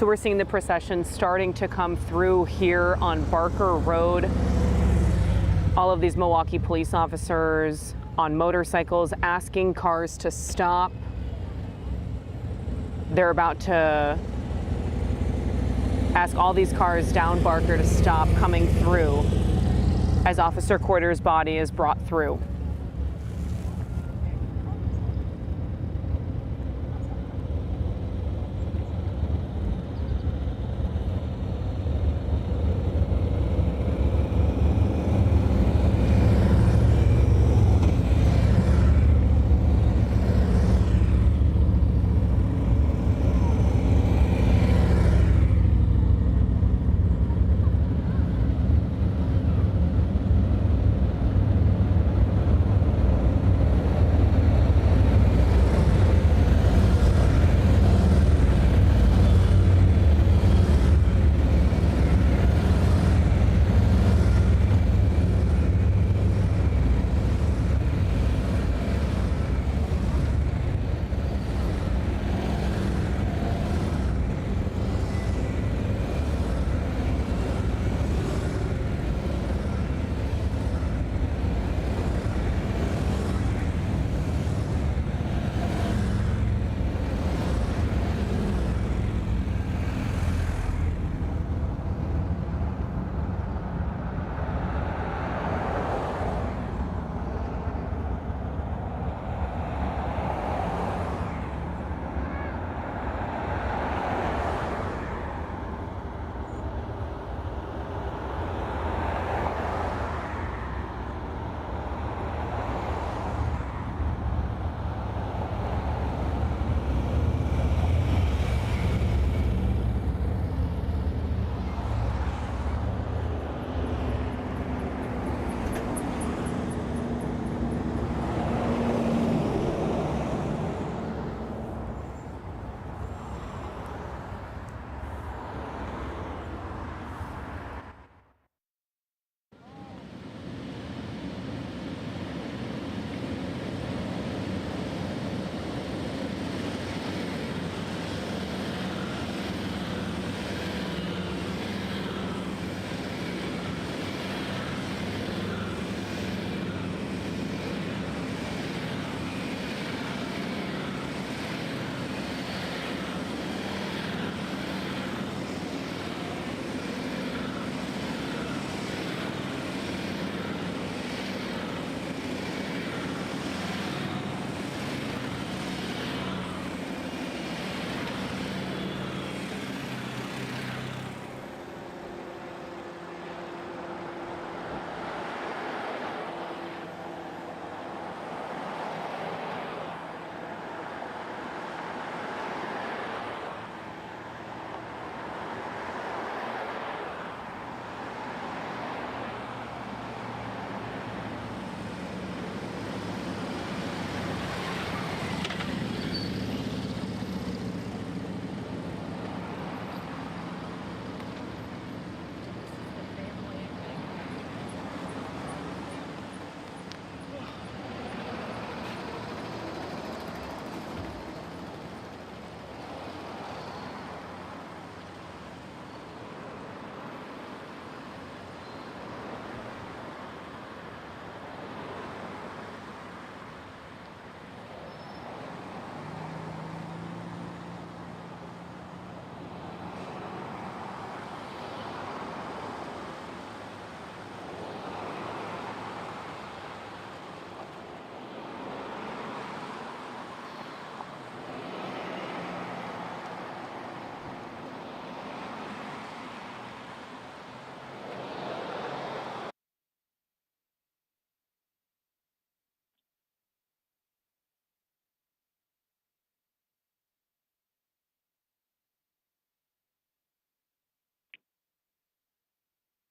So we're seeing the procession starting to come through here on Barker Road. All of these Milwaukee police officers on motorcycles asking cars to stop. They're about to ask all these cars down Barker to stop coming through as Officer Corder's body is brought through.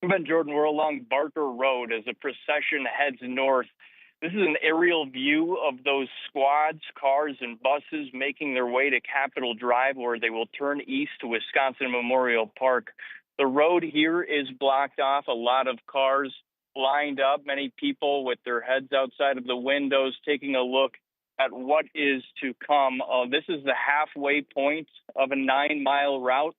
Ben Jordan, we're along Barker Road as the procession heads north. This is an aerial view of those squads, cars, and buses making their way to Capitol Drive, where they will turn east to Wisconsin Memorial Park. The road here is blocked off, a lot of cars lined up, many people with their heads outside of the windows taking a look at what is to come. This is the halfway point of a 9-mile route.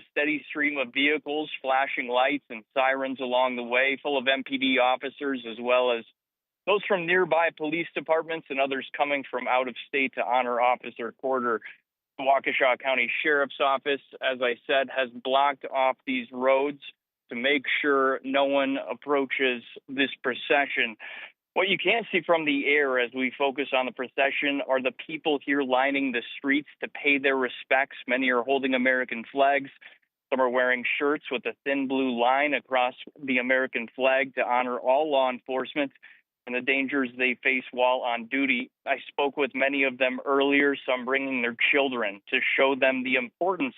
A steady stream of vehicles, flashing lights and sirens along the way, full of MPD officers, as well as those from nearby police departments and others coming from out of state to honor Officer Corder. The Waukesha County Sheriff's Office, as I said, has blocked off these roads to make sure no one approaches this procession. What you can't see from the air as we focus on the procession are the people here lining the streets to pay their respects. Many are holding American flags. Some are wearing shirts with a thin blue line across the American flag to honor all law enforcement and the dangers they face while on duty. I spoke with many of them earlier, some bringing their children to show them the importance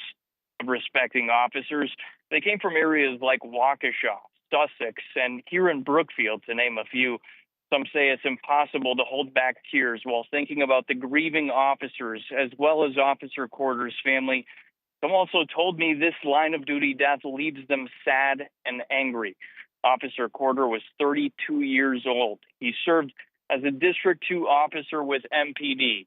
of respecting officers. They came from areas like Waukesha, Sussex, and here in Brookfield, to name a few. Some say it's impossible to hold back tears while thinking about the grieving officers as well as Officer Corder's family. Some also told me this line of duty death leaves them sad and angry. Officer Corder was 32 years old. He served as a District 2 officer with MPD.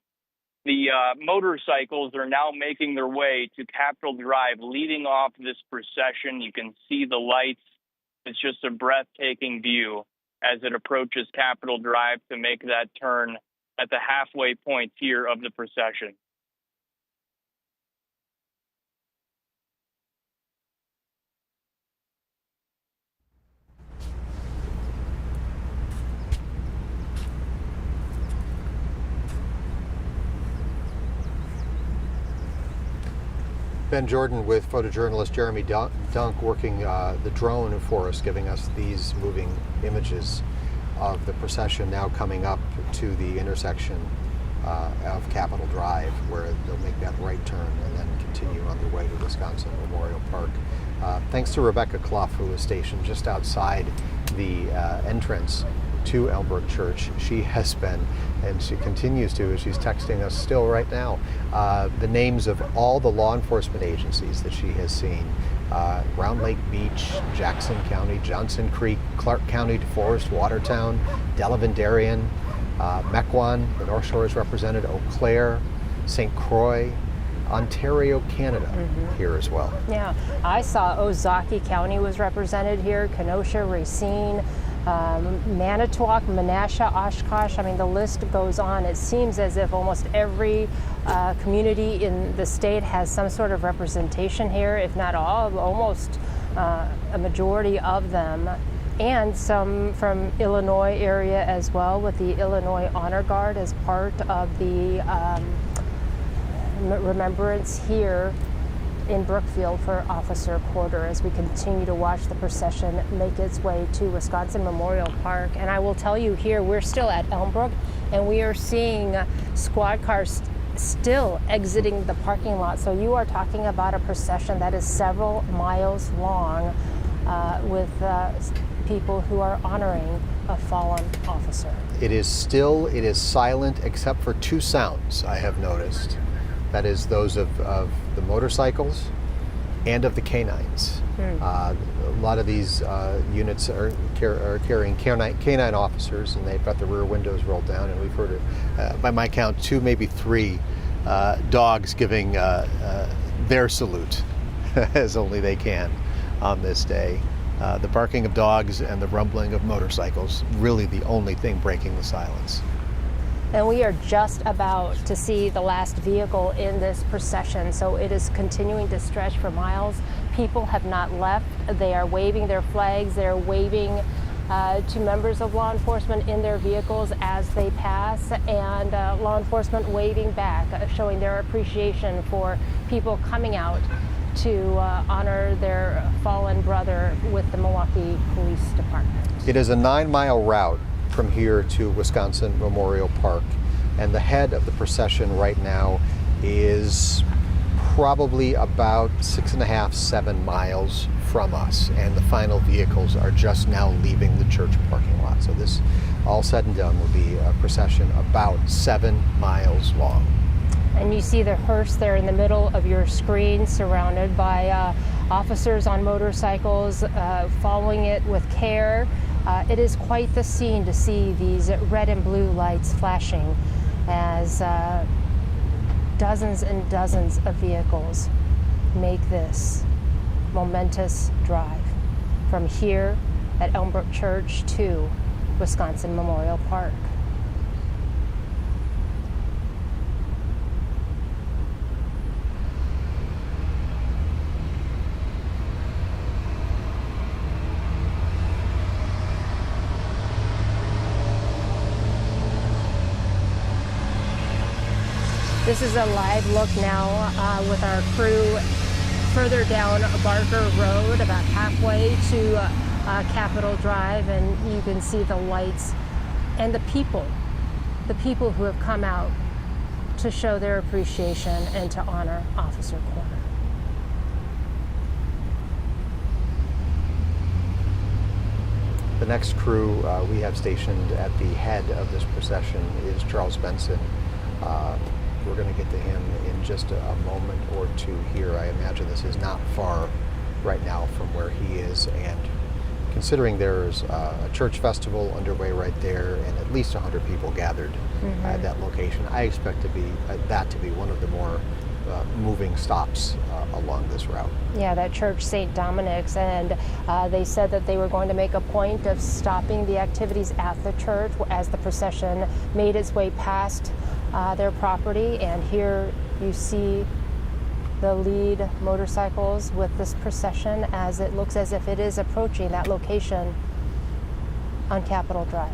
The motorcycles are now making their way to Capitol Drive, leading off this procession. You can see the lights. It's just a breathtaking view as it approaches Capitol Drive to make that turn at the halfway point here of the procession. Ben Jordan with photojournalist Jeremy Dunk working the drone for us, giving us these moving images of the procession now coming up to the intersection of Capitol Drive, where they'll make that right turn and then continue on their way to Wisconsin Memorial Park. Thanks to Rebecca Clough, who is stationed just outside the entrance to Elmbrook Church. She has been, and she continues to, as she's texting us still right now, the names of all the law enforcement agencies that she has seen. Round Lake Beach, Jackson County, Johnson Creek, Clark County, DeForest, Watertown, Delavan Darien, Mequon, the North Shore is represented, Eau Claire, St. Croix, Ontario, Canada here as well. Yeah, I saw Ozaukee County was represented here, Kenosha, Racine, Manitowoc, Menasha, Oshkosh. I mean, the list goes on. It seems as if almost every community in the state has some sort of representation here, if not all, almost a majority of them. And some from Illinois area as well, with the Illinois Honor Guard as part of the remembrance here in Brookfield for Officer Corder as we continue to watch the procession make its way to Wisconsin Memorial Park. And I will tell you here, we're still at Elmbrook, and we are seeing squad cars still exiting the parking lot. So you are talking about a procession that is several miles long with people who are honoring a fallen officer. It is silent except for two sounds I have noticed. That is those of the motorcycles and of the canines. A lot of these units are carrying canine officers, and they've got the rear windows rolled down, and we've heard, by my count, 2, maybe 3 dogs giving their salute as only they can on this day. The barking of dogs and the rumbling of motorcycles, really the only thing breaking the silence. And we are just about to see the last vehicle in this procession, so it is continuing to stretch for miles. People have not left. They are waving their flags. They're waving to members of law enforcement in their vehicles as they pass, and law enforcement waving back, showing their appreciation for people coming out to honor their fallen brother with the Milwaukee Police Department. It is a 9-mile route from here to Wisconsin Memorial Park, and the head of the procession right now is probably about 6.5, 7 miles from us, and the final vehicles are just now leaving the church parking lot. So this, all said and done, will be a procession about 7 miles long. And you see the hearse there in the middle of your screen, surrounded by officers on motorcycles, following it with care. It is quite the scene to see these red and blue lights flashing as dozens and dozens of vehicles make this momentous drive from here at Elmbrook Church to Wisconsin Memorial Park. This is a live look now with our crew further down Barker Road, about halfway to Capitol Drive, and you can see the lights and the people who have come out to show their appreciation and to honor Officer Corder. The next crew we have stationed at the head of this procession is Charles Benson. We're going to get to him in just a moment or two here. I imagine this is not far right now from where he is, and considering there's a church festival underway right there and at least 100 people gathered at that location, I expect that to be one of the more moving stops along this route. Yeah, that church, St. Dominic's, and they said that they were going to make a point of stopping the activities at the church as the procession made its way past their property. And here you see the lead motorcycles with this procession as it looks as if it is approaching that location on Capitol Drive.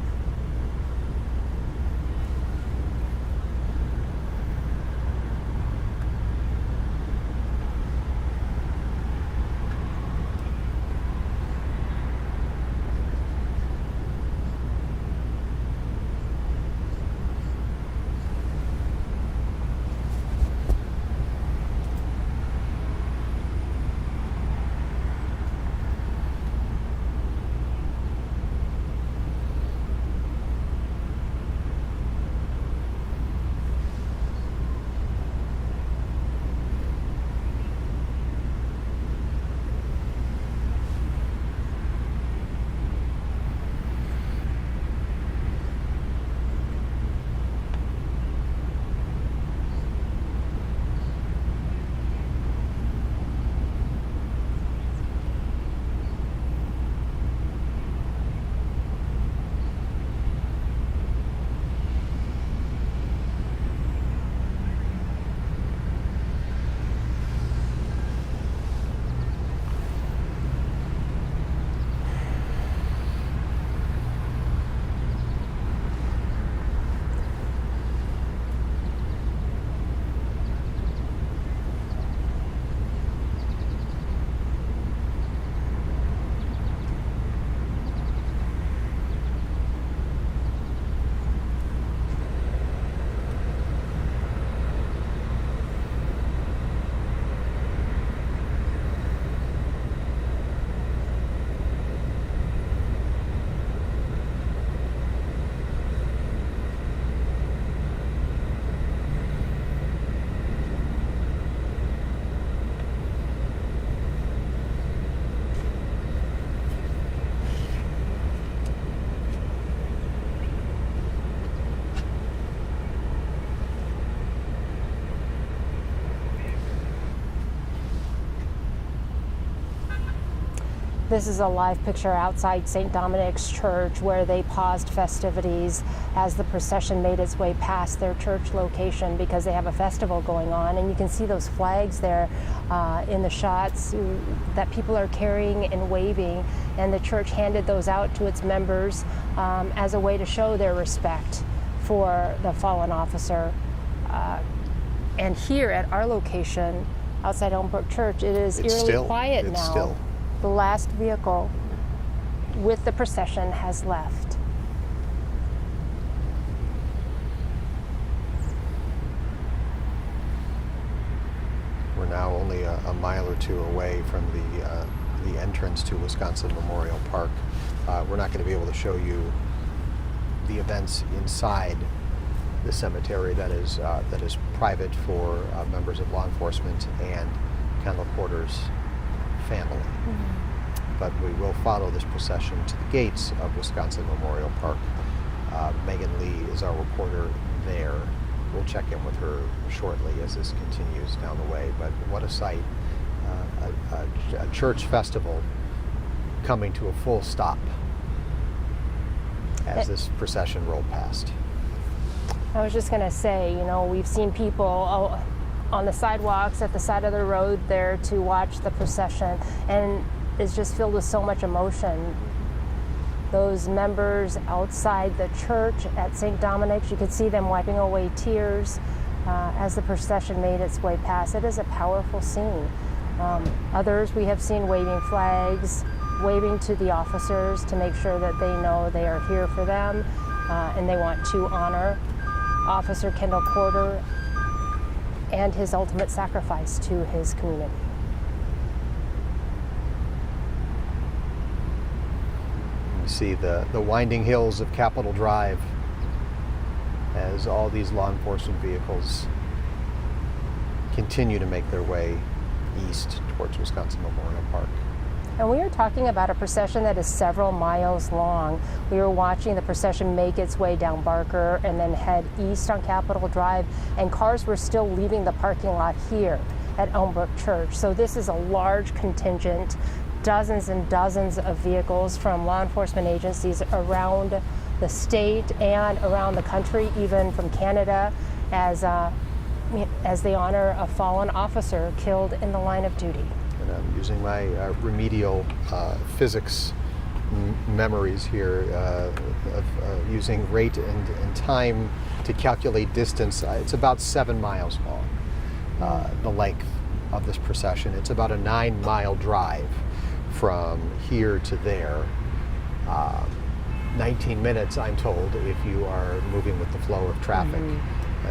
This is a live picture outside St. Dominic's Church where they paused festivities as the procession made its way past their church location because they have a festival going on. And you can see those flags there in the shots that people are carrying and waving. And the church handed those out to its members as a way to show their respect for the fallen officer. And here at our location, outside Elmbrook Church, it is eerily quiet now. Still. The last vehicle with the procession has left. We're now only a mile or two away from the entrance to Wisconsin Memorial Park. We're not going to be able to show you the events inside the cemetery that is private for members of law enforcement and Kendall Corder's family. But we will follow this procession to the gates of Wisconsin Memorial Park. Megan Lee is our reporter there. We'll check in with her shortly as this continues down the way. But what a sight a church festival coming to a full stop as this procession rolled past. I was just going to say, you know, we've seen people on the sidewalks at the side of the road there to watch the procession, and it's just filled with so much emotion. Those members outside the church at St. Dominic's, you could see them wiping away tears as the procession made its way past. It is a powerful scene. Others we have seen waving flags, waving to the officers to make sure that they know they are here for them, and they want to honor Officer Kendall Corder and his ultimate sacrifice to his community. You see the winding hills of Capitol Drive as all these law enforcement vehicles continue to make their way east towards Wisconsin Memorial Park. And we are talking about a procession that is several miles long. We were watching the procession make its way down Barker and then head east on Capitol Drive, and cars were still leaving the parking lot here at Elmbrook Church. So this is a large contingent, dozens and dozens of vehicles from law enforcement agencies around the state and around the country, even from Canada, as they honor a fallen officer killed in the line of duty. And I'm using my remedial physics memories here of using rate and time to calculate distance. It's about 7 miles long, the length of this procession. It's about a 9-mile drive from here to there. 19 minutes, I'm told, if you are moving with the flow of traffic.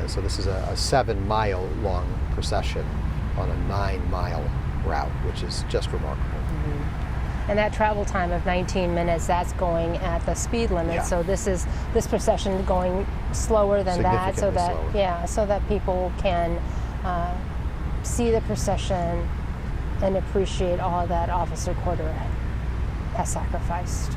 So this is a 7-mile long procession on a 9-mile route, which is just remarkable. And that travel time of 19 minutes, that's going at the speed limit. Yeah. So this procession going slower than that, so that slower. So that people can see the procession and appreciate all that Officer Corder has sacrificed.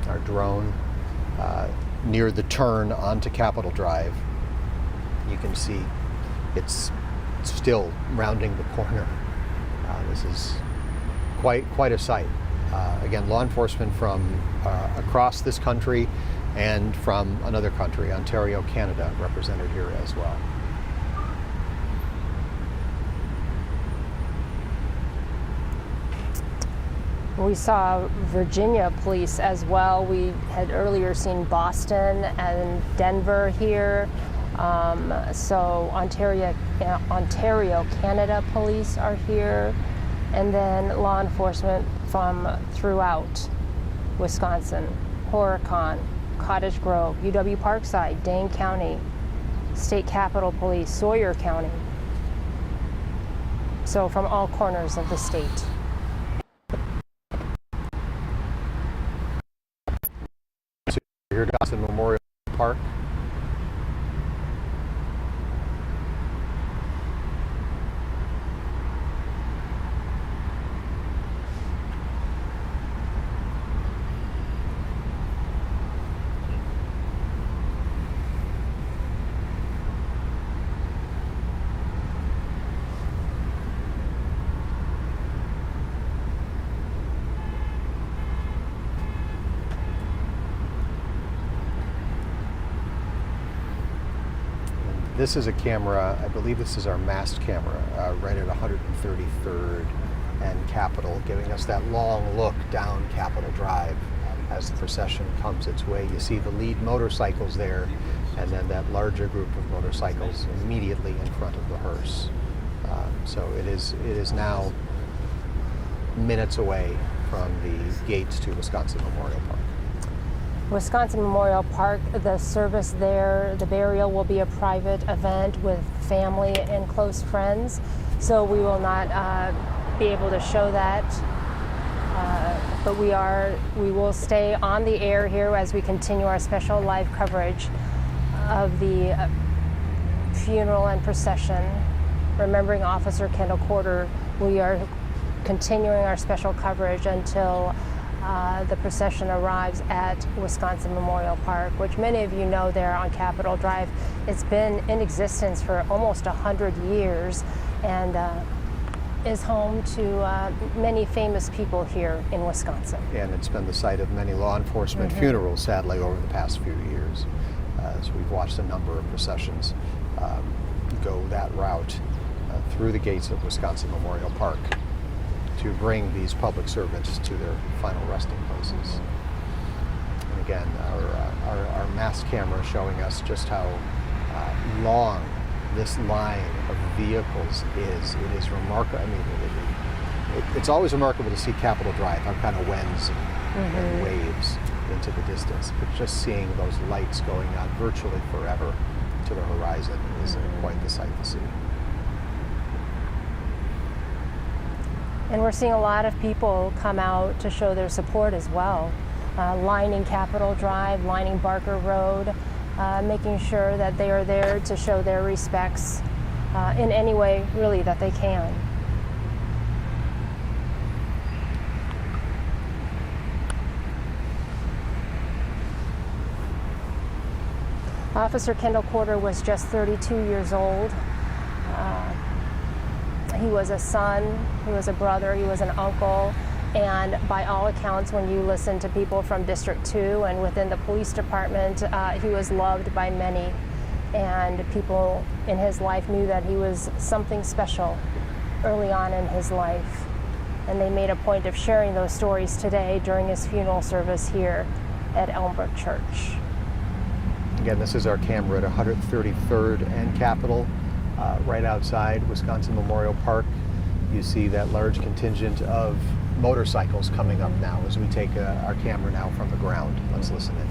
Our drone near the turn onto Capitol Drive. You can see it's still rounding the corner. This is quite a sight. Again, law enforcement from across this country and from another country, Ontario, Canada, represented here as well. We saw Virginia police as well. We had earlier seen Boston and Denver here. So Ontario, Canada police are here. And then law enforcement from throughout Wisconsin, Horicon, Cottage Grove, UW Parkside, Dane County, State Capitol Police, Sawyer County. So from all corners of the state. Here at Wisconsin Memorial Park. This is a camera, I believe this is our mast camera, right at 133rd and Capitol, giving us that long look down Capitol Drive as the procession comes its way. You see the lead motorcycles there, and then that larger group of motorcycles immediately in front of the hearse. So it is now minutes away from the gates to Wisconsin Memorial Park. Wisconsin Memorial Park, the service there, the burial will be a private event with family and close friends. so we will not be able to show that. But we will stay on the air here as we continue our special live coverage of the funeral and procession. Remembering Officer Kendall Corder, we are continuing our special coverage until the procession arrives at Wisconsin Memorial Park, which many of you know there on Capitol Drive. It's been in existence for almost 100 years and is home to many famous people here in Wisconsin. And it's been the site of many law enforcement funerals, sadly, over the past few years, as we've watched a number of processions go that route through the gates of Wisconsin Memorial Park to bring these public servants to their final resting places. And again, our mass camera showing us just how long this line of vehicles is. It is remarkable. I mean, it's always remarkable to see Capitol Drive, how it kind of wends and waves into the distance. But just seeing those lights going on virtually forever to the horizon is quite the sight to see. And we're seeing a lot of people come out to show their support as well, lining Capitol Drive, lining Barker Road, making sure that they are there to show their respects in any way, really, that they can. Officer Kendall Corder was just 32 years old. He was a son, he was a brother, he was an uncle, and by all accounts, when you listen to people from District 2 and within the police department, he was loved by many, and people in his life knew that he was something special early on in his life, and they made a point of sharing those stories today during his funeral service here at Elmbrook Church. Again, this is our camera at 133rd and Capitol. Right outside Wisconsin Memorial Park, you see that large contingent of motorcycles coming up now as we take our camera now from the ground. Let's listen in.